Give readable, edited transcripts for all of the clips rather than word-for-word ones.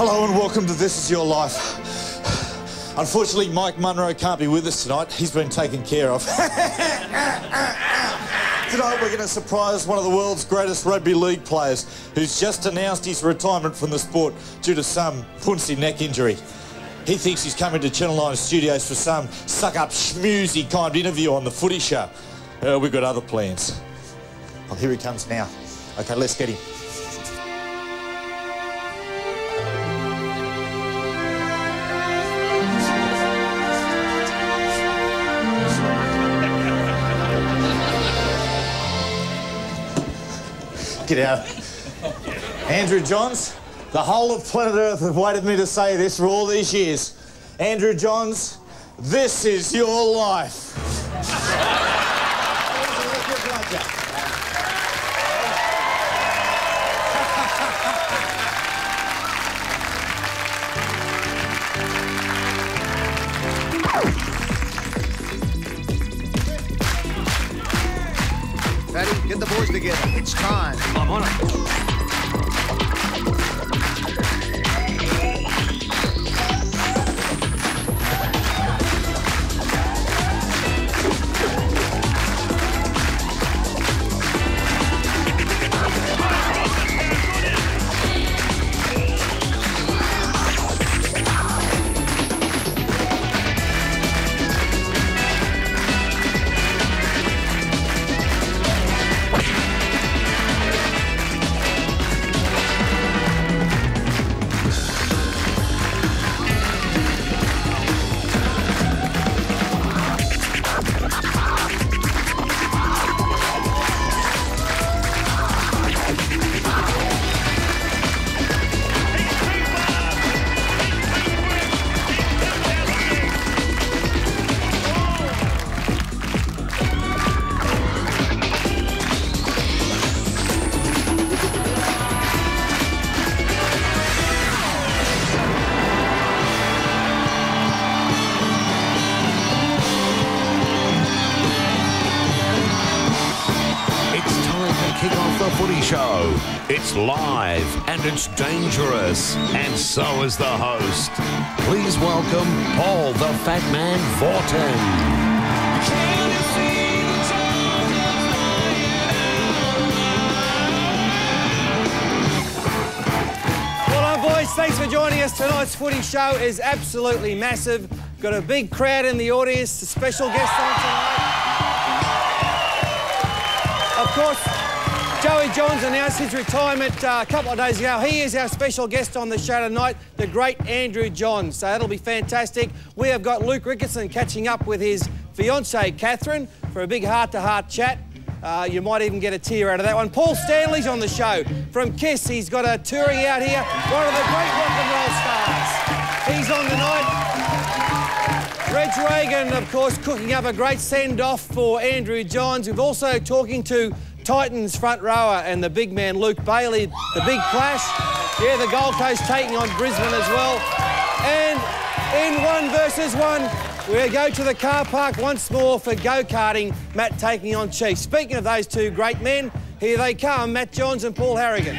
Hello and welcome to This Is Your Life. Unfortunately, Mike Munro can't be with us tonight. He's been taken care of. Tonight we're going to surprise one of the world's greatest rugby league players who's just announced his retirement from the sport due to some punsy neck injury. He thinks he's coming to Channel 9 studios for some suck-up schmoozy kind of interview on the Footy show. We've got other plans. Oh, here he comes now. OK, let's get him. Get out. Andrew Johns, the whole of planet Earth have waited me to say this for all these years. Andrew Johns, this is your life. Paddy, get the boys together. It's time. I'm on it. It's live and it's dangerous, and so is the host. Please welcome Paul the Fat Man Vorten. Well, boys, thanks for joining us. Tonight's footy show is absolutely massive. Got a big crowd in the audience, a special guest on tonight. Of course, Joey Johns announced his retirement a couple of days ago. He is our special guest on the show tonight, the great Andrew Johns. So that'll be fantastic. We have got Luke Ricketson catching up with his fiancée, Cathrine, for a big heart-to-heart chat. You might even get a tear out of that one. Paul Stanley's on the show from Kiss. He's got a touring out here, one of the great rock and roll stars. He's on tonight. Reagan, of course, cooking up a great send-off for Andrew Johns. We've also talking to Titans front rower and the big man Luke Bailey, the big clash. Yeah, the Gold Coast taking on Brisbane as well. And in 1 versus 1, we go to the car park once more for go-karting, Matt taking on Chief. Speaking of those two great men, here they come, Matt Johns and Paul Harragon.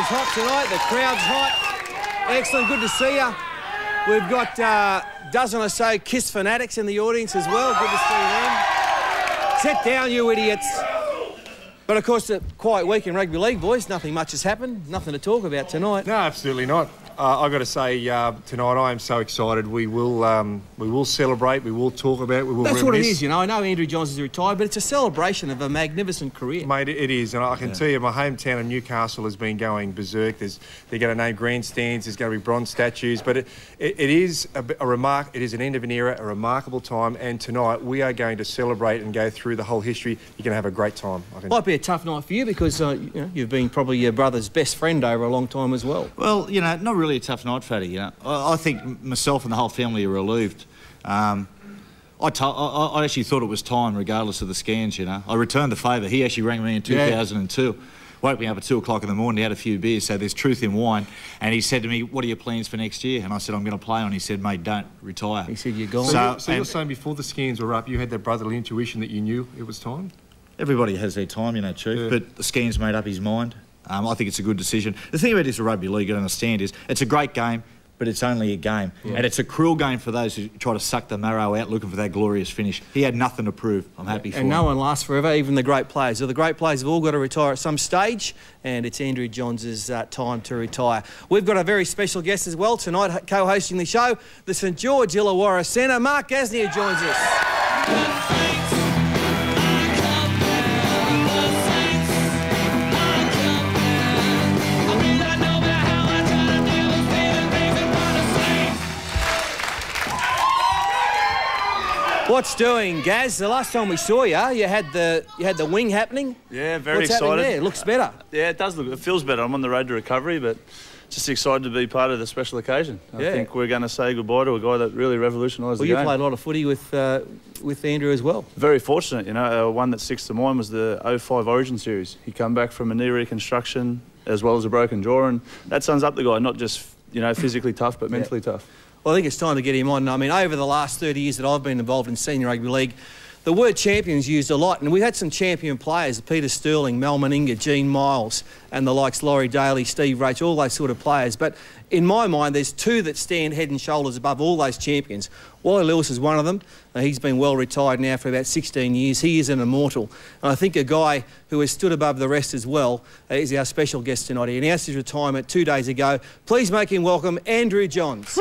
Hot tonight, the crowd's hot. Excellent, good to see you. We've got a dozen or so Kiss fanatics in the audience as well. Good to see them. Sit down, you idiots. But of course, a quiet week in rugby league, boys. Nothing much has happened. Nothing to talk about tonight. No, absolutely not. I've got to say, tonight I am so excited. We will celebrate, we will talk about it, we will That's reminisce. what it is, you know. I know Andrew Johns is retired, but it's a celebration of a magnificent career. Mate, it is, and I can tell you my hometown of Newcastle has been going berserk. They're going to name grandstands, there's going to be bronze statues, but it is it is an end of an era, a remarkable time, and tonight we are going to celebrate and go through the whole history. You're going to have a great time. Might be a tough night for you because you've been probably your brother's best friend over a long time as well. Well, you know, not really a tough night, Fatty. You know, I think myself and the whole family are relieved. I actually thought it was time, regardless of the scans, you know. I returned the favour. He actually rang me in 2002. Woke me up at 2 o'clock in the morning, he had a few beers, so there's truth in wine. And he said to me, what are your plans for next year? And I said, I'm going to play on. He said, mate, don't retire. He said, you're gone. So you're saying before the scans were up, you had that brotherly intuition that you knew it was time? Everybody has their time, you know, Chief, but the scans made up his mind. I think it's a good decision. The thing about this rugby league, you understand, is it's a great game, but it's only a game. Yeah. And it's a cruel game for those who try to suck the marrow out looking for that glorious finish. He had nothing to prove. I'm happy for him. And no one lasts forever, even the great players. So the great players have all got to retire at some stage, and it's Andrew Johns' time to retire. We've got a very special guest as well tonight, co-hosting the show, the St George Illawarra centre. Mark Gasnier joins us. What's doing, Gaz? The last time we saw you, you had the wing happening. Yeah, very excited. What's happening there? It looks better. Yeah, it does look. It feels better. I'm on the road to recovery, but just excited to be part of the special occasion. I think we're going to say goodbye to a guy that really revolutionised the game. Well, you played a lot of footy with Andrew as well. Very fortunate, you know. One that sticks to mind was the 05 Origin series. He come back from a knee reconstruction as well as a broken jaw, and that sums up the guy. Not just, you know, physically tough, but mentally tough. Well, I think it's time to get him on. I mean, over the last 30 years that I've been involved in senior rugby league, the word champion's used a lot, and we've had some champion players, Peter Sterling, Mel Meninga, Gene Miles, and the likes Laurie Daly, Steve Roach, all those sort of players. But in my mind, there's two that stand head and shoulders above all those champions. Wally Lewis is one of them. He's been well retired now for about 16 years. He is an immortal. And I think a guy who has stood above the rest as well is our special guest tonight. He announced his retirement 2 days ago. Please make him welcome Andrew Johns.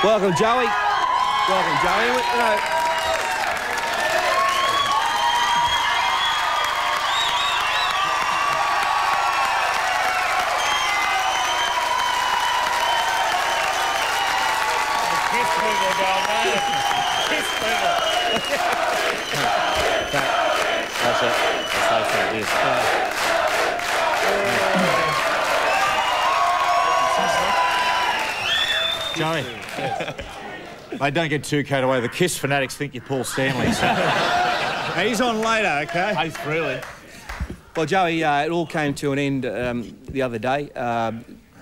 Welcome, Joey. Welcome, Joey. Joey. Mate, don't get too carried away. The Kiss fanatics think you're Paul Stanley. So. He's on later, okay? Hey, really. Well, Joey, it all came to an end the other day.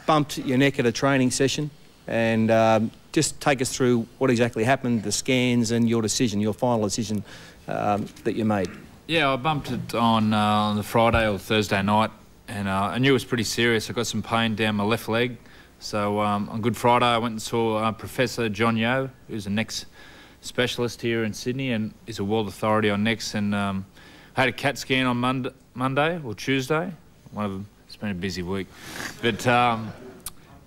Bumped your neck at a training session, and just take us through what exactly happened, the scans and your decision, your final decision that you made. Yeah, I bumped it on the Friday or Thursday night, and I knew it was pretty serious. I got some pain down my left leg. So on Good Friday, I went and saw Professor John Yeo, who's a necks specialist here in Sydney and is a world authority on necks. And I had a CAT scan on Monday or Tuesday. One of them. It's been a busy week. But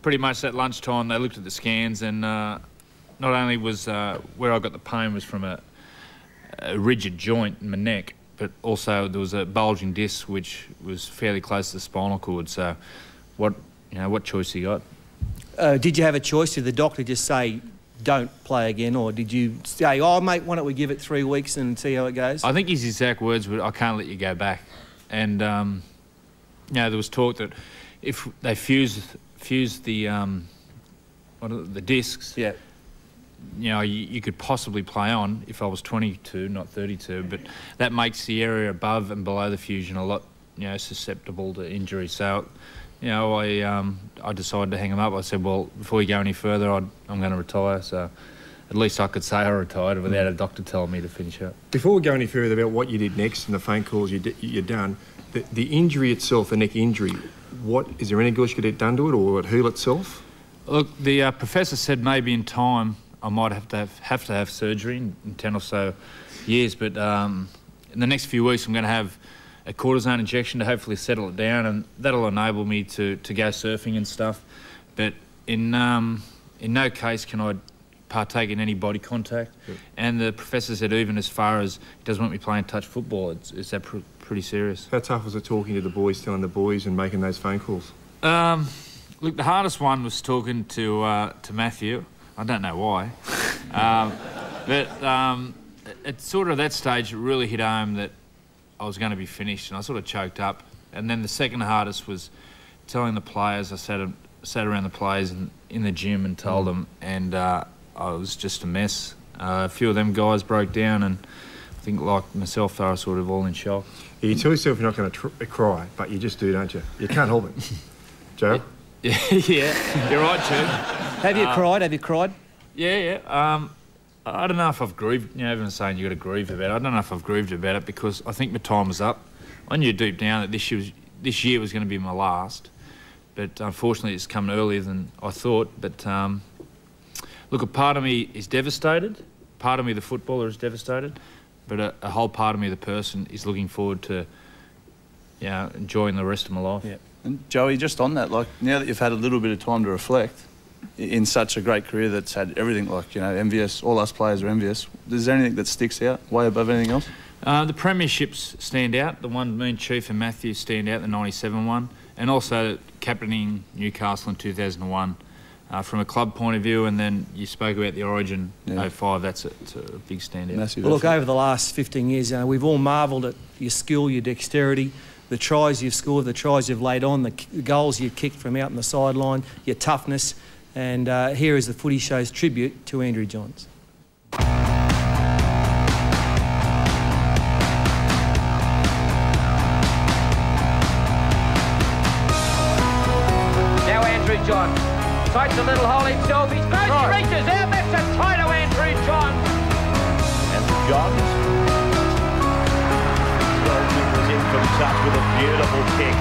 pretty much at lunchtime, they looked at the scans, and not only was where I got the pain was from a rigid joint in my neck, but also there was a bulging disc which was fairly close to the spinal cord. So what choice you got? Did you have a choice? Did the doctor just say, don't play again, or did you say, oh, mate, why don't we give it 3 weeks and see how it goes? I think his exact words were, I can't let you go back. And, there was talk that if they fused the discs, you could possibly play on if I was 22, not 32, but that makes the area above and below the fusion a lot, susceptible to injury. So, I decided to hang him up. I said, well, before you go any further, I'm going to retire. So at least I could say I retired without a doctor telling me to finish up. Before we go any further about what you did next and the phone calls you'd done, the injury itself, the neck injury, is there anything else you could get done to it, or will it heal itself? Look, the professor said maybe in time I might have to have surgery in 10 or so years, but in the next few weeks I'm going to have a cortisone injection to hopefully settle it down, and that'll enable me to go surfing and stuff. But in in no case can I partake in any body contact. Yep. And the professor said even as far as he doesn't want me playing touch football, it's that pretty serious. How tough was it talking to the boys, telling the boys and making those phone calls? Look, the hardest one was talking to Matthew. I don't know why. But at sort of that stage, it really hit home that I was going to be finished, and I sort of choked up. And then the second hardest was telling the players. I sat around the players in the gym and told them, and I was just a mess. A few of them guys broke down, and I think, like myself, they were sort of all in shock. Yeah, you tell yourself you're not going to cry, but you just do, don't you? You can't help it. Joe? Yeah, you're right, Stu. Have you cried? Have you cried? Yeah. I don't know if I've grieved. You know, everyone's saying you've got to grieve about it. I don't know if I've grieved about it because I think my time was up. I knew deep down that this year was going to be my last, but unfortunately it's come earlier than I thought. But look, a part of me is devastated. Part of me, the footballer, is devastated, but a whole part of me, the person, is looking forward to, you know, enjoying the rest of my life. Yeah. And Joey, just on that, like now that you've had a little bit of time to reflect, in such a great career that's had everything, like, you know, envious, all us players are envious, is there anything that sticks out way above anything else? The premierships stand out. The one me and Chief and Matthew stand out, the 97 one, and also captaining Newcastle in 2001. From a club point of view, and then you spoke about the Origin 05, it's a big standout. Well, look, over the last 15 years, we've all marvelled at your skill, your dexterity, the tries you've scored, the tries you've laid on, the goals you've kicked from out on the sideline, your toughness. And here is the Footy Show's tribute to Andrew Johns. Now Andrew Johns takes a little hole himself. He's great. He reaches out. That's a try to Andrew Johns. And Johns. Gould was in from touch with a beautiful kick.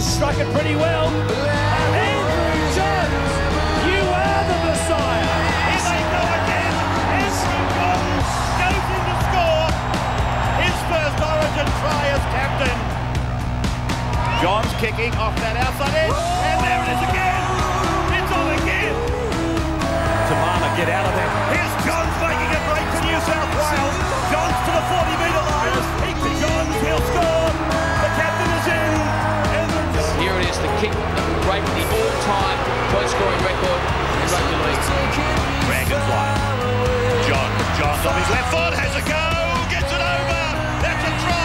Struck it pretty well. Andrew Johns, you are the Messiah. Here they go again. Andrew Johns goes in to score his first Origin try as captain. Johns kicking off that outside edge, and there it is again. It's on again. Tamala, get out of there. Here's Johns making a break for New South Wales. Johns to the 40-metre line. Peak to Johns, he'll score. The captain is in. Here it is, the kick that will break the all-time point-scoring record in rugby league. Reagan fly. Johns on his left foot, has a go, gets it over. That's a try.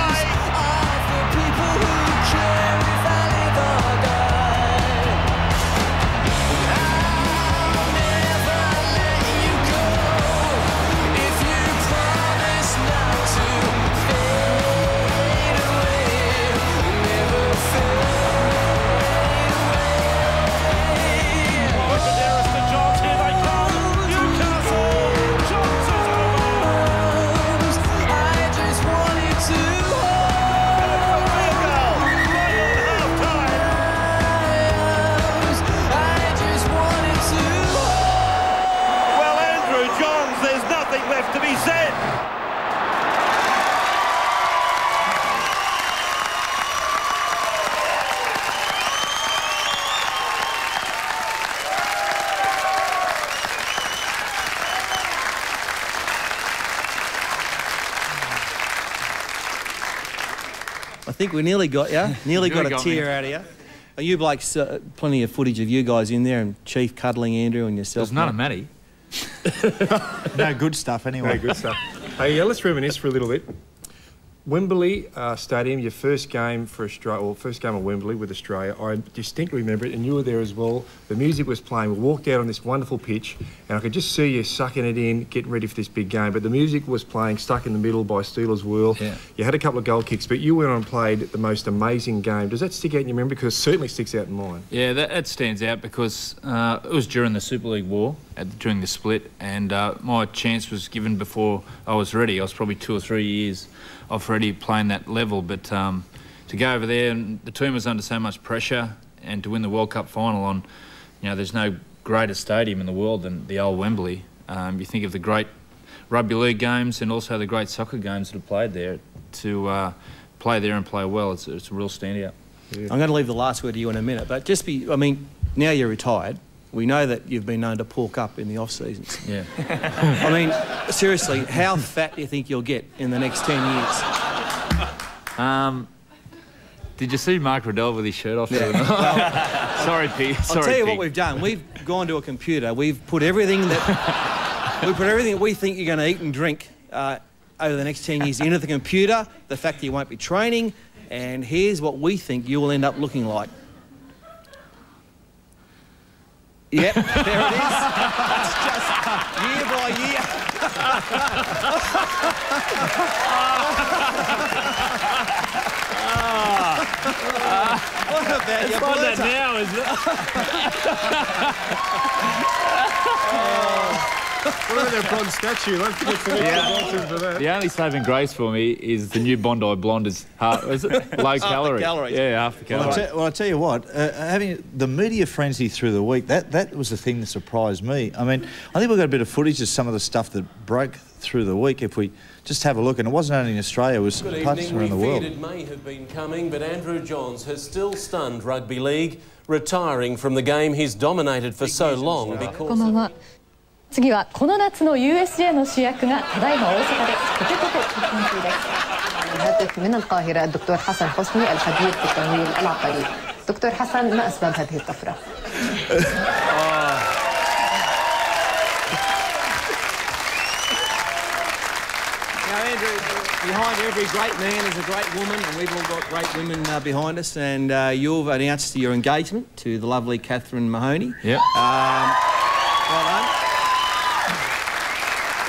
To be said. I think we nearly got you. Nearly got a tear out of you. You blokes, plenty of footage of you guys in there, and Chief cuddling Andrew and yourself. There's none of Matty. No good stuff anyway. No good stuff. Hey, let's reminisce for a little bit. Wembley Stadium, your first game for Australia, or first game at Wembley with Australia, I distinctly remember it, and you were there as well. The music was playing. We walked out on this wonderful pitch, and I could just see you sucking it in, getting ready for this big game. But the music was playing, Stuck in the Middle by Steelers Wheel. Yeah. You had a couple of goal kicks, but you went on and played the most amazing game. Does that stick out in your memory? Because it certainly sticks out in mine. Yeah, that stands out because it was during the Super League War, during the split, and my chance was given before I was ready. I was probably 2 or 3 years off already playing that level, but to go over there, and the team was under so much pressure, and to win the World Cup final on, there's no greater stadium in the world than the old Wembley. You think of the great rugby league games and also the great soccer games that have played there. To play there and play well, it's a real standout. Yeah. I'm going to leave the last word to you in a minute, but now you're retired. We know that you've been known to pork up in the off-seasons. Yeah. Seriously, how fat do you think you'll get in the next 10 years? Did you see Mark Riddell with his shirt off? Yeah. Sorry, Pete. I'll tell you what we've done. We've gone to a computer. We've put everything that we think you're going to eat and drink over the next 10 years into the computer, the fact that you won't be training, and here's what we think you will end up looking like. Yep, there it is. It's just year by year. What about it's like that now, isn't it? What about that bronze statue? Let's get some extra for that. The only saving grace for me is the new Bondi Blonde is low calorie. Yeah, half the calories. Well, I tell you what, having the media frenzy through the week, that was the thing that surprised me. I think we've got a bit of footage of some of the stuff that broke through the week. If we just have a look, and it wasn't only in Australia, it was parts around the world. It may have been coming, but Andrew Johns has still stunned rugby league, retiring from the game he's dominated for so long because... 次はこの夏の USJ の主役がただいま大阪でコテコテ特訓中です。الهاتف من القاهرة الدكتور حسن حسني الخبير في التمويل العقاري. دكتور حسن ما أسباب هذه الطفرة؟ Now, Andrew, behind every great man is a great woman, and we've all got great women behind us. And you've announced your engagement to the lovely Cathrine Mahoney. Yep. Well done.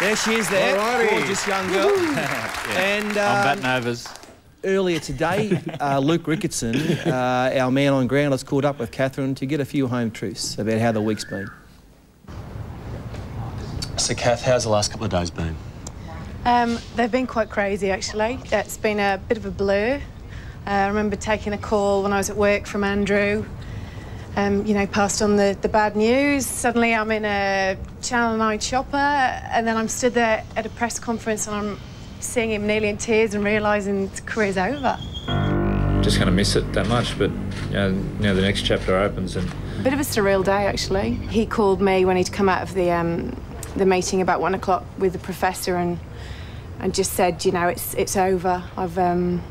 There she is there, gorgeous young girl. And I'm batting overs. Earlier today, Luke Ricketson, our man on ground, has caught up with Cathrine to get a few home truths about how the week's been. So, Kath, how's the last couple of days been? They've been quite crazy, actually. It's been a bit of a blur. I remember taking a call when I was at work from Andrew. Passed on the bad news. Suddenly I'm in a Channel 9 chopper, and then I'm stood there at a press conference and I'm seeing him nearly in tears and realising his career's over. Just going to miss it that much, but the next chapter opens. And a bit of a surreal day, actually. He called me when he'd come out of the meeting about 1 o'clock with the professor and just said, it's over. I'm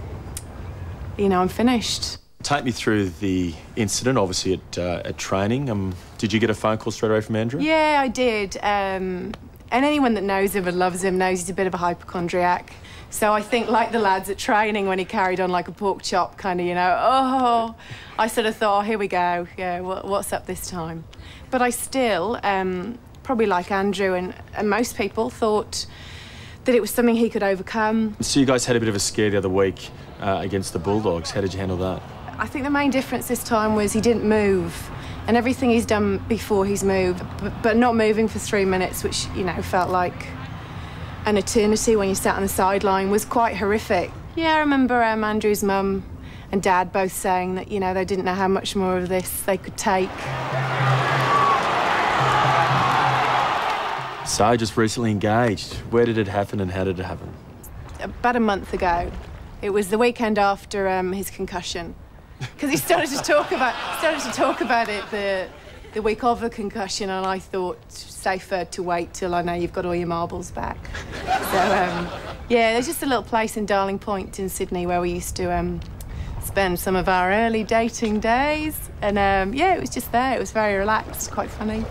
finished. Take me through the incident, obviously at training. Did you get a phone call straight away from Andrew? Yeah, I did. And anyone that knows him and loves him knows he's a bit of a hypochondriac. So I think, like the lads at training, when he carried on like a pork chop, kind of, I sort of thought, oh, here we go. Yeah, what's up this time? But I still, probably like Andrew and most people, thought that it was something he could overcome. So you guys had a bit of a scare the other week against the Bulldogs. How did you handle that? I think the main difference this time was he didn't move, and everything he's done before he's moved, but not moving for 3 minutes, which, felt like an eternity when you sat on the sideline, was quite horrific. Yeah, I remember Andrew's mum and dad both saying that, they didn't know how much more of this they could take. So, just recently engaged. Where did it happen and how did it happen? About a month ago. It was the weekend after his concussion. Because he started to talk about it the week of the concussion, and I thought safer to wait till I know you've got all your marbles back. So there's just a little place in Darling Point in Sydney where we used to spend some of our early dating days, and it was just there. It was very relaxed, quite funny.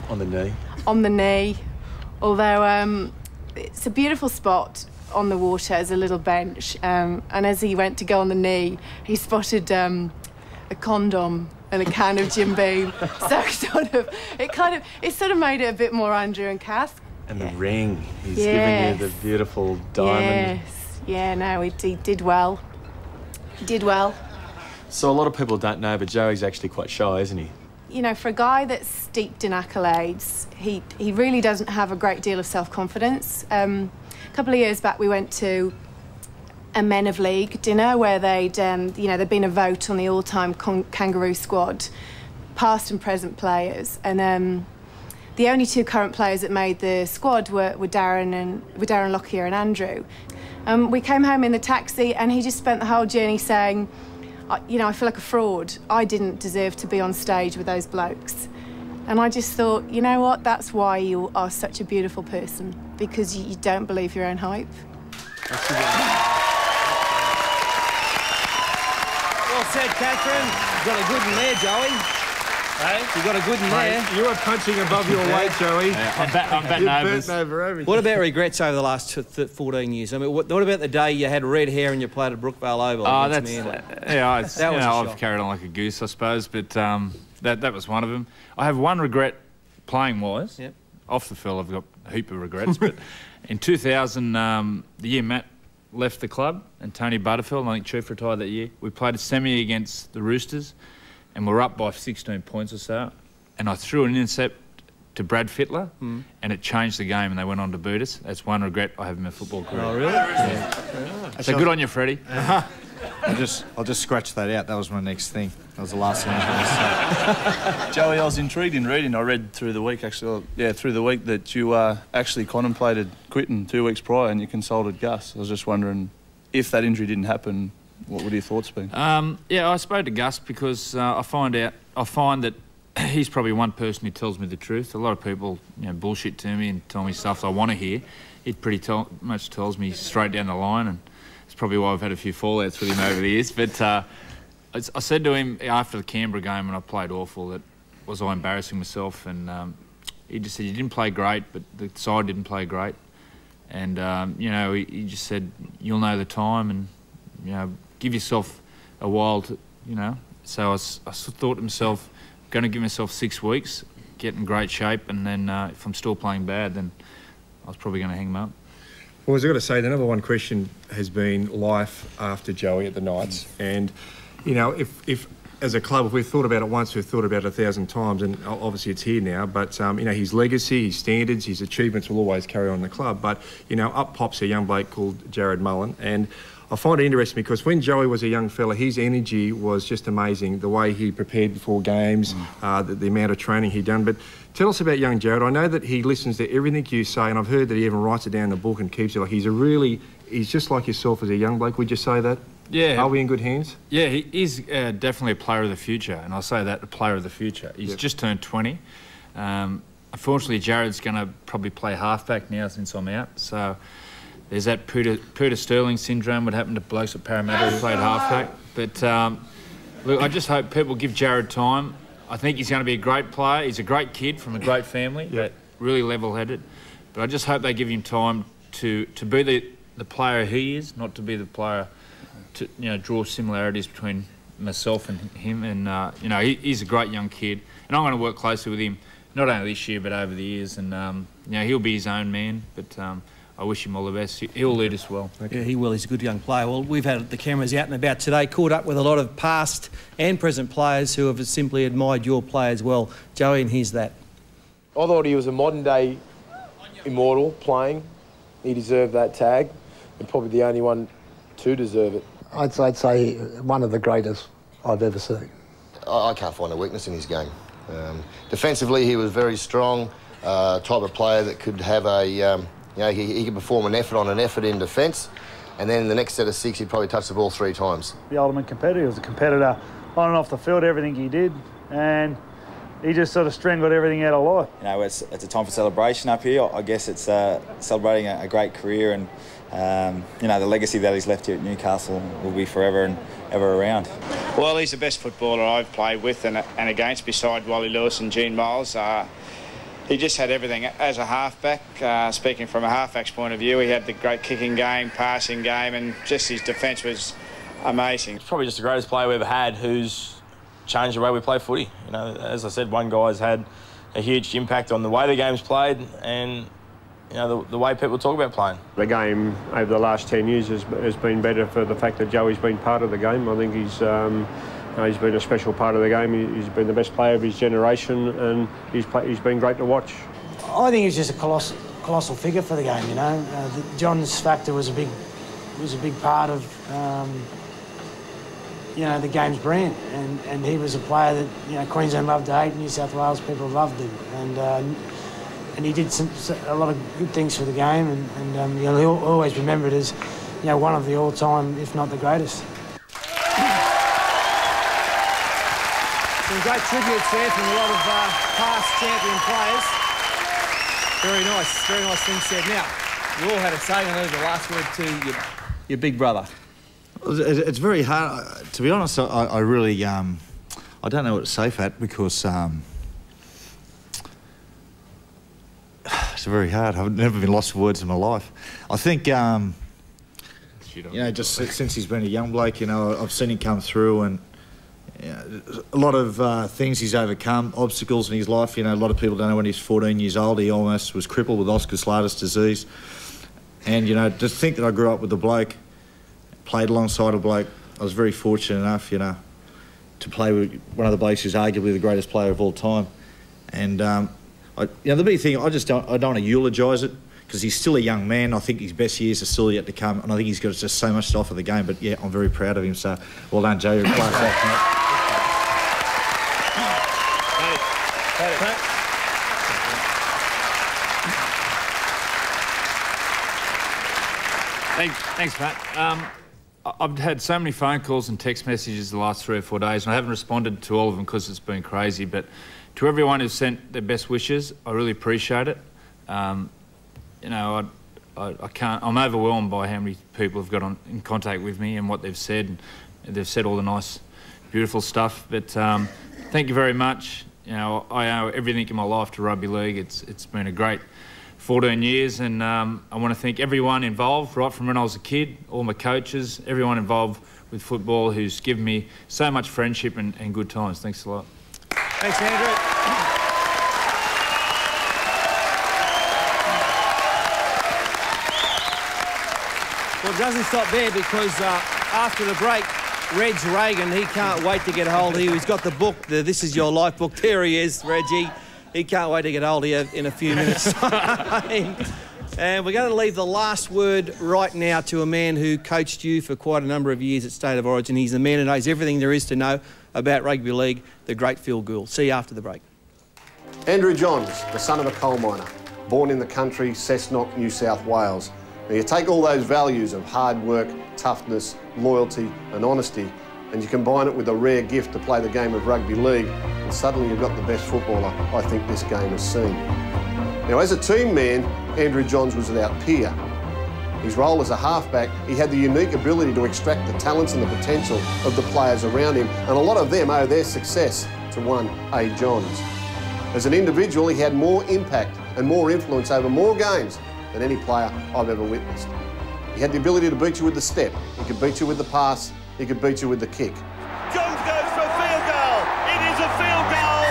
On the knee. On the knee, although it's a beautiful spot on the water as a little bench, and as he went to go on the knee, he spotted a condom and a can of Jim Beam. So it sort of made it a bit more Andrew and Kath. And the ring, he's giving you the beautiful diamond. Yes, yeah, no, he did well. He did well. So a lot of people don't know, but Joey's actually quite shy, isn't he? You know, for a guy that's steeped in accolades, he really doesn't have a great deal of self-confidence. A couple of years back, we went to a Men of League dinner where there'd been a vote on the all-time Kangaroo squad, past and present players, and the only two current players that made the squad were Darren Lockyer and Andrew. We came home in the taxi, and he just spent the whole journey saying, you know, I feel like a fraud. I didn't deserve to be on stage with those blokes. And I just thought, you know what, that's why you are such a beautiful person, because you don't believe your own hype. Well said, Cathrine. You've got a good one there, Joey. Hey? You got a good one there. You were punching above your weight, Joey. I'm betting over. What about regrets over the last 14 years? I mean, what about the day you had red hair and you played at Brookvale Oval? Oh, I've carried on like a goose, I suppose, but that was one of them. I have one regret playing-wise. Yep. Off the field, I've got a heap of regrets, but in 2000, the year Matt left the club and Tony Butterfield, I think Chief retired that year, we played a semi against the Roosters, and we're up by 16 points or so, and I threw an intercept to Brad Fittler, and it changed the game, and they went on to Buderus. That's one regret I have in my football career. Oh, really? Yeah. So good on you, Freddie. I'll just scratch that out. That was my next thing. That was the last thing I was going to say. Joey, I was intrigued in reading. I read through the week, that you actually contemplated quitting 2 weeks prior, and you consulted Gus. I was just wondering if that injury didn't happen, what would your thoughts be? Yeah, I spoke to Gus because I find that he's probably one person who tells me the truth. A lot of people, bullshit to me and tell me stuff I want to hear. He pretty much tells me straight down the line, and it's probably why I've had a few fallouts with him over the years. But I said to him after the Canberra game, when I played awful, that was I embarrassing myself, and he just said, you didn't play great, but the side didn't play great. And, he just said, you'll know the time, and, give yourself a while to, So I thought to myself, I'm going to give myself 6 weeks, get in great shape, and then if I'm still playing bad, then I was probably going to hang him up. Well, as I got to say, the number one question has been life after Joey at the Knights. And, if as a club, if we've thought about it once, we've thought about it 1,000 times, and obviously it's here now, but, his legacy, his standards, his achievements will always carry on in the club. But, up pops a young bloke called Jarrod Mullen, and I find it interesting because when Joey was a young fella, his energy was just amazing, the way he prepared before games, the amount of training he'd done. But tell us about young Jarrod. I know that he listens to everything you say, and I've heard that he even writes it down in the book and keeps it. Like he's just like yourself as a young bloke. Would you say that? Yeah. Are we in good hands? Yeah, he's definitely a player of the future, and I say that, a player of the future. He's just turned 20. Unfortunately, Jarrod's going to probably play halfback now since I'm out, so there's that Peter Sterling syndrome would happen to blokes at Parramatta who played halfback. But look, I just hope people give Jarrod time. I think he's going to be a great player. He's a great kid from a great family, but really level-headed. But I just hope they give him time to be the player he is, not to be the player to draw similarities between myself and him. And he's a great young kid, and I'm going to work closely with him, not only this year but over the years. And he'll be his own man. But I wish him all the best. He'll lead us well. Yeah, he will. He's a good young player. Well, we've had the cameras out and about today, caught up with a lot of past and present players who have simply admired your play as well. Joey, and here's that. I thought he was a modern-day immortal playing. He deserved that tag, and probably the only one to deserve it. I'd say one of the greatest I've ever seen. I can't find a weakness in his game. Defensively, he was very strong, type of player that could have a... he could perform an effort in defence, and then in the next set of 6, he'd probably touch the ball 3 times. The ultimate competitor. He was a competitor on and off the field, everything he did, and he just sort of strangled everything out of life. It's a time for celebration up here. I guess it's celebrating a great career, and the legacy that he's left here at Newcastle will be forever and ever around. Well, he's the best footballer I've played with and against, beside Wally Lewis and Gene Miles. He just had everything. As a halfback, speaking from a halfback's point of view, he had the great kicking game, passing game, and just his defence was amazing. He's probably just the greatest player we've ever had who's changed the way we play footy. You know, as I said, one guy's had a huge impact on the way the game's played and, you know, the way people talk about playing. The game over the last 10 years has been better for the fact that Joey's been part of the game. I think he's been a special part of the game. He's been the best player of his generation, and he's been great to watch. I think he's just a colossal figure for the game. You know, John's factor was a big part of you know, the game's brand, and he was a player that, you know, Queensland loved to hate, New South Wales people loved him, and he did a lot of good things for the game, and you know, he'll always remembered as, you know, one of the all-time, if not the greatest. Some great tributes there from a lot of past champion players. Very nice thing said. Now, you all had a say, and the last word to your big brother. It's very hard. To be honest, I really, I don't know what to say, Fat, because it's very hard. I've never been lost for words in my life. I think, you know, just since he's been a young bloke, you know, I've seen him come through, and you know, a lot of things he's overcome, obstacles in his life. You know, a lot of people don't know when he's 14 years old, he almost was crippled with Osgood-Schlatter's disease. And, you know, to think that I grew up with a bloke, played alongside a bloke, I was very fortunate enough, you know, to play with one of the blokes who's arguably the greatest player of all time. And, you know, the big thing, I don't want to eulogise it, because he's still a young man. I think his best years are still yet to come, and I think he's got just so much to offer the game. But, yeah, I'm very proud of him, so well done, Joe. You're a class act, mate. Thanks, Pat. I've had so many phone calls and text messages the last 3 or 4 days, and I haven't responded to all of them because it's been crazy. But to everyone who's sent their best wishes, I really appreciate it. You know, I can't. I'm overwhelmed by how many people have got in contact with me and what they've said. And they've said all the nice, beautiful stuff. But thank you very much. You know, I owe everything in my life to rugby league. It's been a great 14 years, and I want to thank everyone involved, right from when I was a kid, all my coaches, everyone involved with football who's given me so much friendship and good times. Thanks a lot. Thanks, Andrew. Well, it doesn't stop there, because after the break, Reagan, he can't wait to get hold of you. He's got the book, the This Is Your Life book. There he is, Reggie. He can't wait to get hold of you in a few minutes' time. And we're going to leave the last word right now to a man who coached you for quite a number of years at State of Origin. He's the man who knows everything there is to know about rugby league, the great Phil Gould. See you after the break. Andrew Johns, the son of a coal miner, born in the country, Cessnock, New South Wales. Now you take all those values of hard work, toughness, loyalty and honesty, and you combine it with a rare gift to play the game of rugby league, and suddenly you've got the best footballer I think this game has seen. Now, as a team man, Andrew Johns was without peer. His role as a halfback, he had the unique ability to extract the talents and the potential of the players around him, and a lot of them owe their success to one A. Johns. As an individual, he had more impact and more influence over more games than any player I've ever witnessed. He had the ability to beat you with the step, he could beat you with the pass, he could beat you with the kick. Johns goes for a field goal. It is a field goal.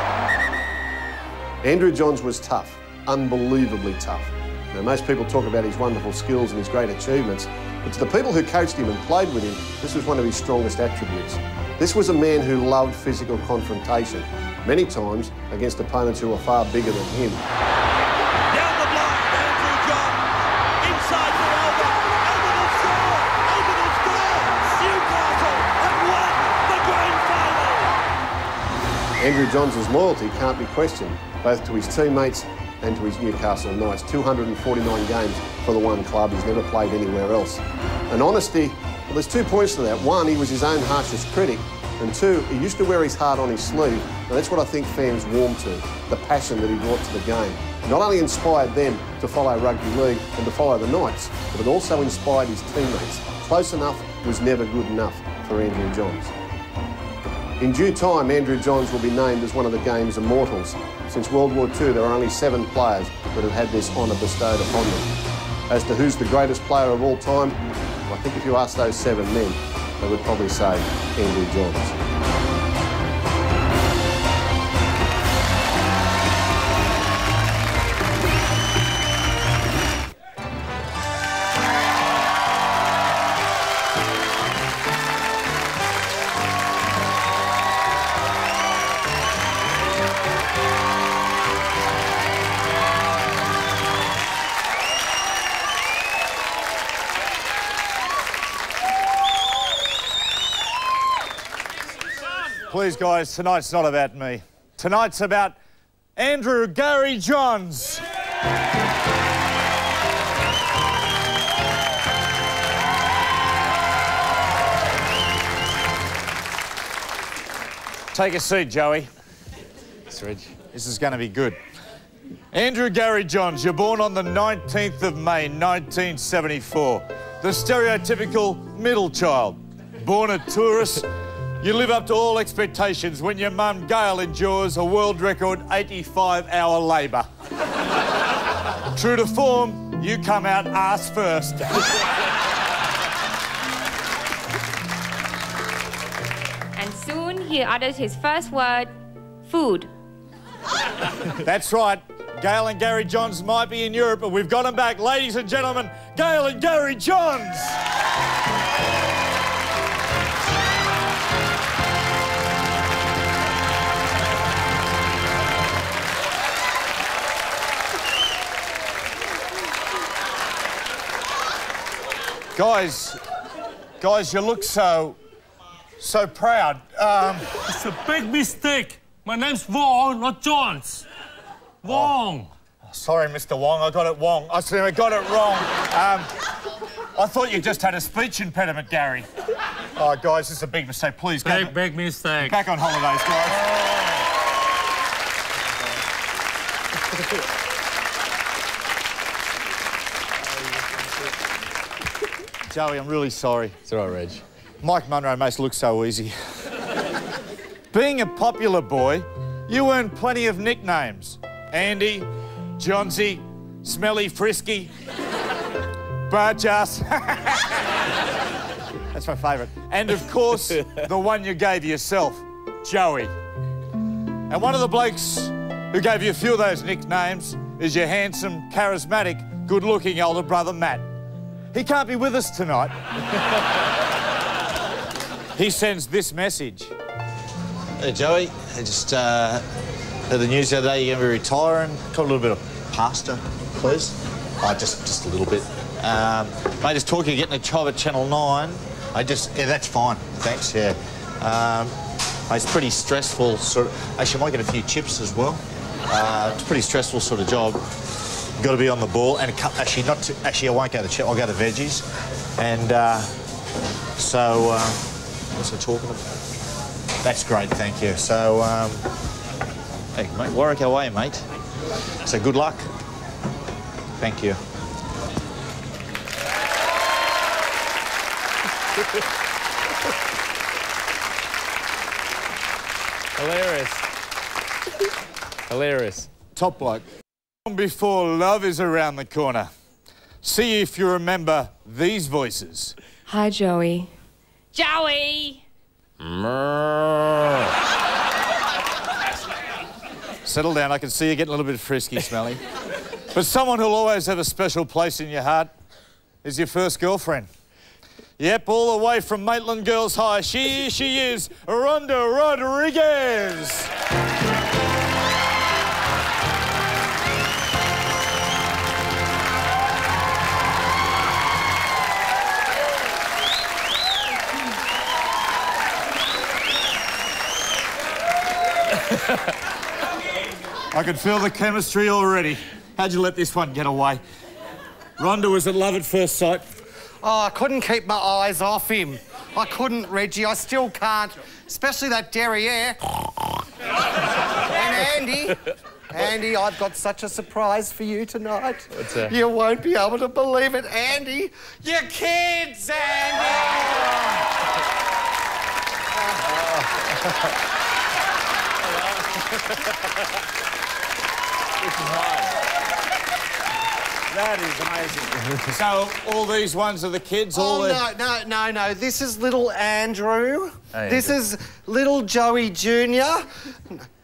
Andrew Johns was tough, unbelievably tough. Now, most people talk about his wonderful skills and his great achievements, but to the people who coached him and played with him, this was one of his strongest attributes. This was a man who loved physical confrontation, many times against opponents who were far bigger than him. Down the block, Andrew Johns. Inside for Elba. Elba will score. Elba will score. Newcastle have won the grand final. Andrew Johns' loyalty can't be questioned, both to his teammates and to his Newcastle Knights. 249 games for the one club. He's never played anywhere else. And honesty, well, there's 2 points to that. One, he was his own harshest critic. And two, he used to wear his heart on his sleeve. And that's what I think fans warmed to, the passion that he brought to the game. Not only inspired them to follow rugby league and to follow the Knights, but it also inspired his teammates. Close enough was never good enough for Andrew Johns. In due time, Andrew Johns will be named as one of the game's immortals. Since World War II, there are only 7 players that have had this honour bestowed upon them. As to who's the greatest player of all time, I think if you ask those 7 men, they would probably say Andrew Johns. Please, guys, tonight's not about me. Tonight's about Andrew Gary Johns. Take a seat, Joey. Thanks, Reg. This is going to be good. Andrew Gary Johns, you're born on the 19th of May, 1974. The stereotypical middle child. Born a tourist, you live up to all expectations when your mum, Gail, endures a world record 85-hour labour. True to form, you come out arse first. And soon he uttered his first word, food. That's right. Gail and Gary Johns might be in Europe, but we've got them back. Ladies and gentlemen, Gail and Gary Johns. Guys, you look so proud. It's a big mistake. My name's Wong, not Johns. Wong. Oh, sorry, Mr. Wong, I got it wrong. I got it wrong. I thought you just had a speech impediment, Gary. Oh, guys, this is a big mistake. Please, big mistake. Back on holidays, guys. Joey, I'm really sorry. It's all right, Reg. Mike Munro makes it look so easy. Being a popular boy, you earned plenty of nicknames. Andy, Johnsy, Smelly Frisky, Barjas. That's my favourite. And, of course, the one you gave yourself, Joey. And one of the blokes who gave you a few of those nicknames is your handsome, charismatic, good-looking older brother, Matt. He can't be with us tonight. He sends this message. Hey, Joey. I just heard the news the other day you're going to be retiring. Got a little bit of pasta, please. Just a little bit. Mate, just talking of getting a job at Channel 9. Yeah, that's fine. Thanks, yeah. It's pretty stressful, sort of... Actually, I might get a few chips as well. It's a pretty stressful sort of job. Got to be on the ball, and actually, I won't go to chip. I'll go to veggies, and what's I talking about? That's great, thank you. So, hey, mate, work away, mate. So, good luck. Thank you. Hilarious. Hilarious. Top bloke. Before love is around the corner. See if you remember these voices. Hi, Joey. Joey! Settle down, I can see you getting a little bit frisky, Smelly. But someone who'll always have a special place in your heart is your first girlfriend. Yep, all the way from Maitland Girls High, she is Rhonda Rodriguez. I could feel the chemistry already. How'd you let this one get away? Rhonda, was it love at first sight? Oh, I couldn't keep my eyes off him. I couldn't, Reggie. I still can't. Especially that derriere. And Andy. Andy, I've got such a surprise for you tonight. What's that? You won't be able to believe it, Andy. Your kids, Andy! That is amazing. So all these ones are the kids? No. This is little Andrew. Hey, this Andrew. is little Joey Jr.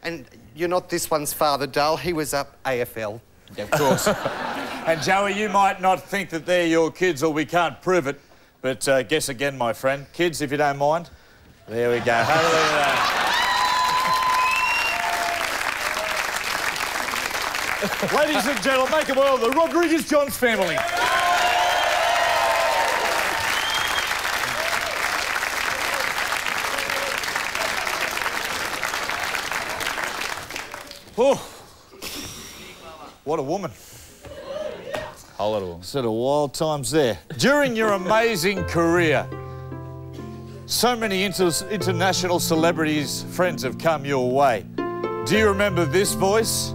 And you're not this one's father, Dale. He was up AFL. Yeah, of course. And Joey, you might not think that they're your kids or we can't prove it, but guess again, my friend. Kids, if you don't mind. There we go. Have a look at that. Ladies and gentlemen, make a welcome the Rodriguez-Johns family. Oh, what a woman. Whole lot of women. Sort of wild times there. During your amazing career, so many international celebrities, friends have come your way. Do you remember this voice?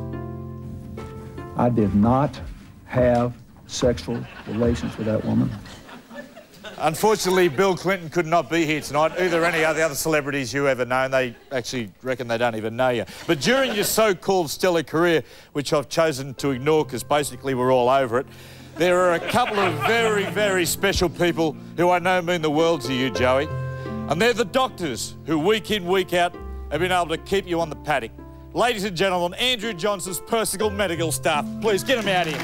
I did not have sexual relations with that woman. Unfortunately, Bill Clinton could not be here tonight, either any of the other celebrities you ever known. They actually reckon they don't even know you. But during your so-called stellar career, which I've chosen to ignore because basically we're all over it, there are a couple of very, very special people who I know mean the world to you, Joey. And they're the doctors who, week in, week out, have been able to keep you on the paddock. Ladies and gentlemen, Andrew Johnson's personal medical staff. Please, get them out here.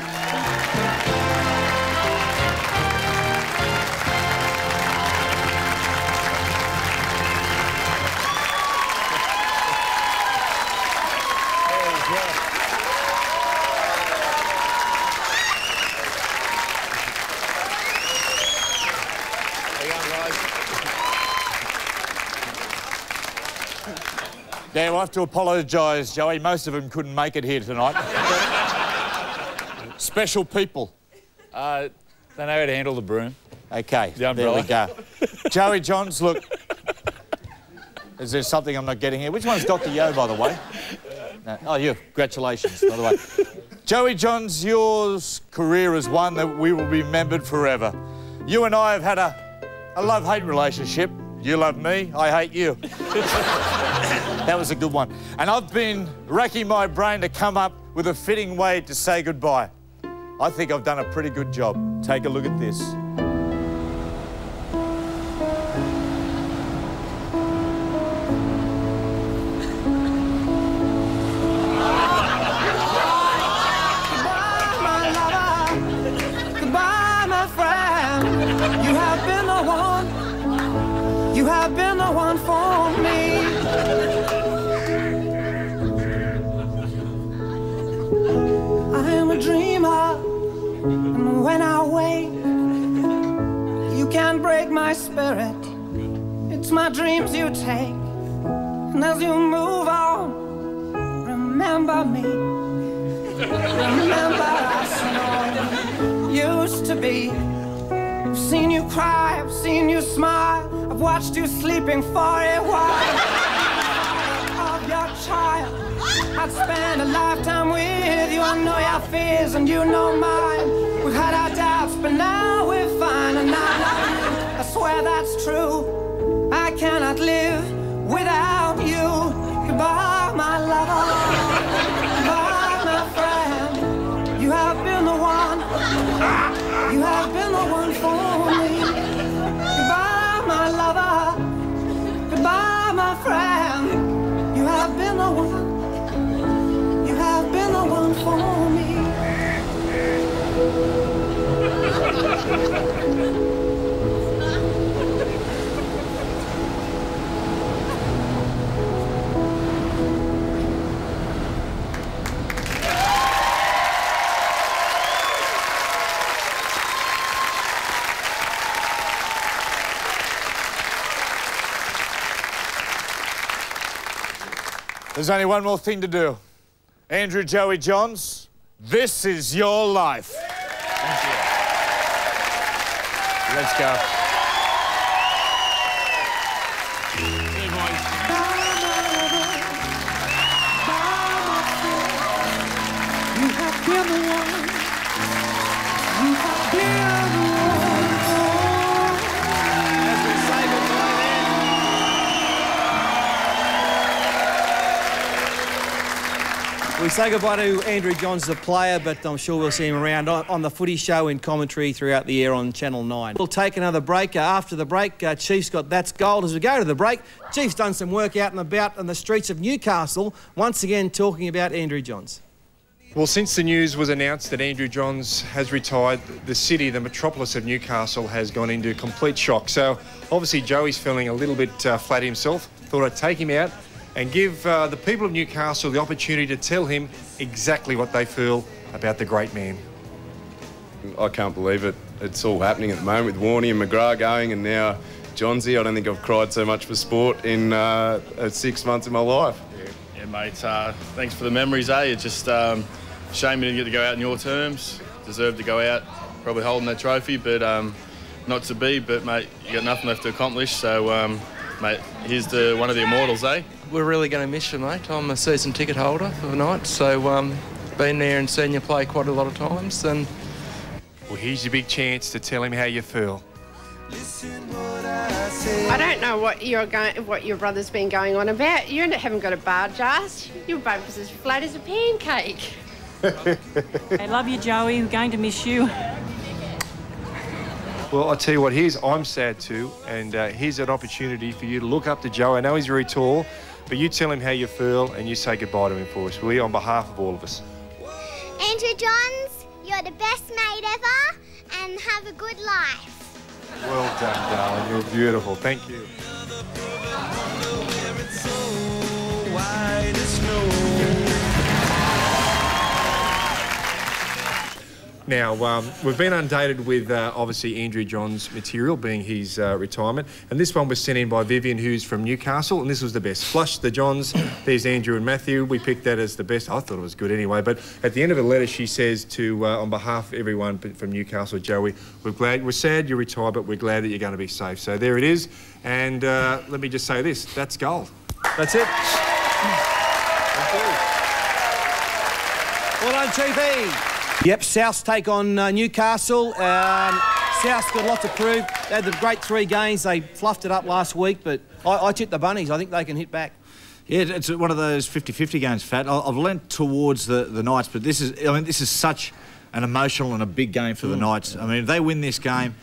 Yeah, we'll have to apologise, Joey. Most of them couldn't make it here tonight. Special people. They know how to handle the broom. OK, The there we umbrella. go. Joey Johns, look. Is there something I'm not getting here? Which one's Dr. Yo, by the way? No. Oh, you. Congratulations, by the way. Joey Johns, your career is one that we will be remembered forever. You and I have had a love-hate relationship. You love me, I hate you. That was a good one. And I've been racking my brain to come up with a fitting way to say goodbye. I think I've done a pretty good job. Take a look at this. Goodbye, my friend. You have been the one. You have been the one for me. I am a dreamer, and when I wake, you can't break my spirit. It's my dreams you take, and as you move on, remember me. Remember us and all you used to be. I've seen you cry, I've seen you smile, I've watched you sleeping for a while. Of your child, I'd spend a lifetime with you. I know your fears and you know mine. We've had our doubts, but now we're fine. And I love you, I swear that's true. I cannot live without you. Goodbye, my lover. Goodbye, my friend. You have been the one. You have been the one for me. Goodbye, my lover. Goodbye, my friend. You have been the one. You have been the one for me. There's only one more thing to do. Andrew Joey Johns, this is your life. Thank you. Let's go. You have been the one. You have been the one. As we say goodbye then. We say goodbye to Andrew Johns, the player, but I'm sure we'll see him around on the Footy Show in commentary throughout the year on Channel 9. We'll take another break. After the break, Chief's got That's Gold. As we go to the break, Chief's done some work out and about on the streets of Newcastle, once again talking about Andrew Johns. Well, since the news was announced that Andrew Johns has retired, the city, the metropolis of Newcastle, has gone into complete shock. So, obviously, Joey's feeling a little bit flat himself. Thought I'd take him out and give the people of Newcastle the opportunity to tell him exactly what they feel about the great man. I can't believe it. It's all happening at the moment with Warney and McGrath going, and now Johnsy. I don't think I've cried so much for sport in 6 months of my life. Yeah, mate. Thanks for the memories, eh? It's just shame you didn't get to go out in your terms. Deserved to go out, probably holding that trophy, but not to be. But mate, you got nothing left to accomplish. So, mate, here's one of the immortals, eh? We're really going to miss you, mate. I'm a season ticket holder for the night, so been there and seen you play quite a lot of times. And well, here's your big chance to tell him how you feel. I don't know what your brother's been going on about. You haven't got a barge ass. Your boat's as flat as a pancake. I love you, Joey. We're going to miss you. Well, I'll tell you what, I'm sad too, and here's an opportunity for you to look up to Joe. I know he's very tall, but you tell him how you feel and you say goodbye to him for us, will you, on behalf of all of us? Andrew Johns, you're the best mate ever, and have a good life. Well done, darling. You're beautiful. Thank you. Now, we've been undated with, obviously, Andrew Johns' material, being his retirement. And this one was sent in by Vivian, who's from Newcastle, and this was the best. Flush the Johns, there's Andrew and Matthew. We picked that as the best. I thought it was good anyway. But at the end of the letter, she says to, on behalf of everyone from Newcastle, Joey, we're sad you retired, but we're glad that you're going to be safe. So there it is. And let me just say this, that's gold. That's it. Well done, Chiefy. Yep, South's take on Newcastle. South's got a lot to prove. They had the great 3 games. They fluffed it up last week, but I tipped the Bunnies. I think they can hit back. Yeah, it's one of those 50-50 games, Fat. I've leant towards the Knights, but this is such an emotional and a big game for the Knights. I mean, if they win this game,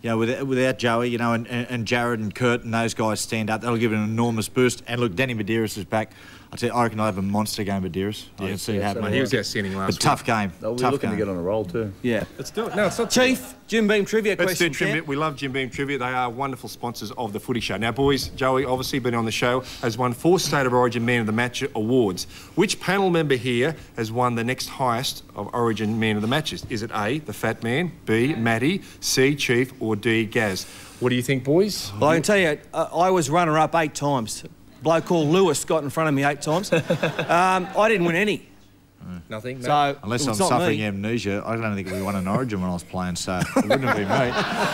you know, without Joey, you know, and Jarrod and Kurt and those guys stand up, that'll give it an enormous boost. And look, Danny Buderus is back. I reckon I'll have a monster game with Buderus. I can see it happening. He was outstanding last week. Tough game. They'll be looking to get on a roll too. Yeah. Let's do it. No, it's not Chief, Jim Beam Trivia Let's question. do trivia. We love Jim Beam Trivia. They are wonderful sponsors of the Footy Show. Now, boys, Joey, obviously been on the show, has won 4 State of Origin Man of the Match awards. Which panel member here has won the next highest of Origin Man of the Matches? Is it A, the Fat Man, B, Matty, C, Chief, or D, Gaz? What do you think, boys? Well, I can tell you, I was runner-up 8 times. Bloke called Lewis got in front of me 8 times. I didn't win any. Nothing? So, unless I'm suffering amnesia, I don't think we won an Origin when I was playing, so it wouldn't have been me.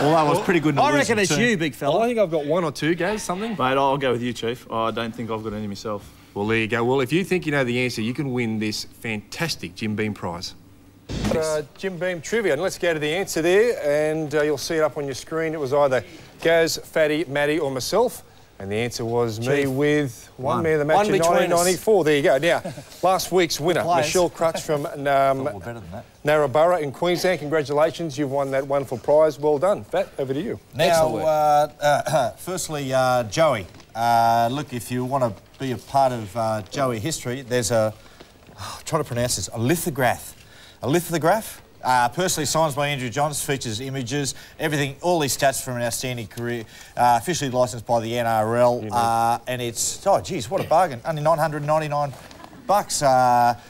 Although I was pretty good in the I reckon it's team. you, big fella. I think I've got 1 or 2, Gaz, something. Mate, I'll go with you, Chief. I don't think I've got any myself. Well, there you go. Well, if you think you know the answer, you can win this fantastic Jim Beam prize. Jim Beam Trivia, and let's go to the answer there, and you'll see it up on your screen. It was either Gaz, Fatty, Matty, or myself. And the answer was me with one man of the match in 1994. There you go. Now, last week's winner, Michelle Crutch from Narraborough in Queensland. Congratulations, you've won that wonderful prize. Well done. Fat, over to you. Now, firstly, Joey, look, if you want to be a part of Joey history, there's I'm trying to pronounce this, a lithograph. A lithograph? Personally signed by Andrew Johns, features images, everything, all these stats from an outstanding career, officially licensed by the NRL, and it's, oh geez, what a bargain, only $999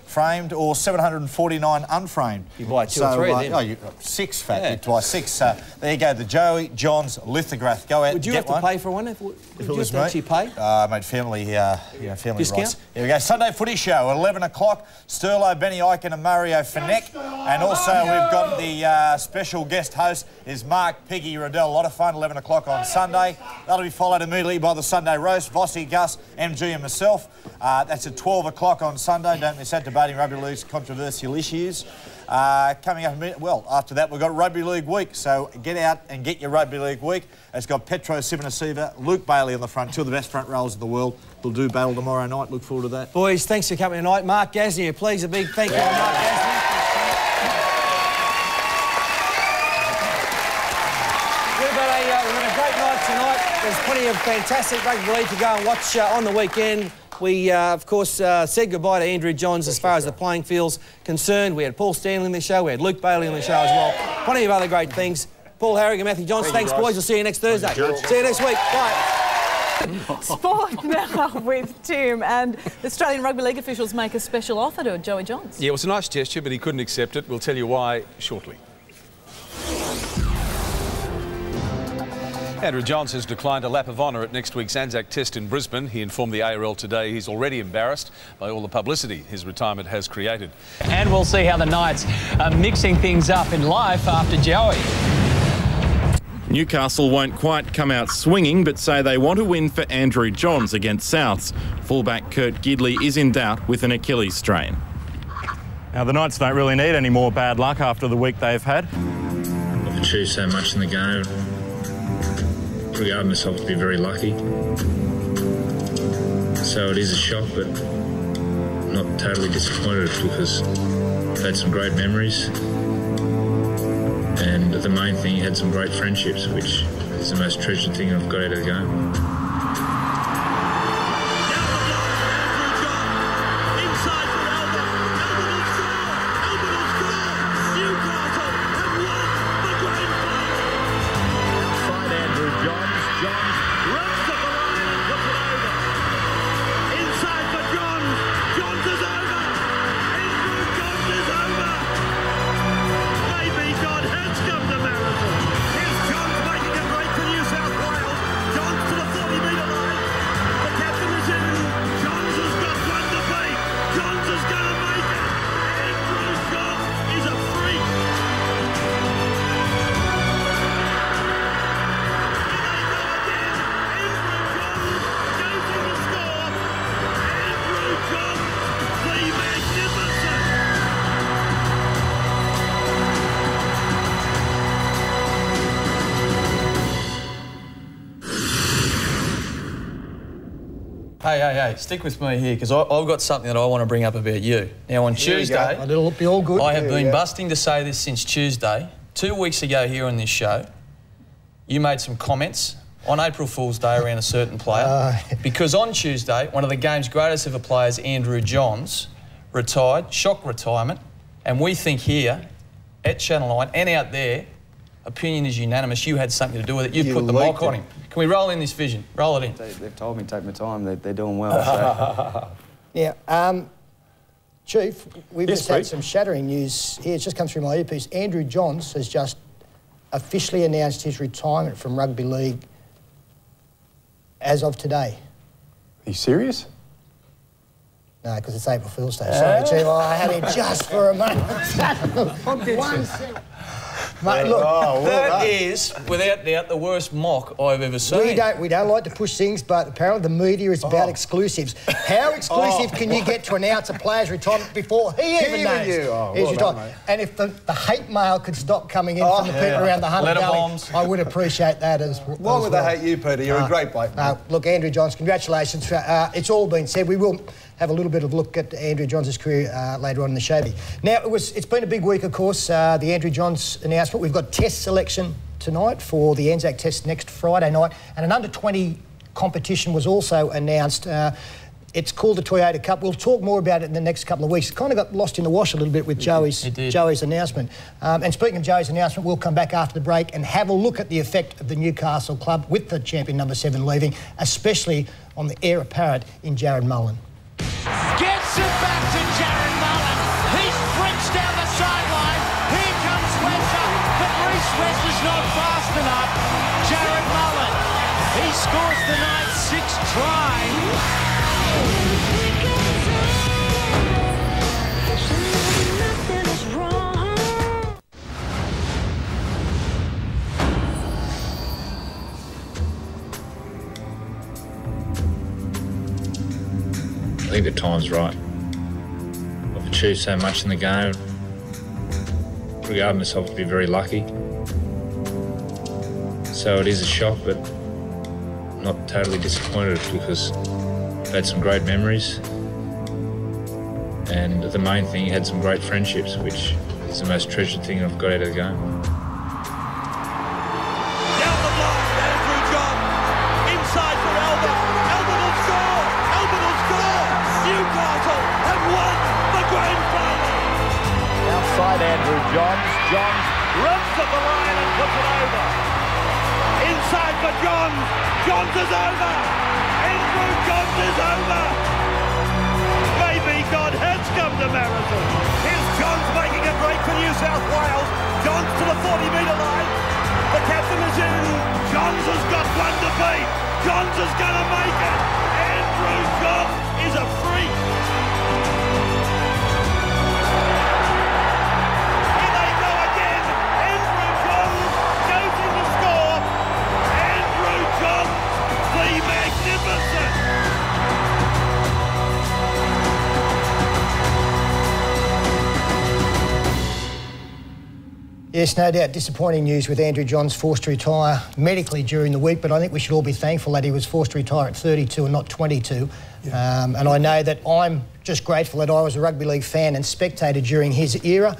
framed or $749 unframed. You buy 2 or 3 then. Oh, you 6, Fat, you buy 6. There you go, the Joey Johns lithograph. Go out. Would you have to pay for one? If it was me? Actually pay? Mate, family discount. Rights. Here we go. Sunday Footy Show, 11 o'clock. Sterlo, Benny Eichen and Mario Finneck. And also we've got the special guest host is Mark Piggy Riddell. A lot of fun, 11 o'clock on Sunday. That'll be followed immediately by the Sunday roast. Vossi, Gus, MG and myself. That's at 12 o'clock on Sunday. Don't miss that debate. debating rugby league's controversial issues. Coming up in a minute, well, after that we've got Rugby League Week, so get out and get your Rugby League Week. It's got Petro Civoniceva, Luke Bailey on the front, two of the best front rows in the world. We'll do battle tomorrow night, look forward to that. Boys, thanks for coming tonight. Mark Gasnier, please, a big thank you to Mark Gasnier. We've had a great night tonight. There's plenty of fantastic rugby league to go and watch on the weekend. We, of course, said goodbye to Andrew Johns as far as the playing field's concerned. We had Paul Stanley on the show. We had Luke Bailey on the show as well. Plenty of other great things. Paul Harragon, Matthew Johns, thanks, boys. We'll see you next Thursday. See you next week. Bye. Sport now with Tim, and Australian Rugby League officials make a special offer to Joey Johns. Yeah, it was a nice gesture, but he couldn't accept it. We'll tell you why shortly. Andrew Johns has declined a lap of honour at next week's Anzac Test in Brisbane. He informed the ARL today he's already embarrassed by all the publicity his retirement has created. And we'll see how the Knights are mixing things up in life after Joey. Newcastle won't quite come out swinging, but say they want to win for Andrew Johns against Souths. Fullback Kurt Gidley is in doubt with an Achilles strain. Now, the Knights don't really need any more bad luck after the week they've had. I've achieved so much in the game. Regard myself to be very lucky. So it is a shock, but not totally disappointed because I've had some great memories. And the main thing, had some great friendships, which is the most treasured thing I've got out of the game. Hey, stick with me here, because I've got something that I want to bring up about you. Now, on Tuesday... It'll be all good. I have been busting to say this since Tuesday. 2 weeks ago here on this show, you made some comments on April Fool's Day around a certain player. Because on Tuesday, one of the game's greatest ever players, Andrew Johns, retired, shock retirement, and we think here, at Channel 9 and out there, opinion is unanimous, you had something to do with it. You put the mock on him. Can we roll in this vision? Roll it in. They've told me to take my time. They're doing well. So. Yeah, Chief, we've just had some shattering news here. It's just come through my earpiece. Andrew Johns has just officially announced his retirement from rugby league as of today. Are you serious? No, because it's April Fool's Day. Sorry, Chief. I had it just for a moment. 1 second. Mate, look, that is, without doubt, the worst mock I've ever seen. We don't like to push things, but apparently the media is about exclusives. How exclusive can you get to announce a player's retirement before he even knows he's retired? And if the hate mail could stop coming in from the people around the Hunter Valley, I would appreciate that as well. Why would they hate you, Peter? You're a great bloke. Look, Andrew Johns, congratulations. It's all been said. We will have a little bit of a look at Andrew Johns' career later on in the show. Now, it's been a big week, of course, the Andrew Johns announcement. We've got test selection tonight for the Anzac Test next Friday night, and an under-20 competition was also announced. It's called the Toyota Cup. We'll talk more about it in the next couple of weeks. It kind of got lost in the wash a little bit with Joey's announcement. And speaking of Joey's announcement, we'll come back after the break and have a look at the effect of the Newcastle club with the champion number 7 leaving, especially on the heir apparent in Jarrod Mullen. Gets it back to Jarrod Mullen. He's French down the sideline. Here comes Wesser, but Reece Wesser's not fast enough. Jarrod Mullen, he scores the night's 6th try. I think the time's right. I've achieve so much in the game. Regard myself to be very lucky. So it is a shock, but not totally disappointed because I've had some great memories. And the main thing, had some great friendships, which is the most treasured thing I've got out of the game. Down the block, Andrew John. Inside for Albert. Albert will score. Albert will score. Newcastle have won the grand final. Outside Andrew Johns. Johns runs at the line and puts it over. Inside for Johns. Johns is over. Andrew Johns is over. Maybe God has come to Marathon. Here's Johns making a break for New South Wales. Johns to the 40-metre line. The captain is in. Johns has got one to beat. Johns is going to make it. Andrew Johns is a freak. Here they go again. Andrew Johns goes in to score. Andrew Johns, the magnificent. Yes, no doubt. Disappointing news with Andrew Johns forced to retire medically during the week, but I think we should all be thankful that he was forced to retire at 32 and not 22. Yeah. And I know that I'm just grateful that I was a rugby league fan and spectator during his era.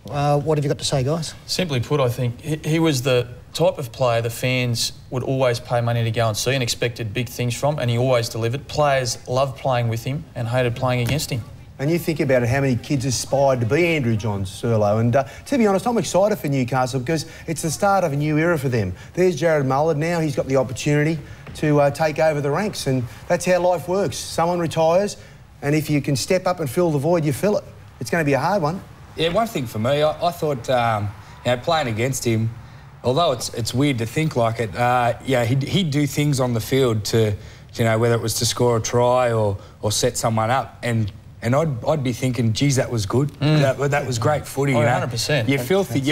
What have you got to say, guys? Simply put, I think he was the type of player the fans would always pay money to go and see and expected big things from, and he always delivered. Players loved playing with him and hated playing against him. And you think about it, how many kids aspired to be Andrew Johns, Surlo. And to be honest, I'm excited for Newcastle because it's the start of a new era for them. There's Jarrod Mullen now. He's got the opportunity to take over the ranks, and that's how life works. Someone retires, and if you can step up and fill the void, you fill it. It's going to be a hard one. Yeah, one thing for me, I thought, playing against him, although it's weird to think like it, he'd do things on the field to, whether it was to score a try or set someone up, and I'd be thinking, geez, that was good. That was great footy. 100%. You're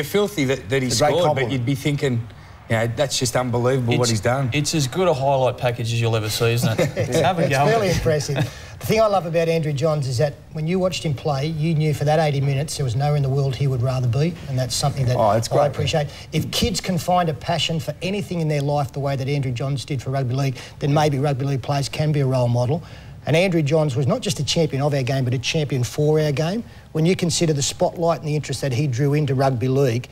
filthy that he scored, but you'd be thinking, that's just unbelievable what he's done. It's as good a highlight package as you'll ever see, isn't it? It's really impressive. The thing I love about Andrew Johns is that when you watched him play, you knew for that 80 minutes there was nowhere in the world he would rather be, and that's something that I appreciate. If kids can find a passion for anything in their life the way that Andrew Johns did for rugby league, then maybe rugby league players can be a role model. And Andrew Johns was not just a champion of our game, but a champion for our game. When you consider the spotlight and the interest that he drew into rugby league,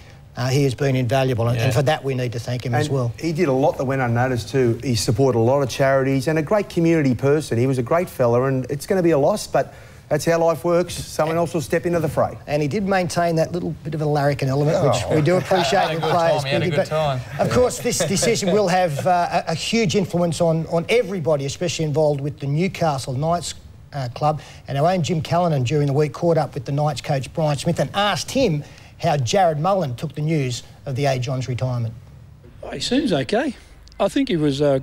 he has been invaluable, and for that we need to thank him as well. He did a lot that went unnoticed too. He supported a lot of charities and a great community person. He was a great fella, and it's going to be a loss, but that's how life works. Someone else will step into the fray. And he did maintain that little bit of a larrikin element, which we do appreciate in players. He had a good time. Of course, this decision will have a huge influence on everybody, especially involved with the Newcastle Knights club. And our own Jim Callanan during the week caught up with the Knights coach Brian Smith and asked him how Jarrod Mullen took the news of the A. Johns retirement. He seems okay. I think he was, of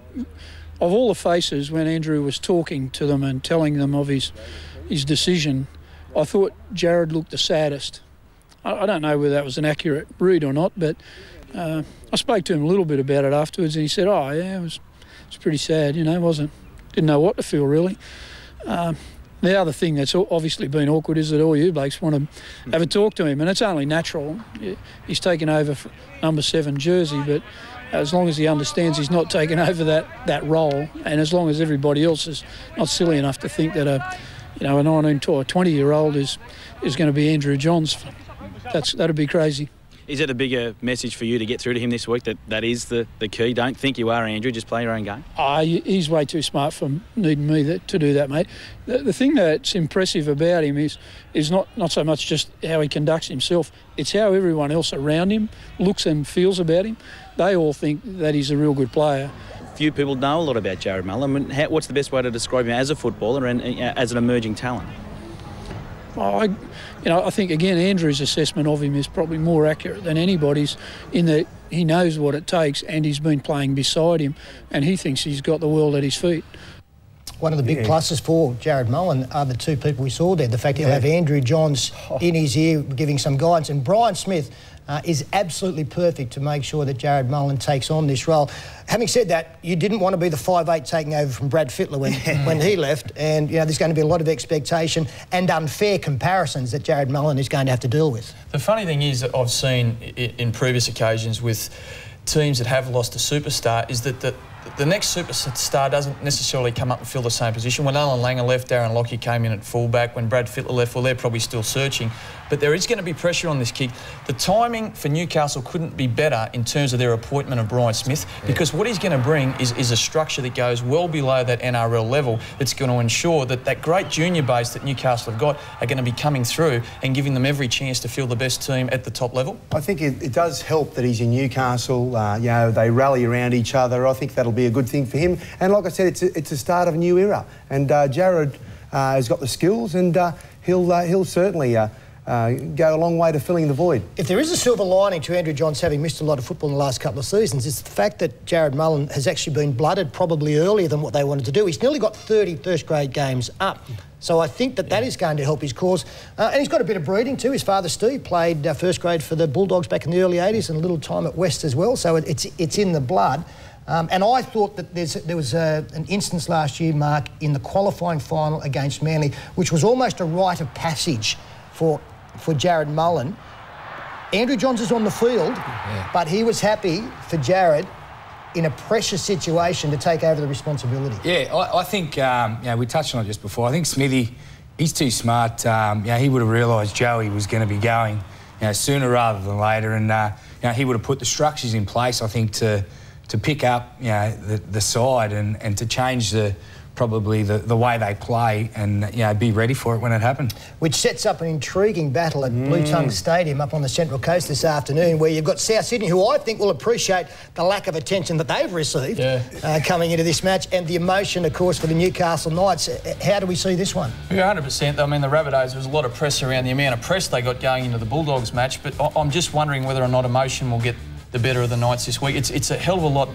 all the faces when Andrew was talking to them and telling them of his decision, I thought Jarrod looked the saddest. I don't know whether that was an accurate read or not, but I spoke to him a little bit about it afterwards, and he said, "Oh yeah, it was pretty sad. Didn't know what to feel really." The other thing that's obviously been awkward is that all you blokes want to have a talk to him, and it's only natural. He's taken over for number 7 jersey, but as long as he understands he's not taken over that role, and as long as everybody else is not silly enough to think that a 19 or 20-year-old is going to be Andrew Johns, that'd be crazy. Is it a bigger message for you to get through to him this week that is the key? Don't think you are Andrew, just play your own game. He's way too smart for needing me to do that, mate. The thing that's impressive about him is not so much just how he conducts himself, it's how everyone else around him looks and feels about him. They all think that he's a real good player. Few people know a lot about Jarrod Mullen. What's the best way to describe him as a footballer and as an emerging talent? I think, again, Andrew's assessment of him is probably more accurate than anybody's in that he knows what it takes and he's been playing beside him and he thinks he's got the world at his feet. one of the big pluses for Jarrod Mullen are the two people we saw there. The fact he'll have Andrew Johns in his ear giving some guidance, and Brian Smith is absolutely perfect to make sure that Jarrod Mullen takes on this role. Having said that, you didn't want to be the 5'8" taking over from Brad Fittler when he left, and you know there's going to be a lot of expectation and unfair comparisons that Jarrod Mullen is going to have to deal with. The funny thing is that I've seen in previous occasions with teams that have lost a superstar is that the next superstar doesn't necessarily come up and fill the same position. When Alan Langer left, Darren Lockyer came in at fullback. When Brad Fittler left, well, they're probably still searching. But there is going to be pressure on this kick. The timing for Newcastle couldn't be better in terms of their appointment of Brian Smith, because what he's going to bring is a structure that goes well below that NRL level that's going to ensure that that great junior base that Newcastle have got are going to be coming through and giving them every chance to field the best team at the top level. I think it does help that he's in Newcastle. You know, they rally around each other. I think that'll be a good thing for him. And like I said, it's a start of a new era. And Jarrod has got the skills, and he'll certainly go a long way to filling the void. If there is a silver lining to Andrew Johns having missed a lot of football in the last couple of seasons, it's the fact that Jarrod Mullen has actually been blooded probably earlier than what they wanted to do. He's nearly got 30 first-grade games up. So I think that is going to help his cause. And he's got a bit of breeding too. His father, Steve, played first grade for the Bulldogs back in the early 80s and a little time at West as well. So it's in the blood. And I thought that there was an instance last year, Mark, in the qualifying final against Manly, which was almost a rite of passage for Jarrod Mullen. Andrew Johns is on the field, but he was happy for Jarrod in a pressure situation to take over the responsibility. Yeah, I think, you know, we touched on it just before. I think Smithy, he's too smart. You know, he would have realised Joey was going to be going, you know, sooner rather than later, and you know, he would have put the structures in place, I think, to pick up, you know, the side and to change probably the way they play and, you know, be ready for it when it happened. Which sets up an intriguing battle at Blue Tongue Stadium up on the Central Coast this afternoon, where you've got South Sydney, who I think will appreciate the lack of attention that they've received coming into this match, and the emotion, of course, for the Newcastle Knights. How do we see this one? Yeah, 100%. I mean, the Rabbitohs, there was a lot of press around the amount of press they got going into the Bulldogs match, but I'm just wondering whether or not emotion will get the better of the Knights this week. It's a hell of a lot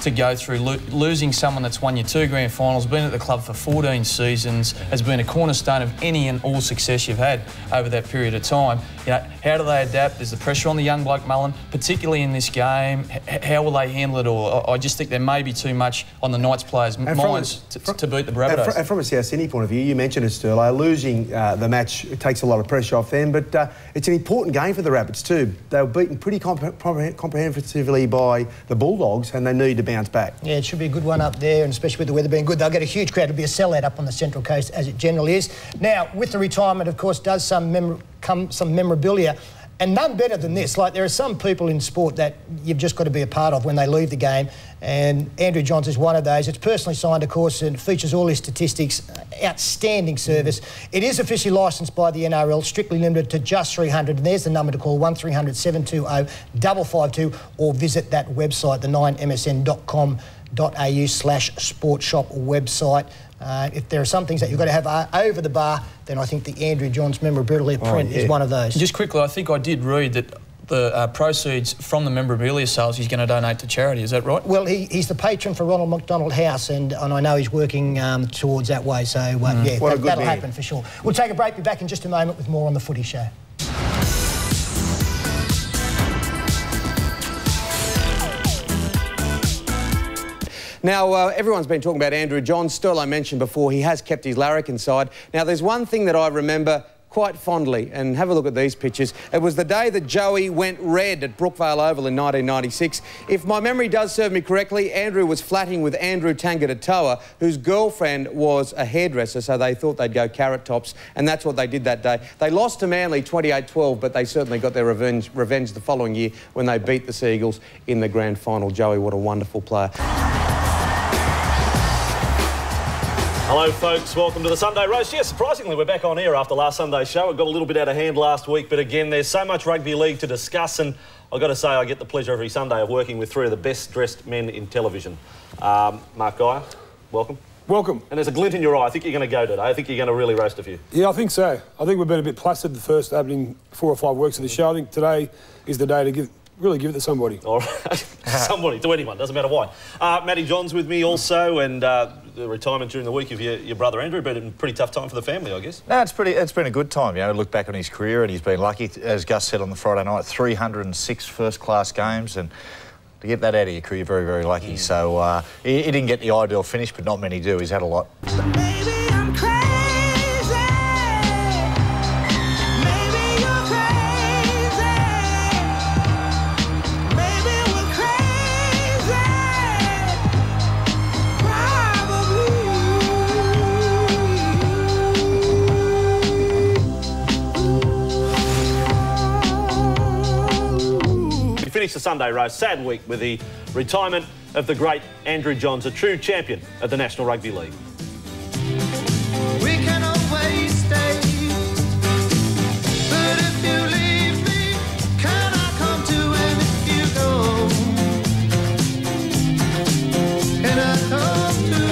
to go through. Losing someone that's won your 2 grand finals, been at the club for 14 seasons, has been a cornerstone of any and all success you've had over that period of time. You know, how do they adapt? There's the pressure on the young bloke Mullen, particularly in this game. How will they handle it all? I just think there may be too much on the Knights players' minds to beat the Rabbitohs. And from a South Sydney point of view, you mentioned it, Sterlo, losing the match takes a lot of pressure off them, but it's an important game for the Rabbits too. They were beaten pretty comprehensively by the Bulldogs, and they need to bounce back. Yeah, it should be a good one up there, and especially with the weather being good, they'll get a huge crowd. It'll be a sellout up on the Central Coast, as it generally is. Now, with the retirement, of course, does come some memorabilia, and none better than this. Like, there are some people in sport that you've just got to be a part of when they leave the game, and Andrew Johns is one of those. It's personally signed, of course, and features all his statistics. Outstanding service. It is officially licensed by the NRL, strictly limited to just 300, and there's the number to call, 1300 720 552, or visit that website, the 9msn.com.au/sportshop website. If there are some things that you've got to have over the bar, then I think the Andrew Johns memorabilia print is one of those. Just quickly, I think I did read that the proceeds from the memorabilia sales he's going to donate to charity. Is that right? Well, he's the patron for Ronald McDonald House, and I know he's working towards that way, so yeah, that'll happen for sure. We'll take a break, be back in just a moment with more on the Footy Show. Now, everyone's been talking about Andrew Johns. Sterlo mentioned before he has kept his larrikin side. Now, there's one thing that I remember quite fondly, and have a look at these pictures. It was the day that Joey went red at Brookvale Oval in 1996. If my memory does serve me correctly, Andrew was flatting with Andrew Tangata-Toa, whose girlfriend was a hairdresser, so they thought they'd go carrot tops, and that's what they did that day. They lost to Manly 28-12, but they certainly got their revenge the following year when they beat the Seagulls in the grand final. Joey, what a wonderful player. Hello folks, welcome to the Sunday Roast. Yes, surprisingly we're back on air after last Sunday's show. It got a little bit out of hand last week, but again there's so much rugby league to discuss, and I've got to say I get the pleasure every Sunday of working with 3 of the best dressed men in television. Mark Geyer, welcome. Welcome. And there's a glint in your eye. I think you're going to go today. I think you're going to really roast a few. Yeah, I think so. I think we've been a bit placid the first opening 4 or 5 weeks of the show. I think today is the day to really give it to somebody. All right. Somebody, to anyone, doesn't matter why. Matty John's with me also, and the retirement during the week of your brother Andrew, but a pretty tough time for the family, I guess. No, it's been a good time, you know, look back on his career, and he's been lucky, as Gus said on the Friday night, 306 first-class games, and to get that out of your career, you're very, very lucky. So he didn't get the ideal finish, but not many do. He's had a lot. Finished the Sunday roast, sad week with the retirement of the great Andrew Johns, a true champion of the National Rugby League. We can always stay, but if you leave me, can I come to and if you go, can I come to?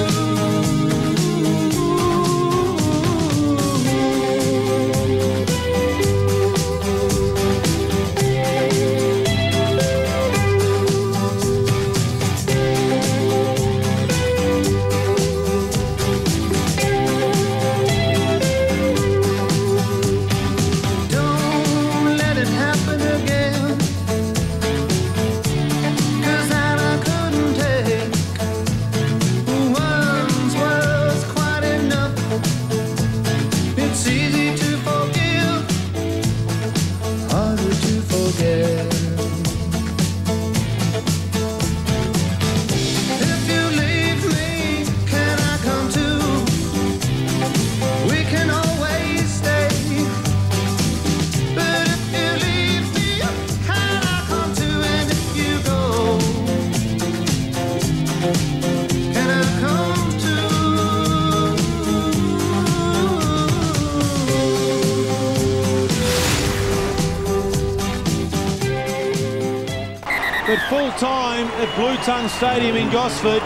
Full time at Blue Tongue Stadium in Gosford.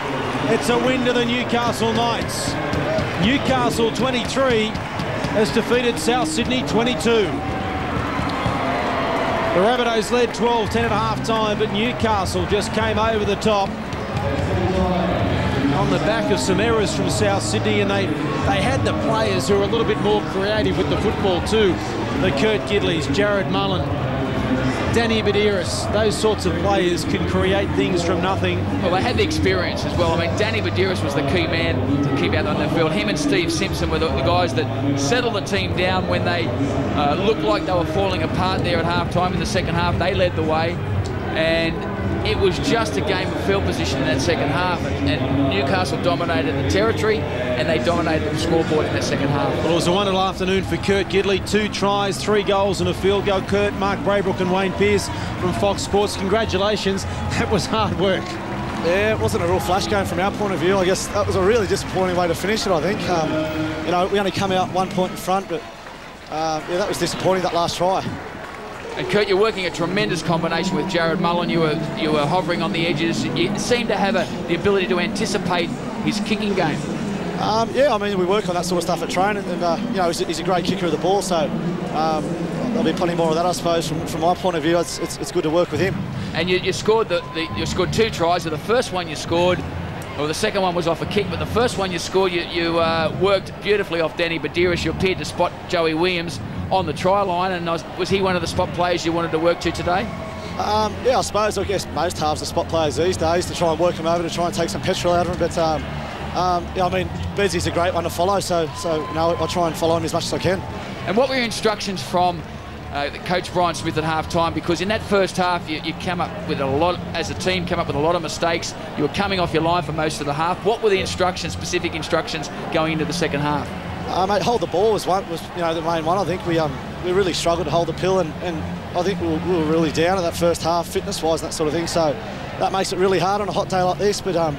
It's a win to the Newcastle Knights. Newcastle 23 has defeated South Sydney 22. The Rabbitohs led 12-10 at half-time, but Newcastle just came over the top on the back of some errors from South Sydney, and they had the players who were a little bit more creative with the football too. The Kurt Gidleys, Jarrod Mullen, Danny Buderus, those sorts of players can create things from nothing. Well, they had the experience as well. I mean, Danny Buderus was the key man to keep out on the field. Him and Steve Simpson were the guys that settled the team down when they looked like they were falling apart there at half-time. In the second half, they led the way, and it was just a game of field position in that second half, and Newcastle dominated the territory, and they dominated the scoreboard in that second half. Well, it was a wonderful afternoon for Kurt Gidley. 2 tries, 3 goals and a field goal. Kurt, Mark Braybrook and Wayne Pearce from Fox Sports, congratulations. That was hard work. Yeah, it wasn't a real flash game from our point of view. I guess that was a really disappointing way to finish it, I think. You know, we only come out 1 point in front, but yeah, that was disappointing, that last try. And Kurt, you're working a tremendous combination with Jarrod Mullen. You were hovering on the edges. You seem to have the ability to anticipate his kicking game. Yeah, I mean, we work on that sort of stuff at training, and you know, he's a great kicker of the ball, so there'll be plenty more of that, I suppose, from my point of view. It's good to work with him. And you scored you scored 2 tries. The first one you scored, well, the second one was off a kick, but the first one you scored, you worked beautifully off Danny Buderus. You appeared to spot Joey Williams on the try line, and was he one of the spot players you wanted to work to today? Yeah, I suppose. I guess most halves are spot players these days, to try and work them over, to try and take some petrol out of them. But yeah, I mean, Bezzy's a great one to follow, so you know, I try and follow him as much as I can. And what were your instructions from Coach Brian Smith at half-time? Because in that first half, you came up with a lot, as a team, came up with a lot of mistakes. You were coming off your line for most of the half. What were the instructions, specific instructions, going into the second half? Mate, hold the ball was you know, the main one. I think we really struggled to hold the pill, and I think we were really down in that first half, fitness-wise and that sort of thing. So that makes it really hard on a hot day like this. But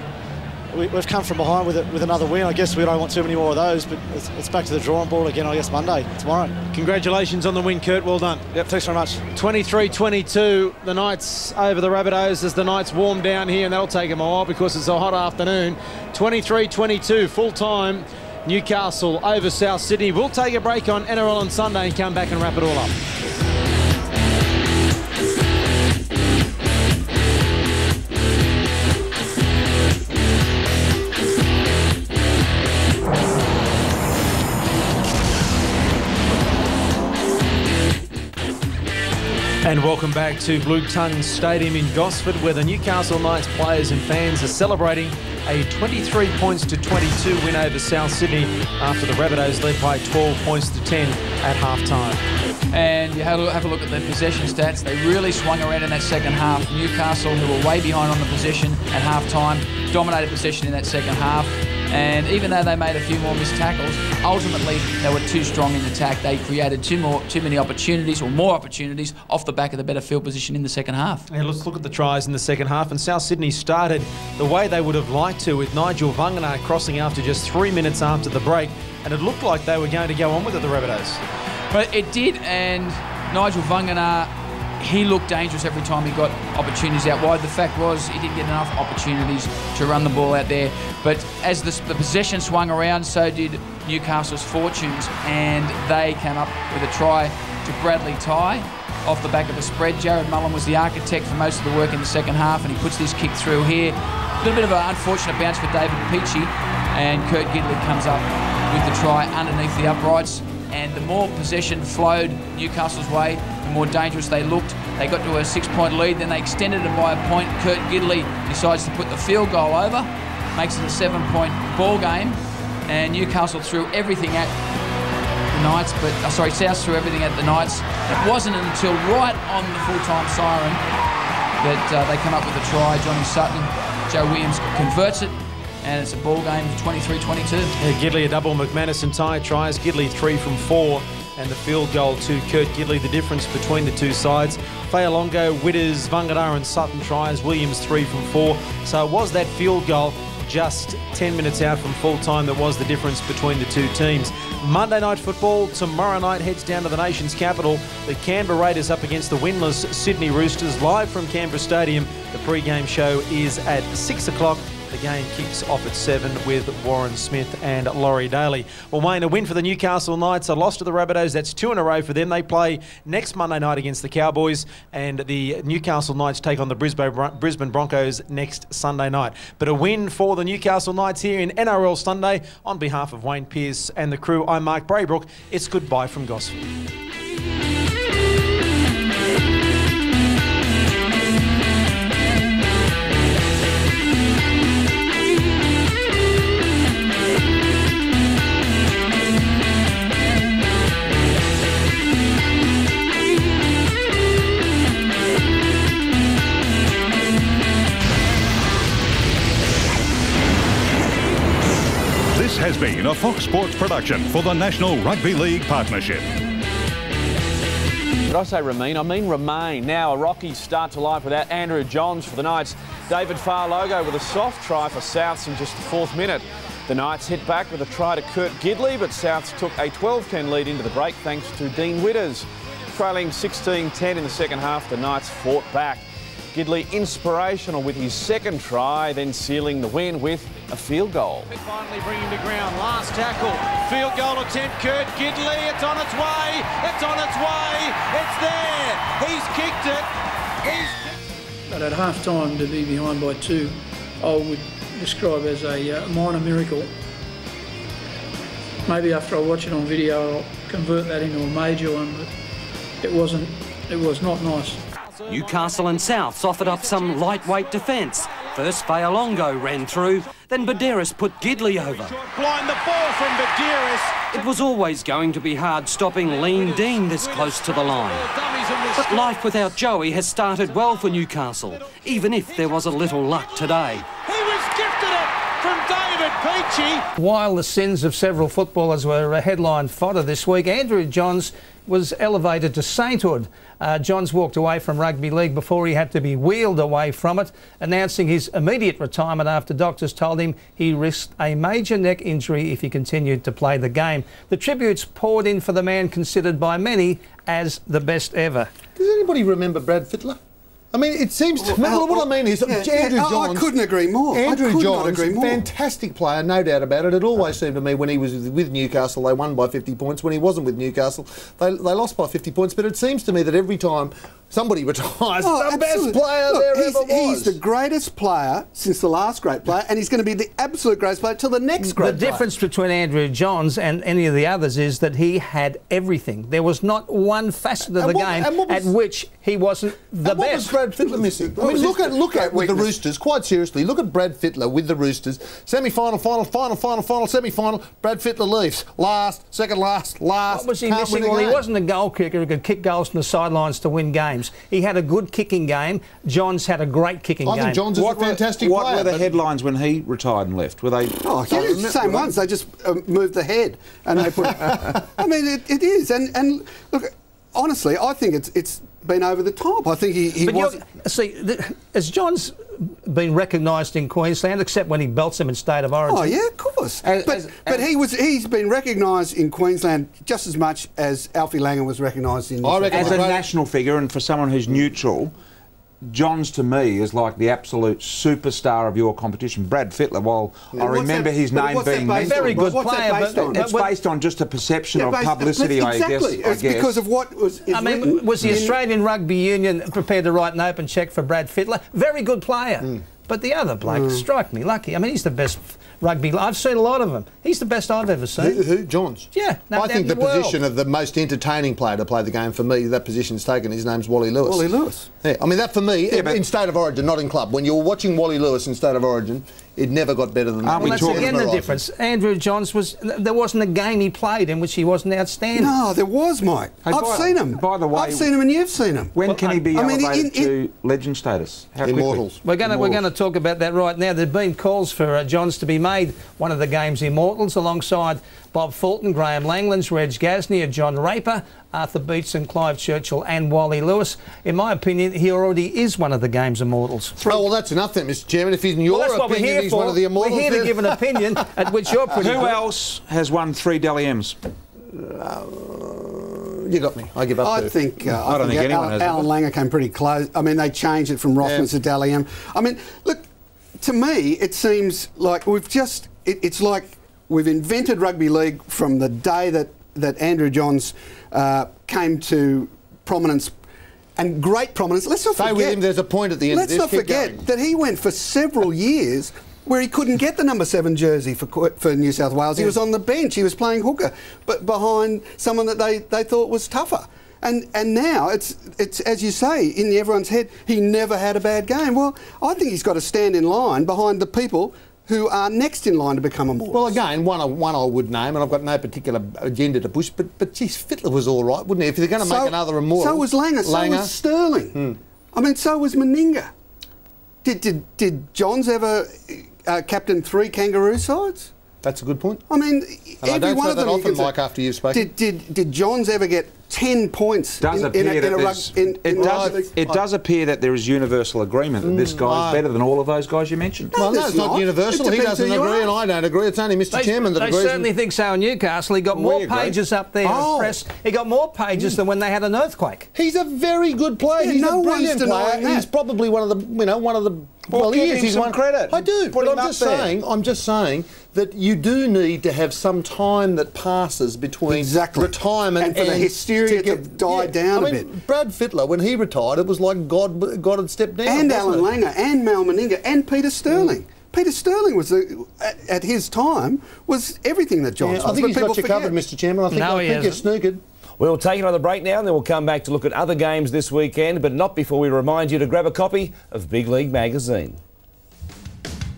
we've come from behind with another win. I guess we don't want too many more of those. But it's back to the drawing board again, I guess, Monday, tomorrow. Congratulations on the win, Kurt. Well done. Yep, thanks very much. 23-22, the Knights over the Rabbitohs as the Knights warm down here, and that'll take them a while because it's a hot afternoon. 23-22, full-time. Newcastle over South Sydney. We'll take a break on NRL on Sunday and come back and wrap it all up. And welcome back to Blue Tongue Stadium in Gosford, where the Newcastle Knights players and fans are celebrating a 23 points to 22 win over South Sydney after the Rabbitohs led by 12 points to 10 at half-time. And you have a look at the possession stats. They really swung around in that second half. Newcastle, who were way behind on the possession at half-time, dominated possession in that second half. And even though they made a few more missed tackles, ultimately they were too strong in attack. They created too many opportunities, or more opportunities, off the back of the better field position in the second half. And let's look at the tries in the second half. And South Sydney started the way they would have liked to, with Nigel Vunganar crossing after just 3 minutes after the break. And it looked like they were going to go on with it, the Rabbitohs. But it did, and Nigel Vunganar, he looked dangerous every time he got opportunities out wide. The fact was he didn't get enough opportunities to run the ball out there. But as the possession swung around, so did Newcastle's fortunes, and they came up with a try to Bradley Tye off the back of a spread. Jarrod Mullen was the architect for most of the work in the second half, and he puts this kick through here. A little bit of an unfortunate bounce for David Peachey, and Kurt Gidley comes up with the try underneath the uprights. And the more possession flowed Newcastle's way, the more dangerous they looked. They got to a 6-point lead, then they extended it by a point. Kurt Gidley decides to put the field goal over, makes it a 7-point ball game, and Newcastle threw everything at the Knights, South threw everything at the Knights. It wasn't until right on the full-time siren that they come up with a try. Johnny Sutton, Joe Williams converts it, and it's a ball game of 23-22. Yeah, Gidley a double, McManus and Tye tries. Gidley 3 from 4, and the field goal to Kurt Gidley, the difference between the two sides. Fayalongo, Witters, Vunganar and Sutton tries. Williams 3 from 4. So it was that field goal just 10 minutes out from full time that was the difference between the two teams. Monday night football tomorrow night heads down to the nation's capital. The Canberra Raiders up against the winless Sydney Roosters, live from Canberra Stadium. The pre-game show is at 6 o'clock. The game kicks off at 7 with Warren Smith and Laurie Daly. Well, Wayne, a win for the Newcastle Knights, a loss to the Rabbitohs. That's 2 in a row for them. They play next Monday night against the Cowboys, and the Newcastle Knights take on the Brisbane Broncos next Sunday night. But a win for the Newcastle Knights here in NRL Sunday. On behalf of Wayne Pearce and the crew, I'm Mark Braybrook. It's goodbye from Gosford. Has been a Fox Sports production for the National Rugby League Partnership. Did I say remain? I mean remain. Now a rocky start to life without Andrew Johns for the Knights. David Farlogo with a soft try for Souths in just the 4th minute. The Knights hit back with a try to Kurt Gidley, but Souths took a 12-10 lead into the break thanks to Dean Witters. Trailing 16-10 in the second half, the Knights fought back. Gidley inspirational with his second try, then sealing the win with a field goal. Finally bringing to ground, last tackle, field goal attempt, Kurt Gidley, it's on its way, it's on its way, it's there, he's kicked it, But at half-time, to be behind by 2, I would describe as a minor miracle. Maybe after I watch it on video, I'll convert that into a major one, but it was not nice. Newcastle and Souths offered up some lightweight defence. First Fayalongo ran through, then Buderus put Gidley over. Blind the ball from Buderus. It was always going to be hard stopping Lean Dean this close to the line. But life without Joey has started well for Newcastle, even if there was a little luck today. He was gifted it from David Peachey. While the sins of several footballers were a headline fodder this week, Andrew Johns was elevated to sainthood. Johns walked away from rugby league before he had to be wheeled away from it, announcing his immediate retirement after doctors told him he risked a major neck injury if he continued to play the game. The tributes poured in for the man considered by many as the best ever. Does anybody remember Brad Fittler? I mean, it seems to me, what I mean is, Andrew Johns... I couldn't agree more. Andrew Johns, fantastic player, no doubt about it. It always seemed to me when he was with Newcastle, they won by 50 points. When he wasn't with Newcastle, they lost by 50 points. But it seems to me that every time somebody retires. The best player there ever was. He's the greatest player since the last great player, and he's going to be the absolute greatest player till the next great player. The difference between Andrew Johns and any of the others is that he had everything. There was not one facet of the game at which he wasn't the best. What was Brad Fittler missing? I mean, look at with the Roosters, quite seriously, look at Brad Fittler with the Roosters. Semi-final, final, semi-final. Brad Fittler leaves. Last, second last. What was he missing? Well, he wasn't a goal kicker who could kick goals from the sidelines to win games. He had a good kicking game. Johns had a great kicking game. I think Johns is a fantastic player. What were the headlines when he retired and left? Were they... Oh, yeah, it's the same ones. They just moved the head and they put... I mean, it is. And look, honestly, I think it's been over the top. I think he wasn't... See, has Johns been recognised in Queensland, except when he belts him in State of Origin? Oh, yeah, of course. But he's been recognised in Queensland just as much as Alfie Langer was recognised in... As a national figure, and for someone who's neutral, Johns to me is like the absolute superstar of your competition. Brad Fittler, while I remember his name being mentioned, very good player, but it's based on just a perception of publicity, exactly. I guess. It's because of what was... I mean, was the Australian Rugby Union prepared to write an open cheque for Brad Fittler? Very good player. But the other bloke strike me lucky. I mean, he's the best rugby... I've seen a lot of him. He's the best I've ever seen. Who? Johns? Yeah. I think the position of the most entertaining player to play the game, for me, that position's taken. His name's Wally Lewis. Wally Lewis. Yeah, I mean, that for me, in State of Origin, not in club. When you're watching Wally Lewis in State of Origin, it never got better than that. Well, that's again the difference. Andrew Johns was... There wasn't a game he played in which he wasn't outstanding. No, there was, Mike. I've seen him. By the way... I've seen him and you've seen him. When can he be elevated to legend status? How Immortals. We're going to talk about that right now. There have been calls for Johns to be made one of the game's immortals alongside Bob Fulton, Graham Langlands, Reg Gasnier, John Raper, Arthur Beetson, Clive Churchill and Wally Lewis. In my opinion, he already is one of the game's immortals. Oh, well, that's enough then, Mr Chairman. If he's in your opinion, he's one of the immortals. We're here to give an opinion at which you're pretty Who good. else has won 3 Dally M's? You got me. I give up. I don't think anyone has. Alan Langer came pretty close. I mean, they changed it from Rothmans to Dally M. I mean, look, to me, it seems like we've just... It's like we've invented rugby league from the day that Andrew Johns came to prominence, and great prominence. Let's not forget... Stay with him, there's a point at the end of this. Let's not forget that he went for several years where he couldn't get the number 7 jersey for New South Wales. He was on the bench, he was playing hooker, but behind someone that they thought was tougher. And now it's as you say, in everyone's head, he never had a bad game. Well, I think he's got to stand in line behind the people who are next in line to become immortals. Well, again, one I would name, and I've got no particular agenda to push, but geez, Fittler was all right, wouldn't he? If they're going to make another immortal... So was Langer, so was Sterling. I mean, so was Meninga. Did Johns ever captain 3 Kangaroo sides? That's a good point. I mean, every one of them... often, Mike, after you've spoken. Did Johns ever get 10 points it does appear that there is universal agreement that this guy's better than all of those guys you mentioned. Well, no, it's not universal. He doesn't agree and I don't agree. It's only Mr Chairman that agrees. They certainly think so in Newcastle. He got more pages up there in the press. He got more pages than when they had an earthquake. He's a very good player. He's a brilliant player. He's probably one of the... Well, he is. He's one credit. I do. But I'm just saying that you do need to have some time that passes between retirement and for the hysteria to die down a bit. Brad Fittler, when he retired, it was like God had stepped down. And Alan Langer, and Mal Meninga, and Peter Sterling. Peter Sterling was, at his time, was everything that Johns was. I think he's got you covered, Mr Chairman. I think you're snookered. We'll take another break now, and then we'll come back to look at other games this weekend, but not before we remind you to grab a copy of Big League Magazine.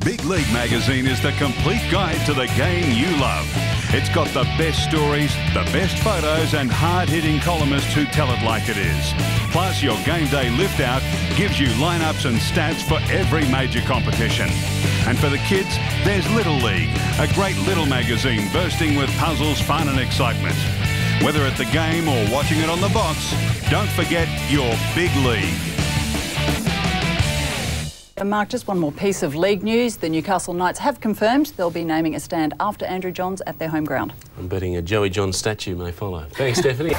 Big League Magazine is the complete guide to the game you love. It's got the best stories, the best photos and hard-hitting columnists who tell it like it is. Plus, your game day lift-out gives you lineups and stats for every major competition. And for the kids, there's Little League, a great little magazine bursting with puzzles, fun and excitement. Whether at the game or watching it on the box, don't forget your Big League. Mark, just one more piece of league news. The Newcastle Knights have confirmed they'll be naming a stand after Andrew Johns at their home ground. I'm betting a Joey Johns statue may follow. Thanks, Stephanie.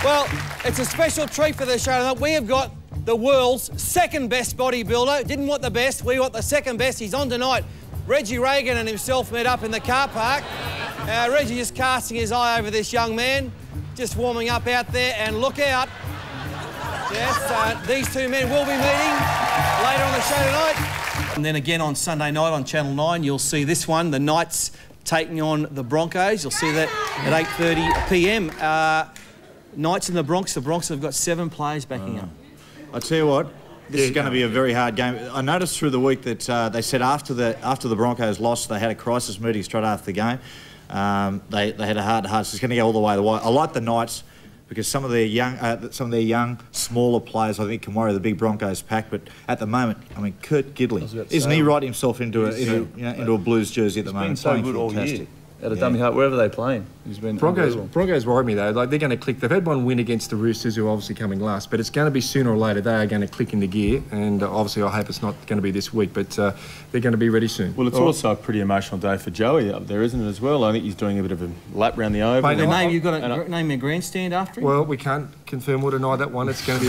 Well, it's a special treat for the show. We have got the world's second best bodybuilder. Didn't want the best, we want the second best. He's on tonight. Reggie Reagan and himself met up in the car park. Reggie just casting his eye over this young man, just warming up out there, and look out. Yes, these two men will be meeting later on the show tonight. And then again on Sunday night on Channel 9, you'll see this one, the Knights taking on the Broncos. You'll see that at 8:30 p.m. Knights and the Broncos. The Broncos have got 7 players backing up. I tell you what, this is going to be a very hard game. I noticed through the week that they said after the Broncos lost, they had a crisis meeting straight after the game. They had a heart-to-heart. So it's going to go all the way. I like the Knights because some of their young, smaller players, I think, can worry the big Broncos pack. But at the moment, I mean, Gidley, isn't he writing himself into a Blues jersey at the moment? He's been so good all year. At a dummy heart, wherever they play, he's been Broncos worry me though. Like they're going to click. They've had one win against the Roosters, who are obviously coming last, but it's going to be sooner or later. They are going to click into gear, and obviously I hope it's not going to be this week, but they're going to be ready soon. Well, it's also a pretty emotional day for Joey up there, isn't it? As well, I think he's doing a bit of a lap round the oval. You've got to name a grandstand after him. Well, we can't confirm or deny that one. It's going to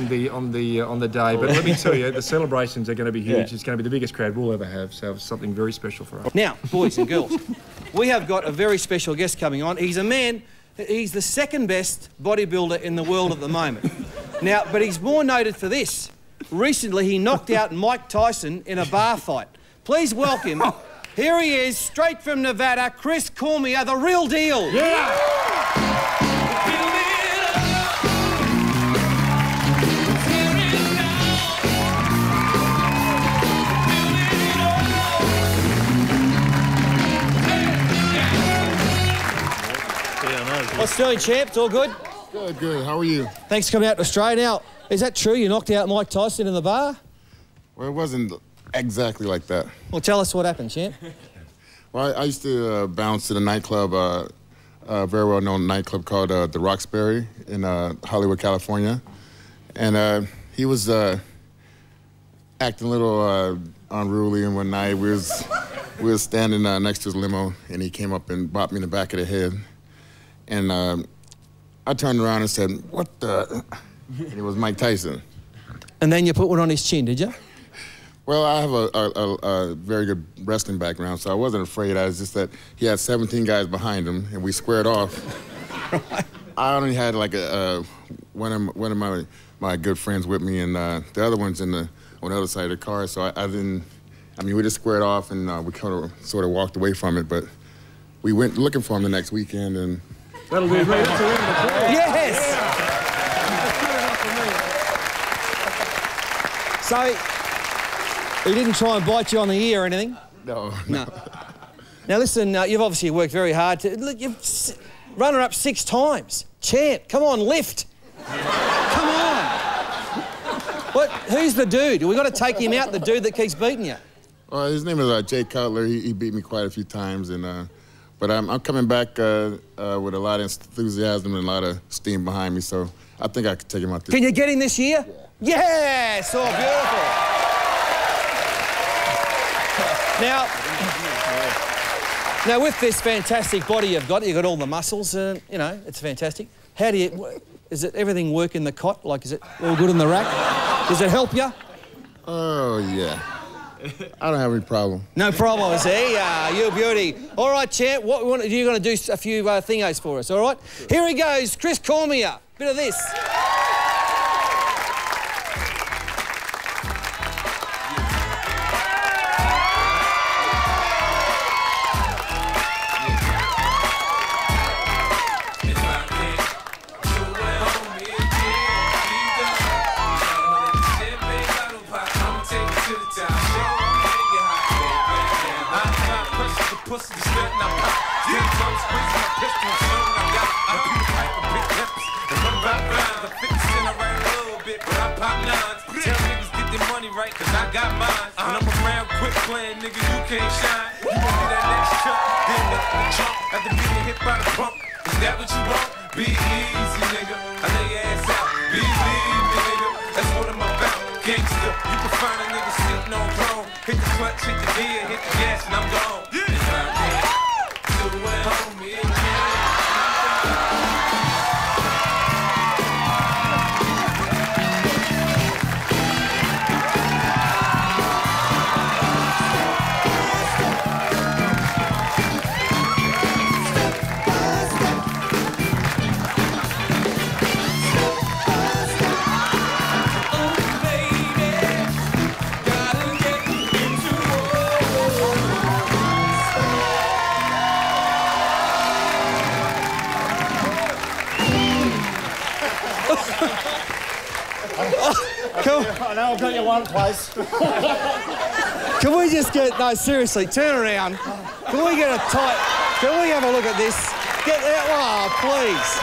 be on the day. But let me tell you, the celebrations are going to be huge. Yeah. It's going to be the biggest crowd we'll ever have. So it's something very special for us. Now, boys and girls, we have got a very special guest coming on. He's a man. He's the second best bodybuilder in the world at the moment. Now, but he's more noted for this. Recently, he knocked out Mike Tyson in a bar fight. Please welcome, here he is, straight from Nevada, Chris Cormier, the real deal. Yeah! What's doing, champ? It's all good? Good, good. How are you? Thanks for coming out to Australia. Now, is that true? You knocked out Mike Tyson in the bar? Well, it wasn't exactly like that. Well, tell us what happened, champ. Well, I used to bounce at a nightclub, a very well-known nightclub called the Roxbury in Hollywood, California. And he was acting a little unruly, and one night we was standing next to his limo, and he came up and bopped me in the back of the head. And I turned around and said, "What the?" And it was Mike Tyson. And then you put one on his chin, did you? Well, I have a very good wrestling background, so I wasn't afraid. I was just that he had 17 guys behind him, and we squared off. I only had like one of my good friends with me, and the other one's on the other side of the car. So I didn't. I mean, we just squared off, and we kind of sort of walked away from it. But we went looking for him the next weekend, and. That'll be great. That's a round of applause. Yes! So, he didn't try and bite you on the ear or anything? No. Now, listen, you've obviously worked very hard. You've runner-up 6 times. Champ, come on, lift. Come on. Who's the dude? We've got to take him out, the dude that keeps beating you. His name is Jay Cutler. He beat me quite a few times, and but I'm coming back with a lot of enthusiasm and a lot of steam behind me, so I think I could take him out this year. Can you get him this year? Yeah. Yes! Oh, beautiful. Now, with this fantastic body you've got all the muscles, and, you know, it's fantastic. How do you... Is it everything work in the cot? Like, is it all good in the rack? Does it help you? Oh, yeah. I don't have any problem. No problem, see? You a beauty. All right, champ, you're going to do a few thingos for us, all right? Here he goes, Chris Cormier. Bit of this. Pussy sweating, I'm hot. I'm squeezing my pistol, showing I got my people pipe and big lips. And run rhymes, I'm fixing around a little bit, but I pop nines. Tell niggas get their money right, cause I got mine. When I'm around quick playing, nigga, you can't shine. You gon' be that next truck, then up in the trunk. After being hit by the pump, is that what you want? Be easy, nigga. I lay your ass out. Believe me, nigga. That's what I'm about. Gangster, you can find a nigga sitting on throne. Hit the clutch, hit the gear, hit the gas, and I'm gone. Cool. I know I've got you one place. Can we just get... No, seriously, turn around. Can we get a tight... Can we have a look at this? Get that... Oh, please.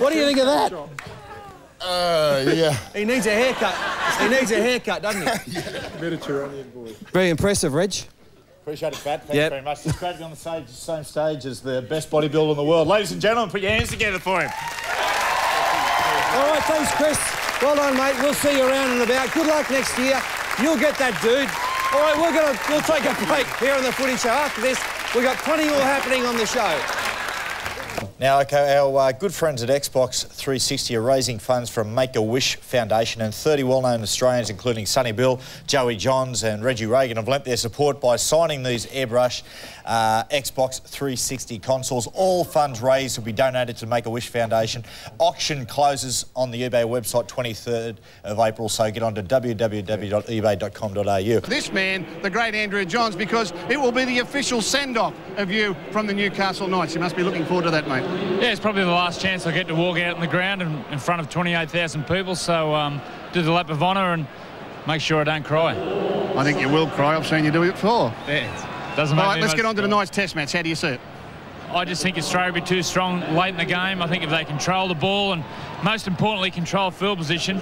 What do you think of that? Yeah. He needs a haircut. He needs a haircut, doesn't he? Mediterranean boy. Very impressive, Reg. Appreciate it, Pat. Thanks very much. It's great to be on the same stage as the best bodybuilder in the world. Ladies and gentlemen, put your hands together for him. All right, thanks, Chris. Well done, mate. We'll see you around and about. Good luck next year. You'll get that, dude. All right, we'll take a break here on the Footy Show. After this, we've got plenty more happening on the show. Now, okay, our good friends at Xbox 360 are raising funds from Make-A-Wish Foundation, and 30 well-known Australians, including Sonny Bill, Joey Johns and Reggie Reagan, have lent their support by signing these airbrush Xbox 360 consoles. All funds raised will be donated to Make-A-Wish Foundation. Auction closes on the eBay website 23rd of April, so get on to www.ebay.com.au. This man, the great Andrew Johns, because it will be the official send-off of you from the Newcastle Knights. You must be looking forward to that, mate. Yeah, it's probably the last chance I get to walk out on the ground in front of 28,000 people, so do the lap of honour and make sure I don't cry. I think you will cry. I've seen you do it before. Yeah, doesn't make All right, me let's much get on to the cry. Knights Test match. How do you see it? I just think Australia will be too strong late in the game. I think if they control the ball and, most importantly, control field position,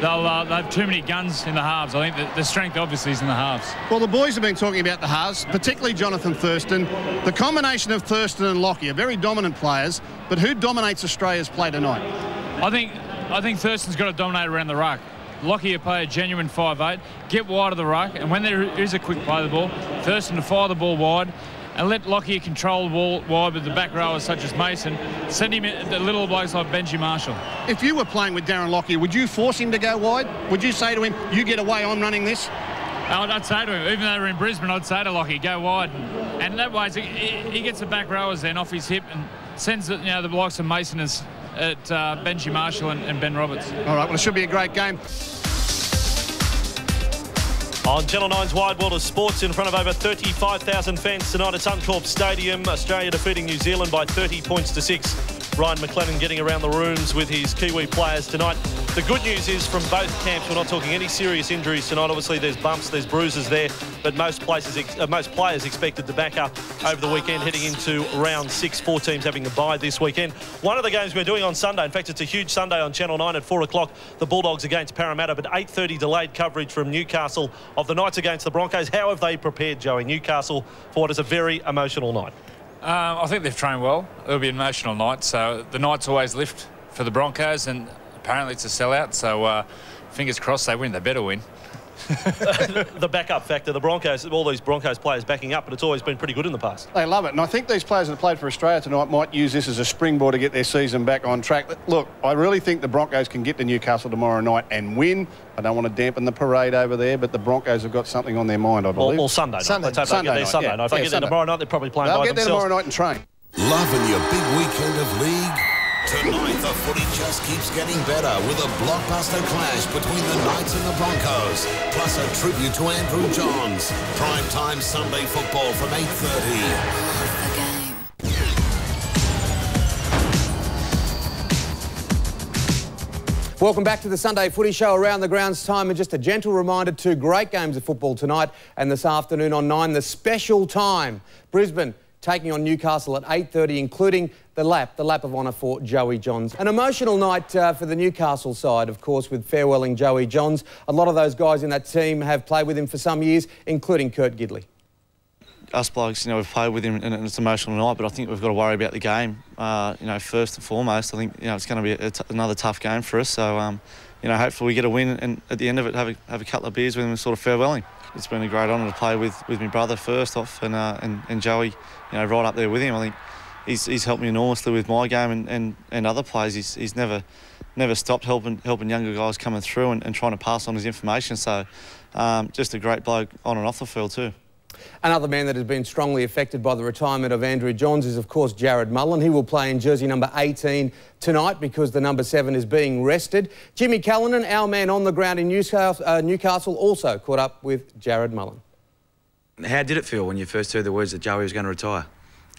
they'll have too many guns in the halves. I think that the strength obviously is in the halves. Well, the boys have been talking about the halves, particularly Jonathan Thurston. The combination of Thurston and Lockie are very dominant players, but who dominates Australia's play tonight? I think Thurston's got to dominate around the ruck. Lockie will play a genuine 5'8", get wide of the ruck, and when there is a quick play of the ball, Thurston to fire the ball wide, and let Lockyer control the ball wide with the back rowers such as Mason. Send him the little blokes like Benji Marshall. If you were playing with Darren Lockyer, would you force him to go wide? Would you say to him, you get away, I'm running this? I'd say to him, even though we're in Brisbane, I'd say to Lockyer, go wide. And that way, he gets the back rowers then off his hip and sends the blokes of Mason at Benji Marshall and Ben Roberts. All right, well, it should be a great game. On Channel 9's Wide World of Sports, in front of over 35,000 fans tonight at Suncorp Stadium, Australia defeating New Zealand by 30 points to 6. Ryan McLennan getting around the rooms with his Kiwi players tonight. The good news is from both camps, we're not talking any serious injuries tonight. Obviously, there's bumps, there's bruises there, but most players expected to back up over the weekend, heading into round 6. 4 teams having a bye this weekend. One of the games we're doing on Sunday, in fact, it's a huge Sunday on Channel 9 at 4 o'clock, the Bulldogs against Parramatta, but 8:30 delayed coverage from Newcastle of the Knights against the Broncos. How have they prepared, Joey, Newcastle, for what is a very emotional night? I think they've trained well. It'll be an emotional night, so the Knights always lift for the Broncos, and apparently it's a sellout, so fingers crossed they win. They better win. The backup factor, the Broncos, all these Broncos players backing up, but it's always been pretty good in the past. They love it, and I think these players that have played for Australia tonight might use this as a springboard to get their season back on track. Look, I really think the Broncos can get to Newcastle tomorrow night and win. I don't want to dampen the parade over there, but the Broncos have got something on their mind, I believe. Or Sunday night. Let's hope they get there Sunday night. If they get there tomorrow night, they're probably playing by themselves. They'll get there tomorrow night and train. Loving your big weekend of league? Tonight the footy just keeps getting better with a blockbuster clash between the Knights and the Broncos, plus a tribute to Andrew Johns. Primetime Sunday football from 8:30. Welcome back to the Sunday Footy Show. Around the grounds time, and just a gentle reminder, 2 great games of football tonight and this afternoon on 9, the special time. Brisbane taking on Newcastle at 8:30, including the lap of honour for Joey Johns. An emotional night for the Newcastle side, of course, with farewelling Joey Johns. A lot of those guys in that team have played with him for some years, including Kurt Gidley. Us blokes, we've played with him and it's an emotional night, but I think we've got to worry about the game. First and foremost, I think, it's going to be another tough game for us. So, hopefully we get a win and at the end of it have a couple of beers with him and sort of farewell him. It's been a great honour to play with my brother first off and Joey, right up there with him. I think he's helped me enormously with my game and other players. He's never stopped helping younger guys coming through and trying to pass on his information. So just a great bloke on and off the field too. Another man that has been strongly affected by the retirement of Andrew Johns is, of course, Jarrod Mullen. He will play in jersey number 18 tonight because the number 7 is being rested. Jimmy Callanan, our man on the ground in Newcastle, also caught up with Jarrod Mullen. How did it feel when you first heard the words that Joey was going to retire?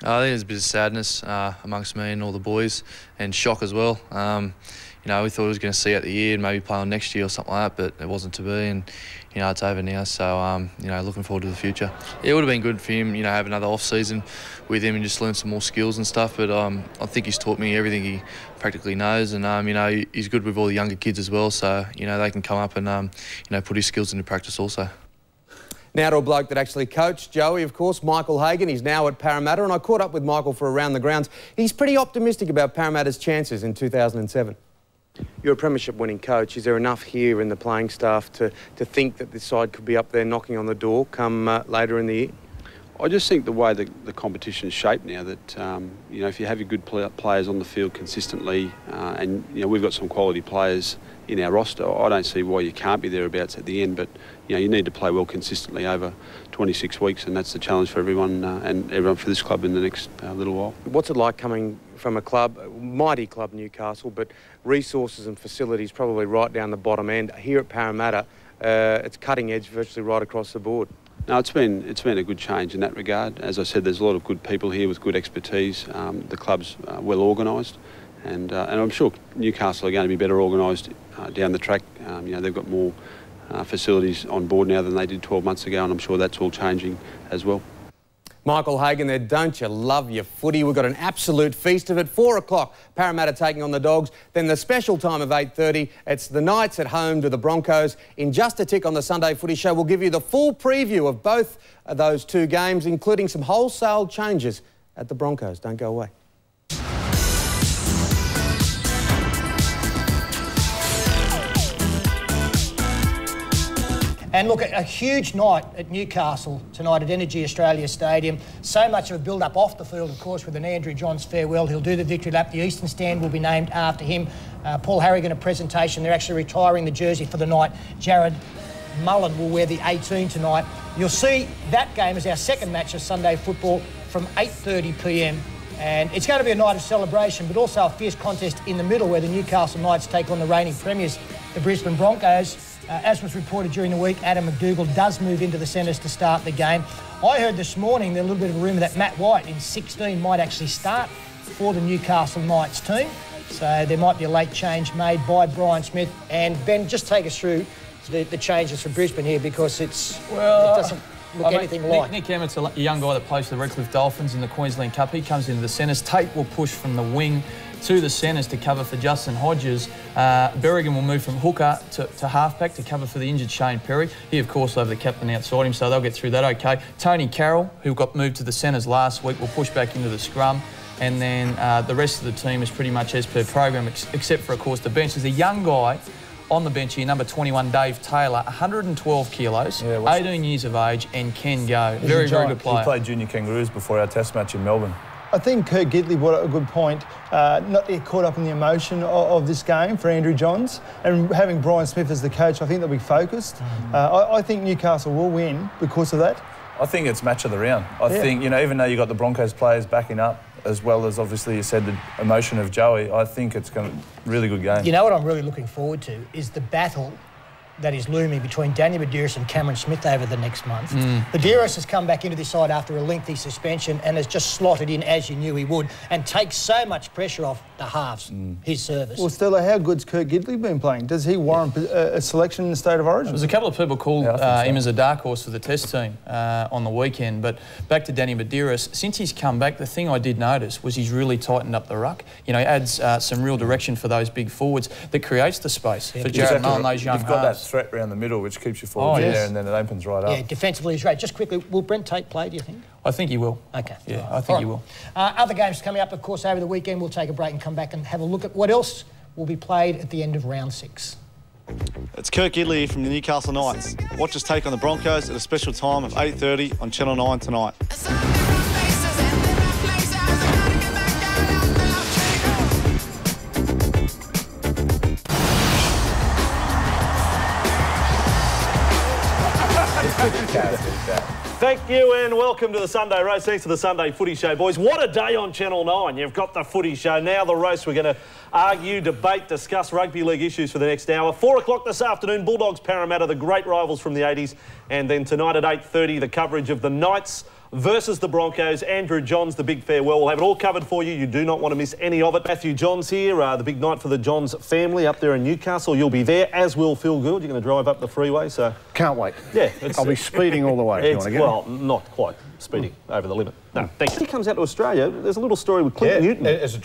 I think there's a bit of sadness amongst me and all the boys, and shock as well. You know, we thought we was going to see out the year and maybe play on next year or something like that, but it wasn't to be, and you know, it's over now. So you know, looking forward to the future. It would have been good for him, you know, have another off season with him and just learn some more skills and stuff. But I think he's taught me everything he practically knows, and you know, he's good with all the younger kids as well. So you know, they can come up and you know, put his skills into practice also. Now to a bloke that actually coached Joey, of course, Michael Hagan. He's now at Parramatta, and I caught up with Michael for Around the Grounds. He's pretty optimistic about Parramatta's chances in 2007. You're a premiership-winning coach. Is there enough here in the playing staff to think that this side could be up there knocking on the door come later in the year? I just think the way the competition is shaped now, that you know, if you have your good players on the field consistently, and you know, we've got some quality players in our roster, I don't see why you can't be thereabouts at the end. But you know, you need to play well consistently over 26 weeks, and that's the challenge for everyone and everyone for this club in the next little while. What's it like coming from a club, mighty club Newcastle, but resources and facilities probably right down the bottom end? Here at Parramatta, it's cutting edge virtually right across the board. No, it's been a good change in that regard. As I said, there's a lot of good people here with good expertise. The club's well organised, and I'm sure Newcastle are going to be better organised down the track. You know, they've got more facilities on board now than they did 12 months ago, and I'm sure that's all changing as well. Michael Hagan there, don't you love your footy? We've got an absolute feast of it. 4 o'clock, Parramatta taking on the Dogs. Then the special time of 8:30, it's the Knights at home to the Broncos. In just a tick on the Sunday Footy Show, we'll give you the full preview of both of those two games, including some wholesale changes at the Broncos. Don't go away. And look, a huge night at Newcastle tonight at Energy Australia Stadium. So much of a build-up off the field, of course, with an Andrew Johns farewell. He'll do the victory lap. The Eastern Stand will be named after him. Paul Harragon, a presentation. They're actually retiring the jersey for the night. Jarrod Mullen will wear the 18 tonight. You'll see that game as our second match of Sunday football from 8:30 p.m. And it's going to be a night of celebration, but also a fierce contest in the middle where the Newcastle Knights take on the reigning premiers, the Brisbane Broncos. As was reported during the week, Adam MacDougall does move into the centres to start the game. I heard this morning there's a little bit of a rumour that Matt White in 16 might actually start for the Newcastle Knights team. So there might be a late change made by Brian Smith. And Ben, just take us through the changes for Brisbane here, because it doesn't look anything like. Nick Emmett's a young guy that plays for the Redcliffe Dolphins in the Queensland Cup. He comes into the centres. Tate will push from the wing to the centres to cover for Justin Hodges. Berrigan will move from hooker to halfback to cover for the injured Shane Perry. He, of course, will have the captain outside him, so they'll get through that okay. Tony Carroll, who got moved to the centres last week, will push back into the scrum. And then the rest of the team is pretty much as per program, except for, of course, the bench. There's a young guy on the bench here, number 21, Dave Taylor, 112 kilos, 18 years of age, and can go. Very, very good player. He played junior Kangaroos before our test match in Melbourne. I think Kurt Gidley brought up a good point, not to get caught up in the emotion of this game for Andrew Johns, and having Brian Smith as the coach, I think they'll be focused. I think Newcastle will win because of that. I think it's match of the round. I think, you know, even though you've got the Broncos players backing up, as well as obviously you said the emotion of Joey, I think it's going to be a really good game. You know what I'm really looking forward to is the battle that is looming between Daniel Buderus and Cameron Smith over the next month. Buderus has come back into this side after a lengthy suspension and has just slotted in as you knew he would, and takes so much pressure off the halves, his service. Well, Stella, how good's Kurt Gidley been playing? Does he warrant a selection in the State of Origin? There's a couple of people called him as a dark horse for the test team on the weekend, but back to Danny Buderus, since he's come back, the thing I did notice was he's really tightened up the ruck. You know, he adds some real direction for those big forwards that creates the space for Jarrod Mullen and those young halves. You've got that threat around the middle, which keeps you forward in there, and then it opens right up. Yeah, defensively he's great. Just quickly, will Brent Tate play, do you think? I think he will. Okay. Yeah, I think he will. Other games coming up, of course, over the weekend. We'll take a break and come back and have a look at what else will be played at the end of round 6. It's Kurt Gidley from the Newcastle Knights. Watch us take on the Broncos at a special time of 8:30 on Channel 9 tonight. Thank you and welcome to the Sunday Roast. Thanks to the Sunday Footy Show, boys. What a day on Channel 9. You've got the Footy Show. Now the roast. We're going to argue, debate, discuss rugby league issues for the next hour. 4 o'clock this afternoon, Bulldogs Parramatta, the great rivals from the 80s. And then tonight at 8:30, the coverage of the Knights versus the Broncos. Andrew Johns, the big farewell. We'll have it all covered for you. You do not want to miss any of it. Matthew Johns here, the big night for the Johns family up there in Newcastle. You'll be there, as will Phil Gould. You're going to drive up the freeway, so... Can't wait. Yeah. I'll be speeding all the way if you want to get Well, not quite speeding over the limit. No, thanks. He comes out to Australia. There's a little story with Clint Newton. As a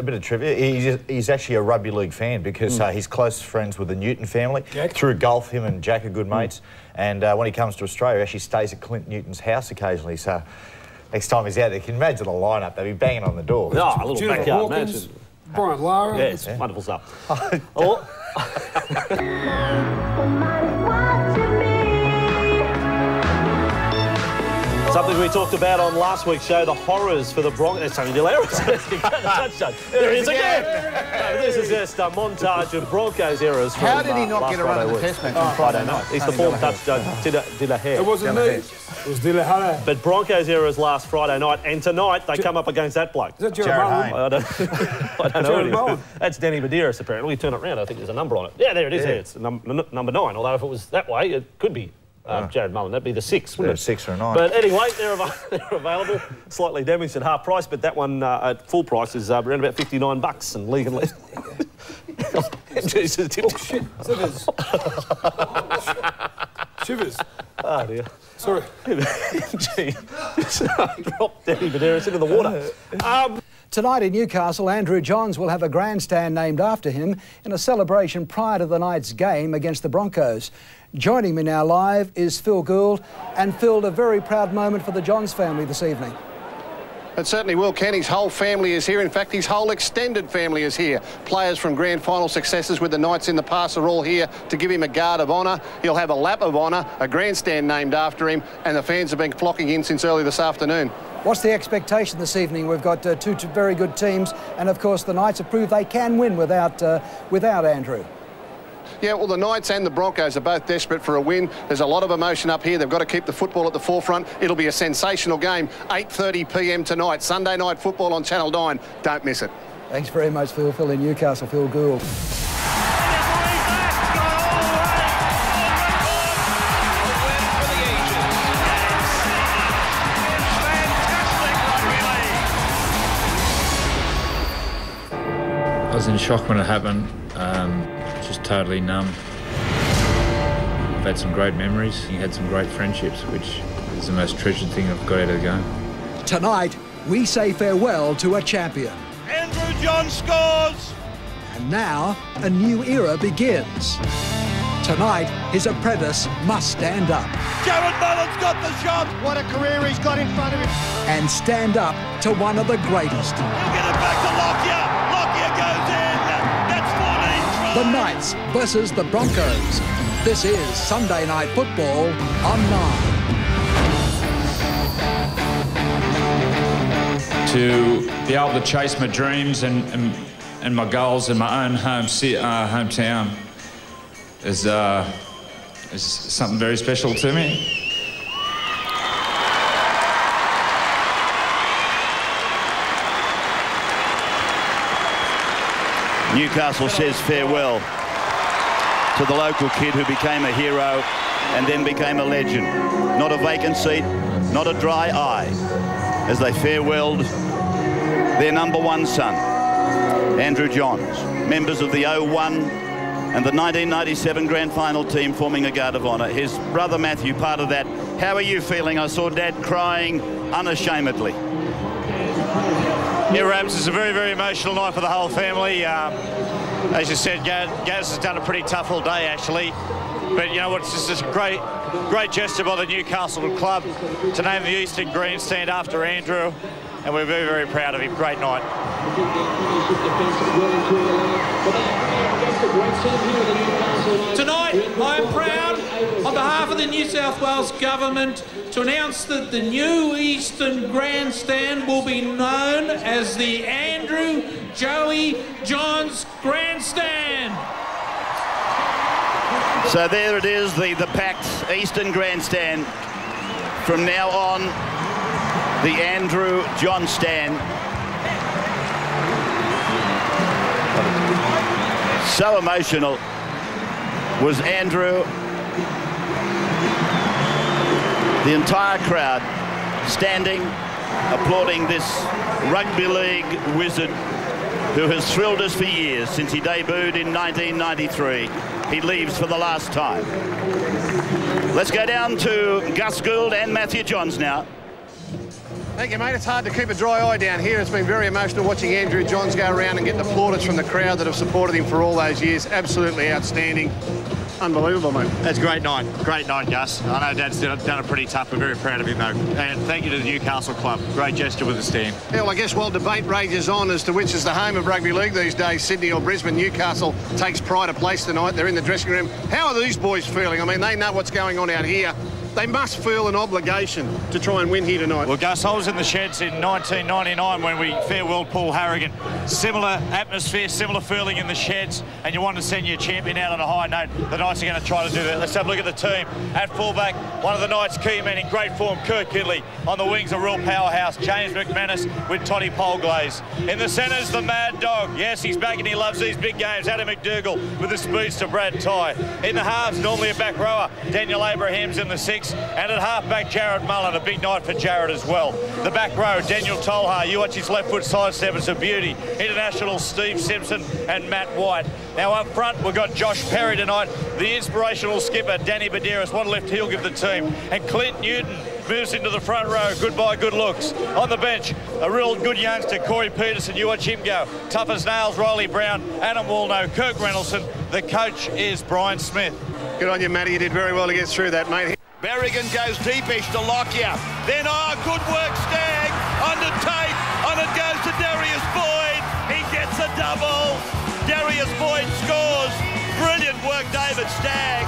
bit of trivia, he's actually a rugby league fan because he's close friends with the Newton family. Through golf, him and Jack are good mates. And when he comes to Australia, he actually stays at Clint Newton's house occasionally. So next time he's out there, you can imagine the lineup. They'll be banging on the door. Oh, a little backyard match. Brian Lara. Yeah, it's wonderful stuff. Something we talked about on last week's show, the horrors for the Broncos. That's something hilarious. There he is again. No, this is just a montage of Broncos errors. How did he not get a run in the test match on Friday night? He's the fourth touchdown, Dillahair. It wasn't me. It was Dillahair. But Broncos errors last Friday night, and tonight they come up against that bloke. Is that Jarrod Mullen? I don't know. Jarrod Mullen. That's Danny Buderus, apparently. Turn it around, I think there's a number on it. Yeah, there it is. Yeah. It's number 9, although if it was that way, it could be Jarrod Mullen. That'd be the 6, wouldn't it? 6 or 9. But anyway, they're available. Slightly damaged at half price, but that one at full price is around about $59 and league and less. Jesus, oh, shit. Shivers. Shivers. Oh, dear. Sorry. Gee. Drop Danny Buderus into the water. Tonight in Newcastle, Andrew Johns will have a grandstand named after him in a celebration prior to the night's game against the Broncos. Joining me now live is Phil Gould. And Phil, a very proud moment for the Johns family this evening. It certainly will, Ken. His whole family is here. In fact, his whole extended family is here. Players from grand final successes with the Knights in the past are all here to give him a guard of honour. He'll have a lap of honour, a grandstand named after him, and the fans have been flocking in since early this afternoon. What's the expectation this evening? We've got two very good teams, and of course the Knights have proved they can win without Andrew. Yeah, well, the Knights and the Broncos are both desperate for a win. There's a lot of emotion up here. They've got to keep the football at the forefront. It'll be a sensational game, 8:30 p.m. tonight. Sunday night football on Channel 9. Don't miss it. Thanks very much, Phil. Phil in Newcastle, Phil Gould. I was in shock when it happened. Just totally numb. I've had some great memories. You had some great friendships, which is the most treasured thing I've got out of the game. Tonight, we say farewell to a champion. Andrew Johns scores! And now, a new era begins. Tonight, his apprentice must stand up. Jarrod Mullen's got the shot! What a career he's got in front of him. And stand up to one of the greatest. He'll get it back to Lockyer. Lockyer goes in. That's 14 tries. The Knights versus the Broncos. This is Sunday Night Football on 9. To be able to chase my dreams and my goals in my own hometown is something very special to me. Newcastle says farewell to the local kid who became a hero and then became a legend. Not a vacant seat, not a dry eye, as they farewelled their #1 son, Andrew Johns, members of the 01 and the 1997 grand final team forming a guard of honour. His brother Matthew, part of that. How are you feeling? I saw Dad crying unashamedly. Yeah, Rabs, it's a very, very emotional night for the whole family. As you said, Gaz has done a pretty tough all day, actually. But you know what, it's just a great gesture by the Newcastle club to name the Eastern Grandstand after Andrew, and we're very, very proud of him. Great night. Tonight, I am proud, on behalf of the New South Wales Government, to announce that the new Eastern Grandstand will be known as the Andrew Joey Johns Grandstand. So there it is, the packed Eastern Grandstand. From now on, the Andrew Johns stand. So emotional was Andrew. The entire crowd standing, applauding this rugby league wizard who has thrilled us for years since he debuted in 1993. He leaves for the last time. Let's go down to Gus Gould and Matthew Johns now. Thank you, mate. It's hard to keep a dry eye down here. It's been very emotional watching Andrew Johns go around and get the plaudits from the crowd that have supported him for all those years. Absolutely outstanding. Unbelievable, mate. That's a great night. Great night, Gus. I know Dad's done it pretty tough. We're very proud of him, though. And thank you to the Newcastle club. Great gesture with the stand. Yeah, well, I guess while debate rages on as to which is the home of rugby league these days, Sydney or Brisbane, Newcastle takes pride of place tonight. They're in the dressing room. How are these boys feeling? I mean, they know what's going on out here. They must feel an obligation to try and win here tonight. Well, Gus, I was in the sheds in 1999 when we farewelled Paul Harragon. Similar atmosphere, similar feeling in the sheds, and you want to send your champion out on a high note. The Knights are going to try to do that. Let's have a look at the team. At fullback, one of the Knights' key men in great form, Kurt Gidley. On the wings, a real powerhouse, James McManus with Toddy Polglaze. In the centres, the Mad Dog. Yes, he's back and he loves these big games. Adam MacDougall with the speedster, Brad Tye. In the halves, normally a back rower, Daniel Abraham's in the 6. And at half-back, Jarrod Mullen, a big night for Jarrod as well. The back row, Daniel Tolhar, you watch his left foot sidestep, it's a beauty. International Steve Simpson and Matt White. Now up front, we've got Josh Perry tonight, the inspirational skipper, Danny Buderus. What lift he'll give the team. And Clint Newton moves into the front row. Goodbye, good looks. On the bench, a real good youngster, Corey Peterson. You watch him go. Tough as nails, Riley Brown, Adam Walno, Kirk Reynoldsson. The coach is Brian Smith. Good on you, Matty. You did very well to get through that, mate. Berrigan goes deepish to Lockyer. Then, good work, Stagg. Under Tate. On it goes to Darius Boyd. He gets a double. Darius Boyd scores. Brilliant work, David Stagg.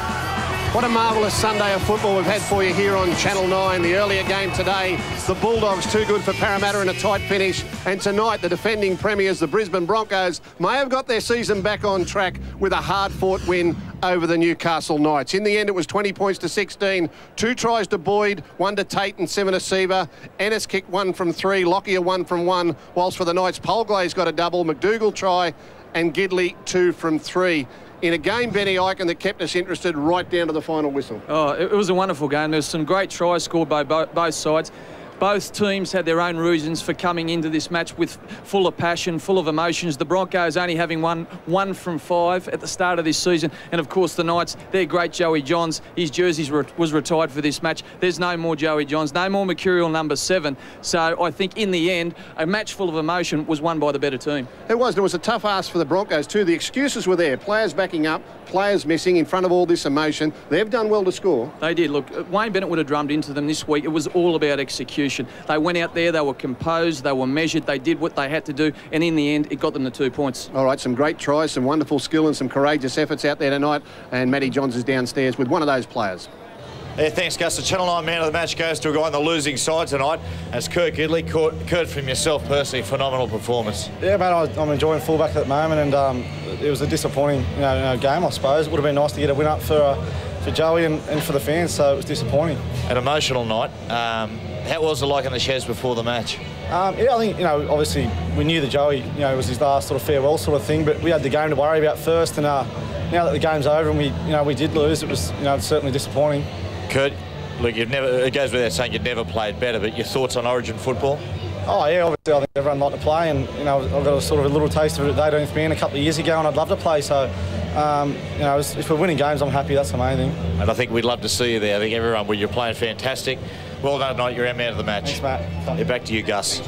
What a marvellous Sunday of football we've had for you here on Channel 9. The earlier game today, the Bulldogs too good for Parramatta in a tight finish. And tonight, the defending premiers, the Brisbane Broncos, may have got their season back on track with a hard-fought win over the Newcastle Knights. In the end, it was 20 points to 16. 2 tries to Boyd, 1 to Tate and 7 to Seaver. Ennis kicked 1 from 3, Lockyer 1 from 1. Whilst for the Knights, Polglaze got a double, MacDougall try, and Gidley 2 from 3. In a game, Benny Eichen, that kept us interested right down to the final whistle. Oh, it was a wonderful game. There's some great tries scored by both sides. Both teams had their own reasons for coming into this match with full of passion, full of emotions. The Broncos only having won 1 from 5 at the start of this season. And, of course, the Knights, their great Joey Johns, his jersey was retired for this match. There's no more Joey Johns, no more Mercurial number 7. So I think in the end, a match full of emotion was won by the better team. It was. It was a tough ask for the Broncos too. The excuses were there. Players backing up, players missing in front of all this emotion. They've done well to score. They did. Look, Wayne Bennett would have drummed into them this week. It was all about execution. They went out there, they were composed, they were measured, they did what they had to do, and in the end, it got them the 2 points. All right, some great tries, some wonderful skill and some courageous efforts out there tonight, and Matty Johns is downstairs with one of those players. Yeah, thanks, Gus. The Channel 9 man of the match goes to a guy on the losing side tonight. As Kurt Gidley. Kurt, from yourself personally, phenomenal performance. Yeah, mate, I'm enjoying fullback at the moment, and it was a disappointing game, I suppose. It would have been nice to get a win up for Joey and for the fans, so it was disappointing. An emotional night. How was it like in the sheds before the match? Yeah, I think, obviously we knew that Joey, it was his last sort of farewell sort of thing, but we had the game to worry about first, and now that the game's over and we did lose, it was, certainly disappointing. Kurt, look, it goes without saying you've never played better, but your thoughts on Origin football? Oh yeah, obviously I think everyone liked to play, and I've got a sort of a little taste of it at 18th man a couple of years ago, and I'd love to play. So, if we're winning games, I'm happy. That's the main thing. And I think we'd love to see you there. I think everyone, you're playing fantastic. Well done tonight. You're our man of the match. Thanks, Matt. Yeah, back to you, Gus.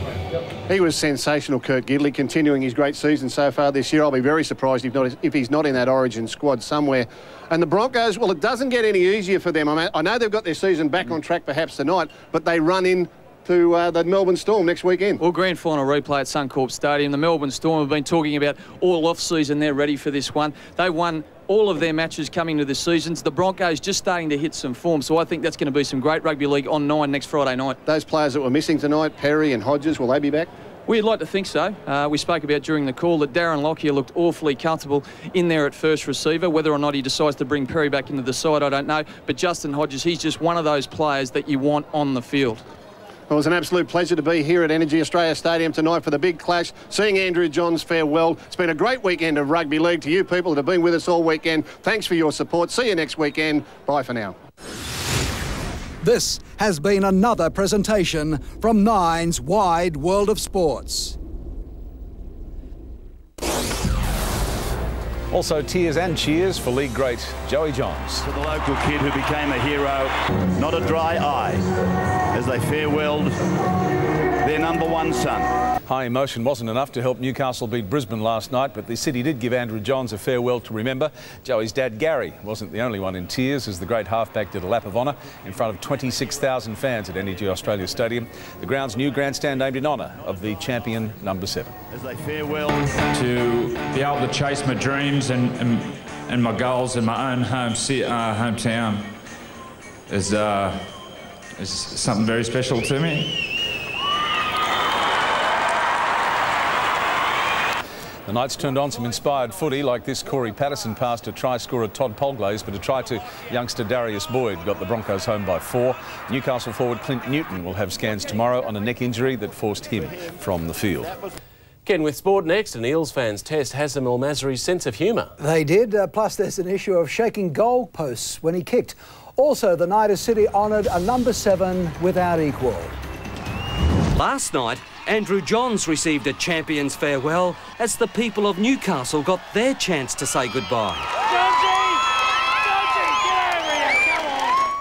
He was sensational, Kurt Gidley, continuing his great season so far this year. I'll be very surprised if he's not in that Origin squad somewhere. And the Broncos, well, it doesn't get any easier for them. I know they've got their season back on track perhaps tonight, but they run in to the Melbourne Storm next weekend. Well, grand final replay at Suncorp Stadium. The Melbourne Storm have been talking about all off-season. They're ready for this one. They won all of their matches coming to the seasons. The Broncos just starting to hit some form, so I think that's going to be some great rugby league on 9 next Friday night. Those players that were missing tonight, Perry and Hodges, will they be back? We'd like to think so. We spoke about during the call that Darren Lockyer looked awfully comfortable in there at first receiver. Whether or not he decides to bring Perry back into the side, I don't know. But Justin Hodges, he's just one of those players that you want on the field. It was an absolute pleasure to be here at Energy Australia Stadium tonight for the big clash, seeing Andrew Johns farewell. It's been a great weekend of rugby league. To you people that have been with us all weekend, thanks for your support. See you next weekend. Bye for now. This has been another presentation from Nine's Wide World of Sports. Also tears and cheers for league great Joey Johns. To the local kid who became a hero, not a dry eye, as they farewelled their #1 son. High emotion wasn't enough to help Newcastle beat Brisbane last night, but the city did give Andrew Johns a farewell to remember. Joey's dad, Gary, wasn't the only one in tears as the great halfback did a lap of honour in front of 26,000 fans at Energy Australia Stadium, the ground's new grandstand named in honour of the champion #7. As they farewell to be able to chase my dreams and my goals in my own hometown is something very special to me. The Knights turned on some inspired footy like this. Corey Patterson passed to try scorer Todd Polglaze, but a try to youngster Darius Boyd got the Broncos home by 4. Newcastle forward Clint Newton will have scans tomorrow on a neck injury that forced him from the field. Ken with sport next, and Eels fans test Hassan El Masri's sense of humour. They did, plus there's an issue of shaking goalposts when he kicked. Also, the Night City honoured a #7 without equal. Last night, Andrew Johns received a champion's farewell as the people of Newcastle got their chance to say goodbye.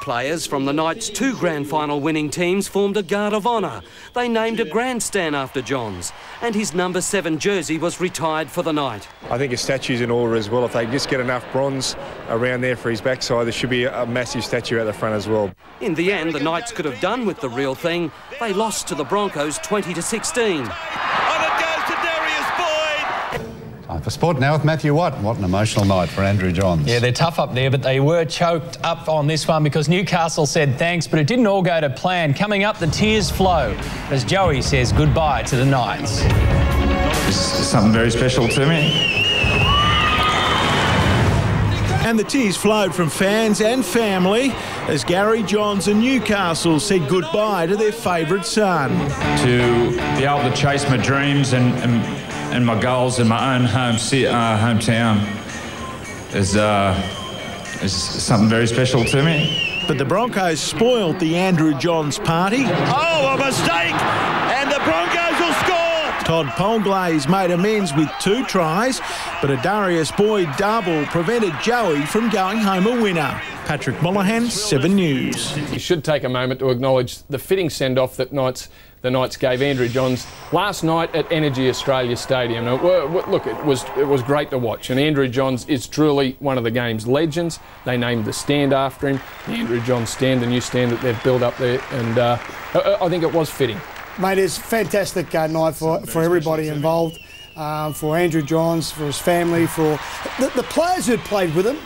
Players from the Knights' 2 grand final winning teams formed a guard of honour. They named a grandstand after Johns, and his #7 jersey was retired for the night. I think a statue's in order as well. If they just get enough bronze around there for his backside, there should be a massive statue at the front as well. In the end, the Knights could have done with the real thing. They lost to the Broncos 20-16. For sport now with Matthew Watt. What an emotional night for Andrew Johns. Yeah, they're tough up there, but they were choked up on this one because Newcastle said thanks, but it didn't all go to plan. Coming up, the tears flow as Joey says goodbye to the Knights. It's something very special to me. And the tears flowed from fans and family as Gary Johns and Newcastle said goodbye to their favourite son. To be able to chase my dreams and my goals in my own hometown is something very special to me. But the Broncos spoiled the Andrew Johns party. Oh, a mistake! And the Broncos will score! Todd Polglaze made amends with 2 tries, but a Darius Boyd double prevented Joey from going home a winner. Patrick Mullen, 7 News. You should take a moment to acknowledge the fitting send-off that the Knights gave Andrew Johns last night at Energy Australia Stadium. Now, look, it was great to watch, and Andrew Johns is truly one of the game's legends. They named the stand after him, the Andrew Johns stand, the new stand that they've built up there, and I think it was fitting. Mate, it's a fantastic night for everybody involved, for Andrew Johns, for his family, for the players who played with him.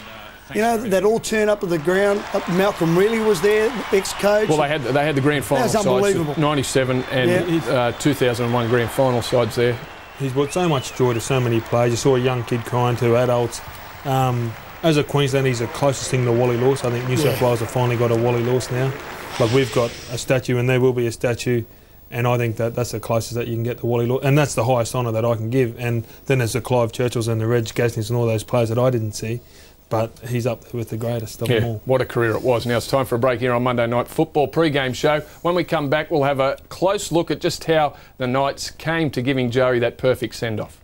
You know, they'd all turn up to the ground. Malcolm Reilly was there, ex-coach. Well, they had the grand final sides, unbelievable. 97 and 2001 grand final sides there. He's brought so much joy to so many players. You saw a young kid crying to adults. As a Queenslander, he's the closest thing to Wally Lewis. I think New South Wales have finally got a Wally Lewis now. But we've got a statue, and there will be a statue. And I think that's the closest that you can get to Wally Lewis. And that's the highest honour that I can give. And then there's the Clive Churchills and the Reg Gasniers and all those players that I didn't see. But he's up there with the greatest of them all. What a career it was. Now it's time for a break here on Monday Night Football pre-game show. When we come back, we'll have a close look at just how the Knights came to giving Joey that perfect send-off.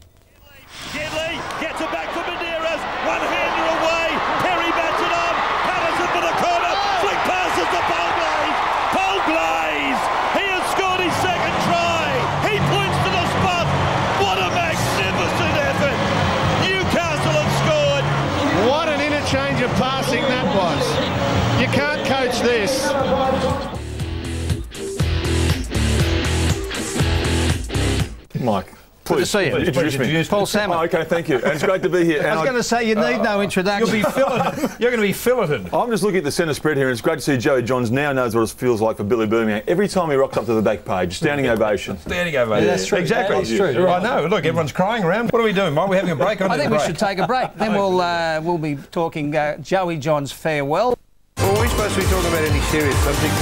Gidley gets it back for Buderus. One-hander away. Perry bats it on. Patterson for the corner. Flick passes to Polglaze. Polglaze! He has scored his 2nd try. He points to the spot. What a magnificent effort. Newcastle have scored. What an interchange of passing that was. You can't coach this. Mike, Good to see you. Introduce me. Paul Salmon. Oh, okay, thank you. And it's great to be here. I was going to say, you need no introduction. You'll be filleted. You're going to be filleted. I'm just looking at the centre spread here, and it's great to see Joey Johns now knows what it feels like for Billy Birmingham. Every time he rocks up to the back page, standing ovation. Standing ovation. Yeah, that's true. Exactly. That's true. I know. Look, everyone's crying around. What are we doing, Mike? We're having a break. I think we should take a break. Then we'll be talking Joey Johns' farewell. Well, are we supposed to be talking about any serious subject?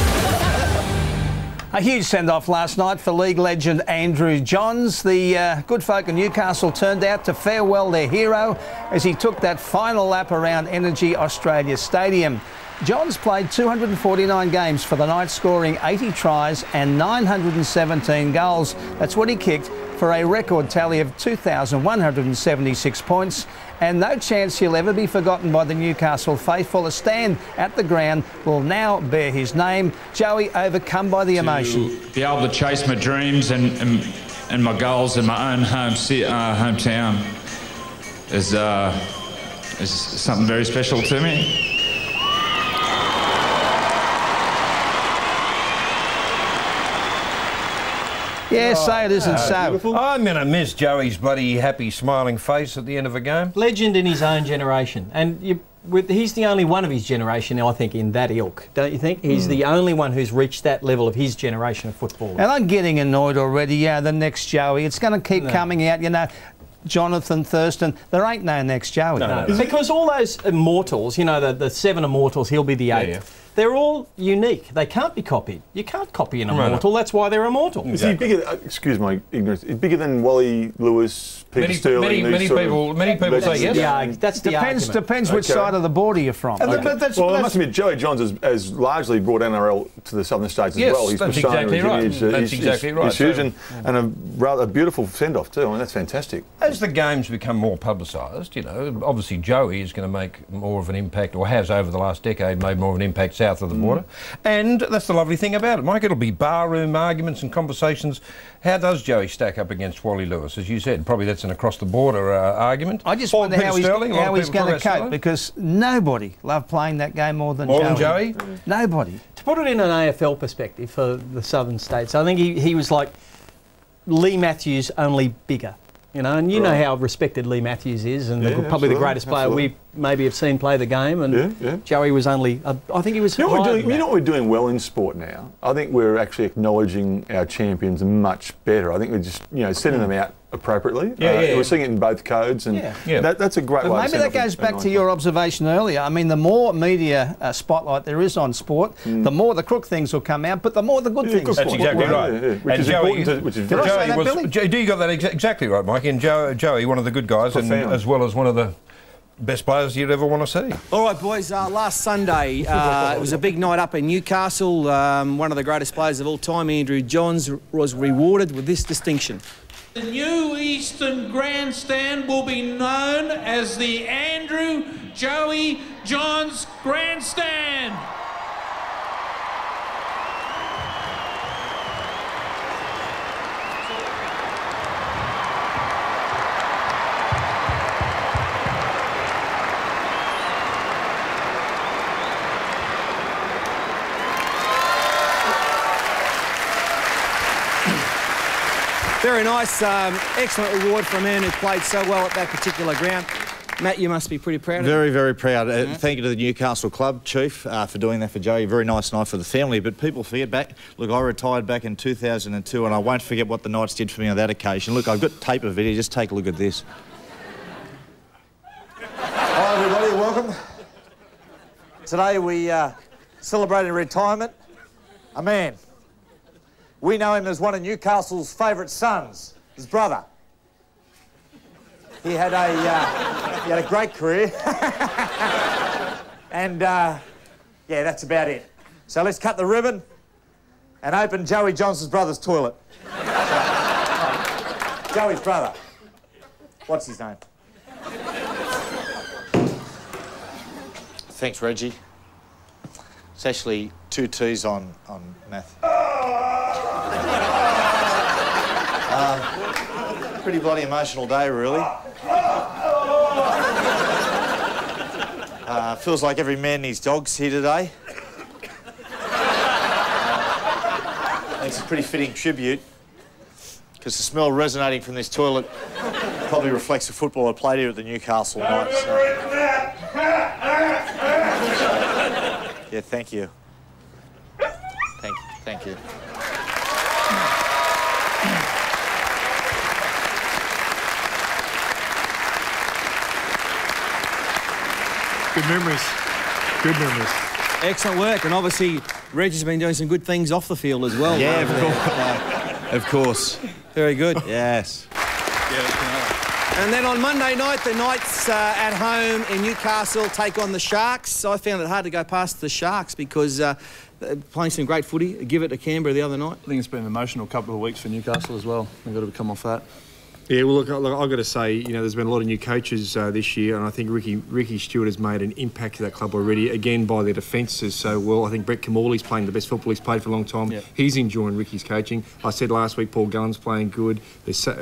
A huge send-off last night for league legend Andrew Johns. The good folk of Newcastle turned out to farewell their hero as he took that final lap around Energy Australia Stadium. Johns played 249 games for the Knights, scoring 80 tries and 917 goals. That's what he kicked for a record tally of 2,176 points. And no chance he'll ever be forgotten by the Newcastle faithful. A stand at the ground will now bear his name. Joey, overcome by the emotion. To be able to chase my dreams and my goals in my own hometown is something very special to me. Yeah, say it isn't so. I'm going to miss Joey's bloody happy, smiling face at the end of a game. Legend in his own generation. And he's the only one of his generation, I think, in that ilk, don't you think? He's the only one who's reached that level of his generation of football. And I'm getting annoyed already. Yeah, the next Joey. It's going to keep coming out, you know. Jonathan Thurston, there ain't no next Joey. No. Because all those immortals, you know, the 7 immortals, he'll be the 8th. Yeah. They're all unique. They can't be copied. You can't copy an immortal. That's why they're immortal. Exactly. Is he bigger? Excuse my ignorance. Is he bigger than Wally Lewis, Peter Sterling? Many people say yes. Yeah, that's the argument. Depends which side of the border you're from. Well, I must admit, Joey Johns has largely brought NRL to the southern states as well. He's that's exactly right. That's exactly right. He's huge and a rather beautiful send-off too. I mean, that's fantastic. As the games become more publicised, you know, obviously Joey is going to make more of an impact, or has over the last decade made more of an impact south of the border. And that's the lovely thing about it, Mike. It'll be barroom arguments and conversations. How does Joey stack up against Wally Lewis? As you said, probably that's an across-the-border argument. I just wonder how he's going to cope, because nobody loved playing that game more than Joey. Nobody. To put it in an AFL perspective for the southern states, I think he was like Lee Matthews, only bigger. You know, and you know how respected Lee Matthews is, and probably the greatest player we maybe have seen play the game. And Joey was only, I think he was. You know what we're doing well in sport now? I think we're actually acknowledging our champions much better. I think we're just, you know, sending them out appropriately. We're seeing it in both codes, and that's a great way. Maybe that goes back to your observation earlier. I mean, the more media spotlight there is on sport, the more the crook things will come out, but the more the good things. That's exactly right. Which is important. Which is Did I say that, Billy? You got that exactly right, Mike. And Joey, one of the good guys, and as well as one of the best players you'd ever want to see. All right, boys, last Sunday it was a big night up in Newcastle. One of the greatest players of all time, Andrew Johns, was rewarded with this distinction. The new Eastern Grandstand will be known as the Andrew Joey Johns Grandstand. Very nice, excellent reward for a man who played so well at that particular ground. Matt, you must be pretty proud of it. Very, very proud. Thank you to the Newcastle Club, Chief, for doing that for Joey. Very nice night for the family. But people forget back. Look, I retired back in 2002, and I won't forget what the Knights did for me on that occasion. Look, I've got tape of it. Just take a look at this. Hi, everybody. Welcome. Today we celebrating retirement. A man. We know him as one of Newcastle's favourite sons, his brother. He had a great career. And, yeah, that's about it. So let's cut the ribbon and open Joey Johnson's brother's toilet. Joey's brother. What's his name? Thanks, Reggie. It's actually 2 T's on math. Pretty bloody emotional day, really. Feels like every man and his dog's here today. It's a pretty fitting tribute, because the smell resonating from this toilet probably reflects the football I played here at the Newcastle Knights. So. Yeah, thank you. Thank you. Good memories. Good memories. Excellent work, and obviously Reggie's been doing some good things off the field as well. Yeah, of course. Very good. Yes. And then on Monday night, the Knights at home in Newcastle take on the Sharks. I found it hard to go past the Sharks because playing some great footy. Give it to Canberra the other night. I think it's been an emotional couple of weeks for Newcastle as well. They've got to come off that. Yeah, well, look, I've got to say, you know, there's been a lot of new coaches this year, and I think Ricky Stewart has made an impact to that club already, again, by their defences so well. I think Brett Camorley's playing the best football he's played for a long time. Yep. He's enjoying Ricky's coaching. I said last week Paul Gunn's playing good. There's so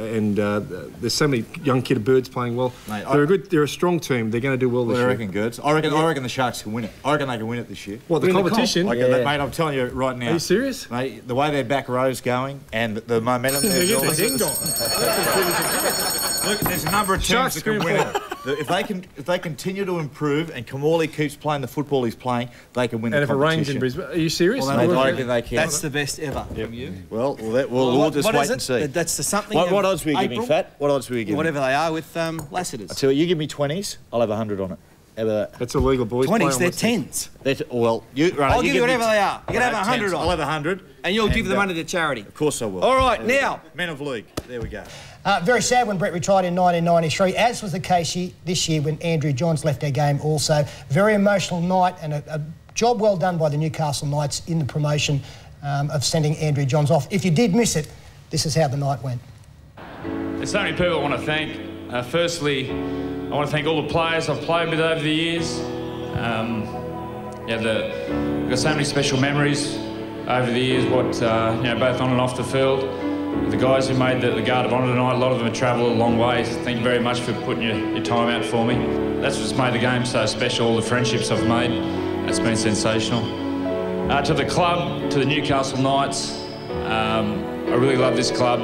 many young kid birds playing well. Mate, they're a strong team. They're going to do well this year. I reckon, Gertz. I reckon the Sharks can win it. I reckon they can win it this year. What, the competition? Mate, I'm telling you right now. Are you serious? Mate, the way their back row's going and the momentum they're building. Look, there's a number of teams that can win it. If they continue to improve and Camorley keeps playing the football he's playing, they can win the competition. And if it rains in Brisbane, are you serious? Well, I reckon they can. That's the best ever. Yep. We'll just wait and see. That's the something. What odds will you give me, Fat? What odds will you give me? Whatever they are with Lassiter's. I tell you give me 20s, I'll have 100 on it. That's illegal, boys. 20s, they're 10s. I'll give you whatever they are. You can have 100 on. I'll have 100. And you'll give the money to charity. Of course I will. All right, now. Men of League. There we go. Very sad when Brett retired in 1993, as was the case this year when Andrew Johns left our game also. Very emotional night and a job well done by the Newcastle Knights in the promotion of sending Andrew Johns off. If you did miss it, this is how the night went. There's so many people I want to thank. Firstly, I want to thank all the players I've played with over the years. We've got so many special memories over the years, both on and off the field. The guys who made the Guard of Honour tonight, a lot of them have travelled a long way. Thank you very much for putting your time out for me. That's what's made the game so special, all the friendships I've made. It's been sensational. To the club, to the Newcastle Knights, I really love this club.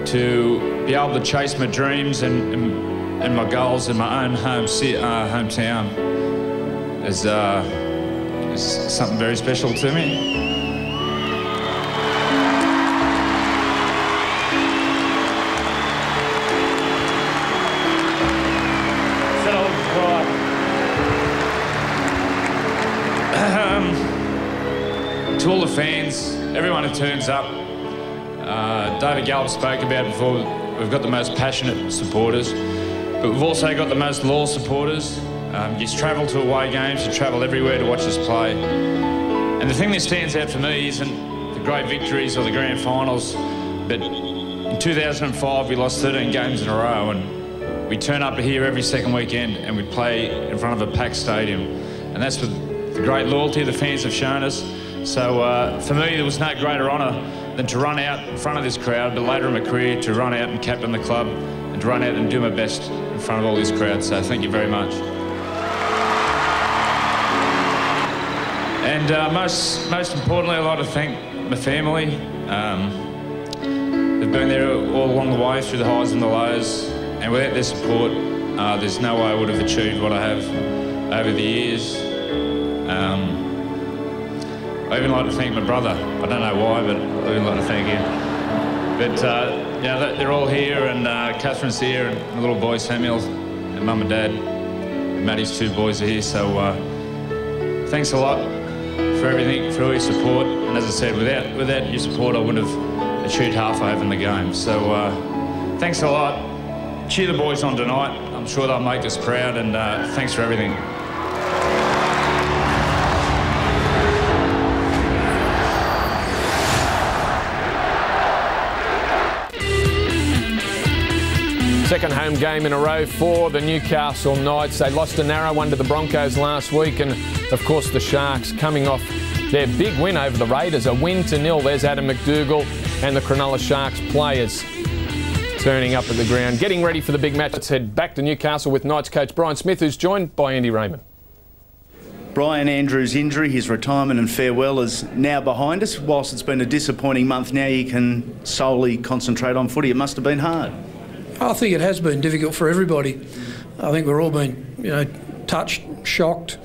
To be able to chase my dreams and my goals in my own hometown is something very special to me. To all the fans, everyone who turns up, David Gallup spoke about before, we've got the most passionate supporters, but we've also got the most loyal supporters. You travel to away games, you travel everywhere to watch us play. And the thing that stands out for me isn't the great victories or the grand finals, but in 2005 we lost 13 games in a row, and we turn up here every second weekend and we play in front of a packed stadium. And that's with the great loyalty the fans have shown us. So for me, there was no greater honour than to run out in front of this crowd, but later in my career to run out and captain the club and to run out and do my best in front of all this crowd. So thank you very much. And most importantly, I'd like to thank my family. They've been there all along the way through the highs and the lows, and without their support, there's no way I would have achieved what I have over the years. I even like to thank my brother. I don't know why, but I even like to thank him. But they're all here, and Cathrine's here, and my little boy Samuel, and Mum and Dad, and Maddie's two boys are here. So thanks a lot for everything, for all your support. And as I said, without your support, I wouldn't have achieved half I have in the game. So thanks a lot. Cheer the boys on tonight. I'm sure they'll make us proud, and thanks for everything. Second home game in a row for the Newcastle Knights. They lost a narrow one to the Broncos last week, and of course the Sharks coming off their big win over the Raiders, a 1-0. There's Adam MacDougall and the Cronulla Sharks players turning up at the ground, getting ready for the big match. Let's head back to Newcastle with Knights coach Brian Smith, who's joined by Andy Raymond. Brian Andrews' injury, his retirement and farewell is now behind us. Whilst it's been a disappointing month, now you can solely concentrate on footy. It must have been hard. I think it has been difficult for everybody. I think we're all been, touched, shocked,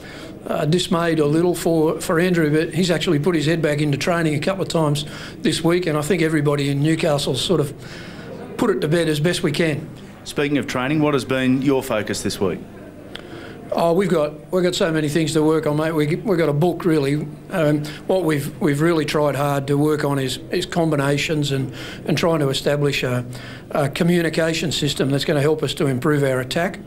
dismayed a little for Andrew, but he's actually put his head back into training a couple of times this week, and I think everybody in Newcastle sort of put it to bed as best we can. Speaking of training, what has been your focus this week? Oh, we've got so many things to work on, mate. We've got a book really. What we've really tried hard to work on is combinations and trying to establish a communication system that's going to help us to improve our attack.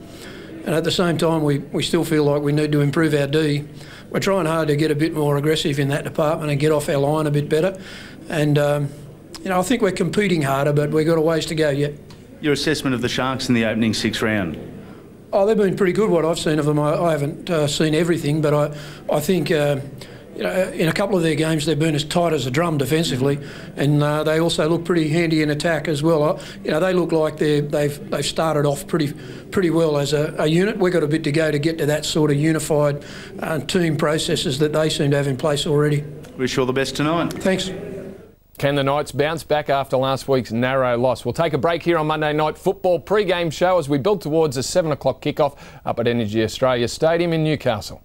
And at the same time, we still feel like we need to improve our D. We're trying hard to get a bit more aggressive in that department and get off our line a bit better. And you know, I think we're competing harder, but we've got a ways to go yet. Your assessment of the Sharks in the opening 6 round? Oh, they've been pretty good, what I've seen of them. I haven't seen everything, but I think you know, in a couple of their games they've been as tight as a drum defensively, and they also look pretty handy in attack as well. You know, they look like they've started off pretty well as a unit. We've got a bit to go to get to that sort of unified team processes that they seem to have in place already. Wish you all the best tonight. Thanks. Can the Knights bounce back after last week's narrow loss? We'll take a break here on Monday Night Football pre-game show as we build towards a 7 o'clock kickoff up at Energy Australia Stadium in Newcastle.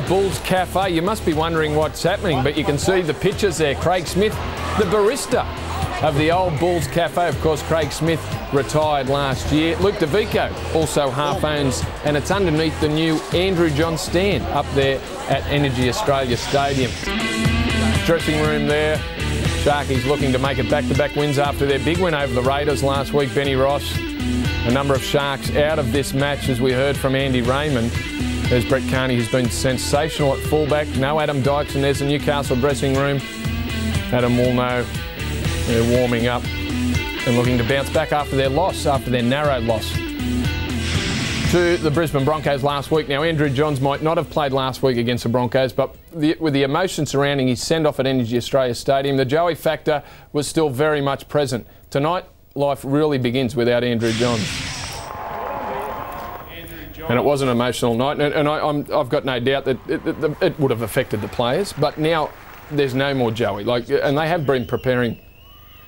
Bulls Cafe. You must be wondering what's happening, but you can see the pictures there. Craig Smith, the barista of the old Bulls Cafe. Of course, Craig Smith retired last year. Luke DeVico also half owns, and it's underneath the new Andrew John stand up there at Energy Australia Stadium. Dressing room there. Sharkies looking to make it back-to-back wins after their big win over the Raiders last week. Benny Ross. A number of Sharks out of this match, as we heard from Andy Raymond. There's Brett Carney, who's been sensational at fullback. No Adam Dykes, and there's the Newcastle dressing room. Adam will know they're warming up and looking to bounce back after their loss, after their narrow loss to the Brisbane Broncos last week. Now, Andrew Johns might not have played last week against the Broncos, but with the emotion surrounding his send-off at Energy Australia Stadium, the Joey factor was still very much present. Tonight, life really begins without Andrew Johns. And it was an emotional night, and I've got no doubt that it would have affected the players. But now there's no more Joey, and they have been preparing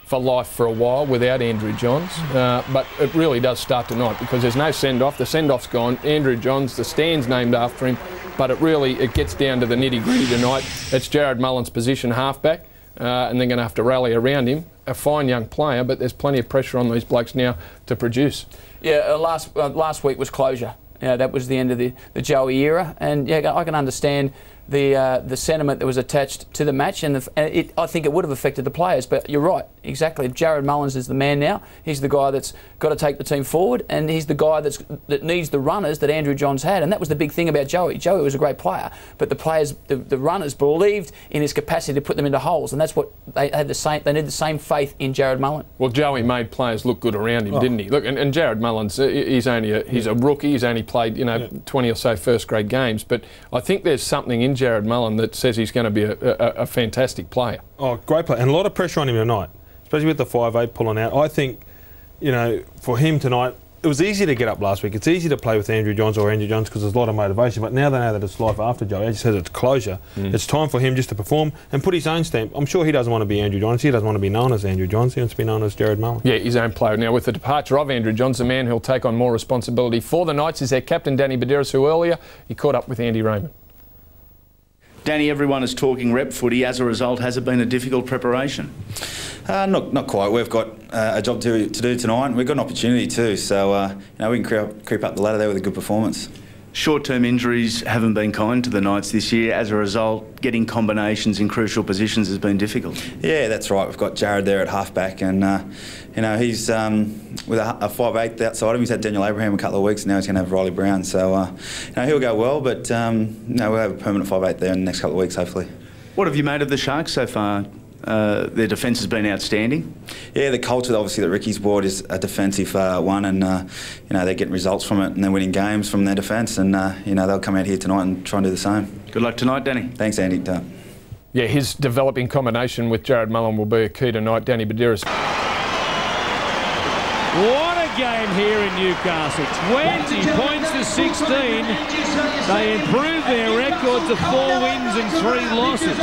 for life for a while without Andrew Johns. But it really does start tonight because there's no send-off. The send-off's gone. Andrew Johns, the stand's named after him, but it gets down to the nitty-gritty tonight. It's Jarrod Mullen's position, halfback, and they're going to have to rally around him. A fine young player, but there's plenty of pressure on these blokes now to produce. Yeah, last week was closure. Yeah, that was the end of the Joey era, and yeah, I can understand the sentiment that was attached to the match, and I think it would have affected the players. But you're right, exactly. Jarrod Mullins is the man now. He's the guy that's got to take the team forward, and he's the guy that needs the runners that Andrew Johns had, and that was the big thing about Joey. Joey was a great player, but the players, the runners, believed in his capacity to put them into holes, and that's what they had They need the same faith in Jarrod Mullen. Well, Joey made players look good around him, didn't he? Look, and Jarrod Mullins, he's a rookie. He's only played 20 or so first-grade games, but I think there's something in Jarrod Mullen that says he's going to be a fantastic player. Oh, great player, and a lot of pressure on him tonight, especially with the 5'8" pulling out. I think, for him tonight, it was easy to get up last week. It's easy to play with Andrew Johns because there's a lot of motivation, but now they know that it's life after Joey. As you said, it's closure. It's time for him just to perform and put his own stamp. I'm sure he doesn't want to be Andrew Johns. He doesn't want to be known as Andrew Johns. He wants to be known as Jarrod Mullen. Yeah, his own player. Now, with the departure of Andrew Johns, the man who'll take on more responsibility for the Knights is their captain, Danny Buderus, who earlier he caught up with Andy Raymond. Danny, everyone is talking rep footy. As a result, has it been a difficult preparation? Not quite. We've got a job to do tonight. We've got an opportunity too, so we can creep up the ladder there with a good performance. Short-term injuries haven't been kind to the Knights this year. As a result, getting combinations in crucial positions has been difficult. Yeah, that's right. We've got Jarrod there at halfback, and he's with a 5'8" outside him. He's had Daniel Abraham a couple of weeks, and now he's going to have Riley Brown. So he'll go well, but we'll have a permanent 5'8" there in the next couple of weeks, hopefully. What have you made of the Sharks so far? Their defence has been outstanding. Yeah, the culture obviously that Ricky's brought is a defensive one, and they're getting results from it, and they're winning games from their defence, and they'll come out here tonight and try and do the same. Good luck tonight, Danny. Thanks, Andy. Yeah, his developing combination with Jarrod Mullen will be a key tonight. Danny Buderus. What a game here in Newcastle. 20 points to 16. They improved their record to 4 wins and 3 losses.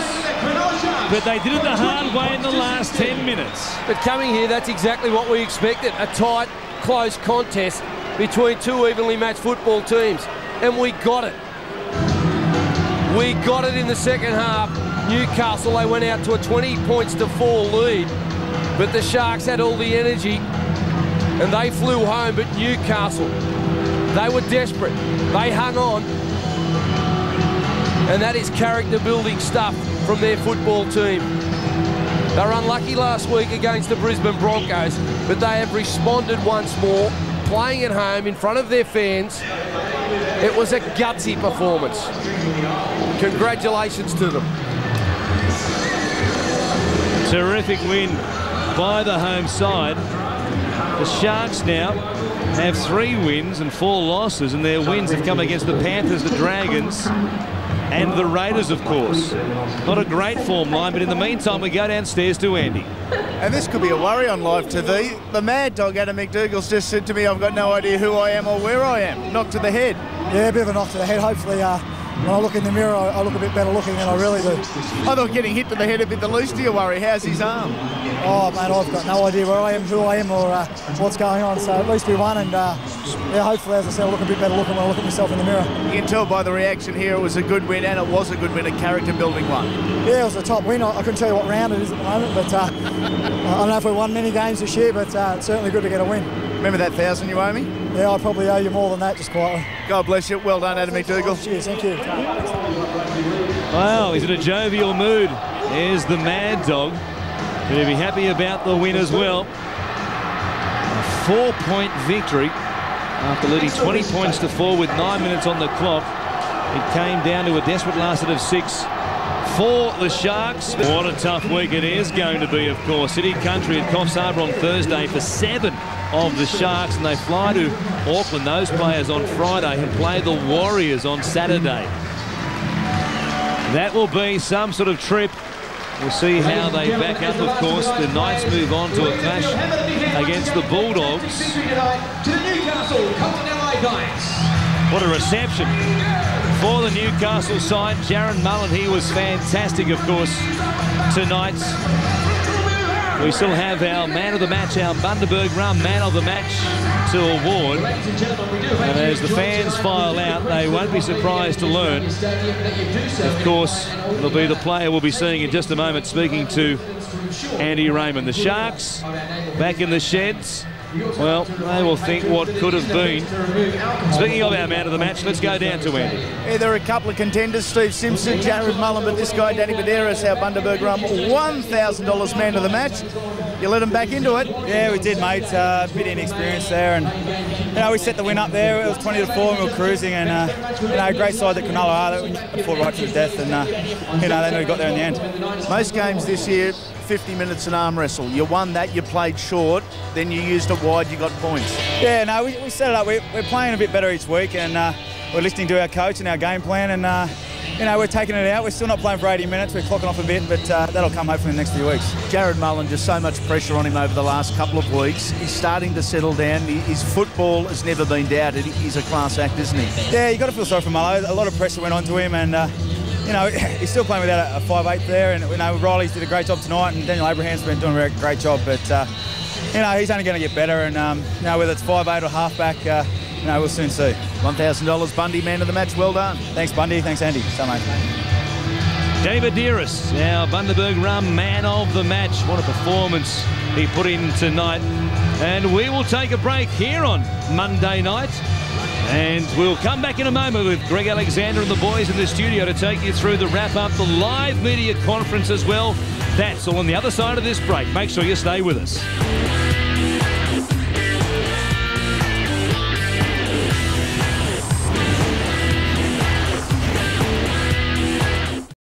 But they did it the hard way in the last 10 minutes. But coming here, that's exactly what we expected. A tight, close contest between 2 evenly matched football teams. And we got it. We got it in the second half. Newcastle, they went out to a 20 points to 4 lead. But the Sharks had all the energy and they flew home. But Newcastle, they were desperate. They hung on. And that is character building stuff from their football team. They were unlucky last week against the Brisbane Broncos, but they have responded once more, playing at home in front of their fans. It was a gutsy performance. Congratulations to them. Terrific win by the home side. The Sharks now have 3 wins and 4 losses, and their wins have come against the Panthers, the Dragons, and the Raiders, of course. Not a great form line, but in the meantime, we go downstairs to Andy. And this could be a worry on live TV. The mad dog, Adam MacDougall's just said to me, I've got no idea who I am or where I am. Knock to the head. Yeah, a bit of a knock to the head. Hopefully, when I look in the mirror, I look a bit better looking than I really do. I thought getting hit to the head a bit the least of your worry. How's his arm? Oh, mate, I've got no idea where I am, who I am, or what's going on. So at least we won, and yeah, hopefully, as I said, I'll look a bit better looking when I look at myself in the mirror. You can tell by the reaction here it was a good win, and it was a good win, a character-building one. Yeah, it was a top win. I couldn't tell you what round it is at the moment, but I don't know if we won many games this year, but it's certainly good to get a win. Remember that 1,000 you owe me? Yeah, I probably owe you more than that, just quietly. God bless you. Well done, Adam MacDougall. Cheers, thank you. Well, he's in a jovial mood. There's the mad dog. He'll be happy about the win as well. A 4-point victory after leading 20 points to 4 with 9 minutes on the clock. It came down to a desperate last set of 6 for the Sharks. What a tough week it is going to be, of course. City Country at Coffs Harbour on Thursday for 7 of the Sharks, and they fly to Auckland, those players, on Friday and play the Warriors on Saturday. That will be some sort of trip. We'll see how they back up, of course. The Knights move on to a clash against the Bulldogs. What a reception for the Newcastle side. Jarrod Mullen, he was fantastic, of course, tonight. We still have our man of the match, our Bundaberg Rum man of the match to award. And as the fans file out, they won't be surprised to learn. Of course, it'll be the player we'll be seeing in just a moment, speaking to Andy Raymond. The Sharks back in the sheds. Well, they will think what could have been. Speaking of our man of the match, let's go down to Andy. Yeah, there are a couple of contenders, Steve Simpson, Jarrod Mullen, but this guy, Danny Buderus, our Bundaberg Rum, $1,000 man of the match. You let him back into it? Yeah, we did, mate. A bit inexperienced there, and you know, we set the win up there. It was 20 to 4, and we were cruising, and you know, great side that Cronulla are. That fought right to the death, and you know, they nearly got there in the end. Most games this year, 50 minutes an arm wrestle. You won that, you played short, then you used it wide, you got points. Yeah, no, we set it up. We're playing a bit better each week, and we're listening to our coach and our game plan, and you know, we're taking it out. We're still not playing for 80 minutes. We're clocking off a bit, but that'll come hopefully in the next few weeks. Jarrod Mullen, just so much pressure on him over the last couple of weeks. He's starting to settle down. His football has never been doubted. He's a class act, isn't he? Yeah, you got to feel sorry for Mullen. A lot of pressure went onto him, and you know, he's still playing without a 5'8" there, and you know, Riley's did a great job tonight, and Daniel Abraham's been doing a great job, but you know, he's only going to get better, and you know, whether it's 5'8" or halfback, you know, we'll soon see. $1,000 Bundy man of the match. Well done. Thanks, Bundy. Thanks, Andy. So, mate. David Buderus, our Bundaberg Rum man of the match. What a performance he put in tonight. And we will take a break here on Monday night. And we'll come back in a moment with Greg Alexander and the boys in the studio to take you through the wrap-up, the live media conference as well. That's all on the other side of this break. Make sure you stay with us.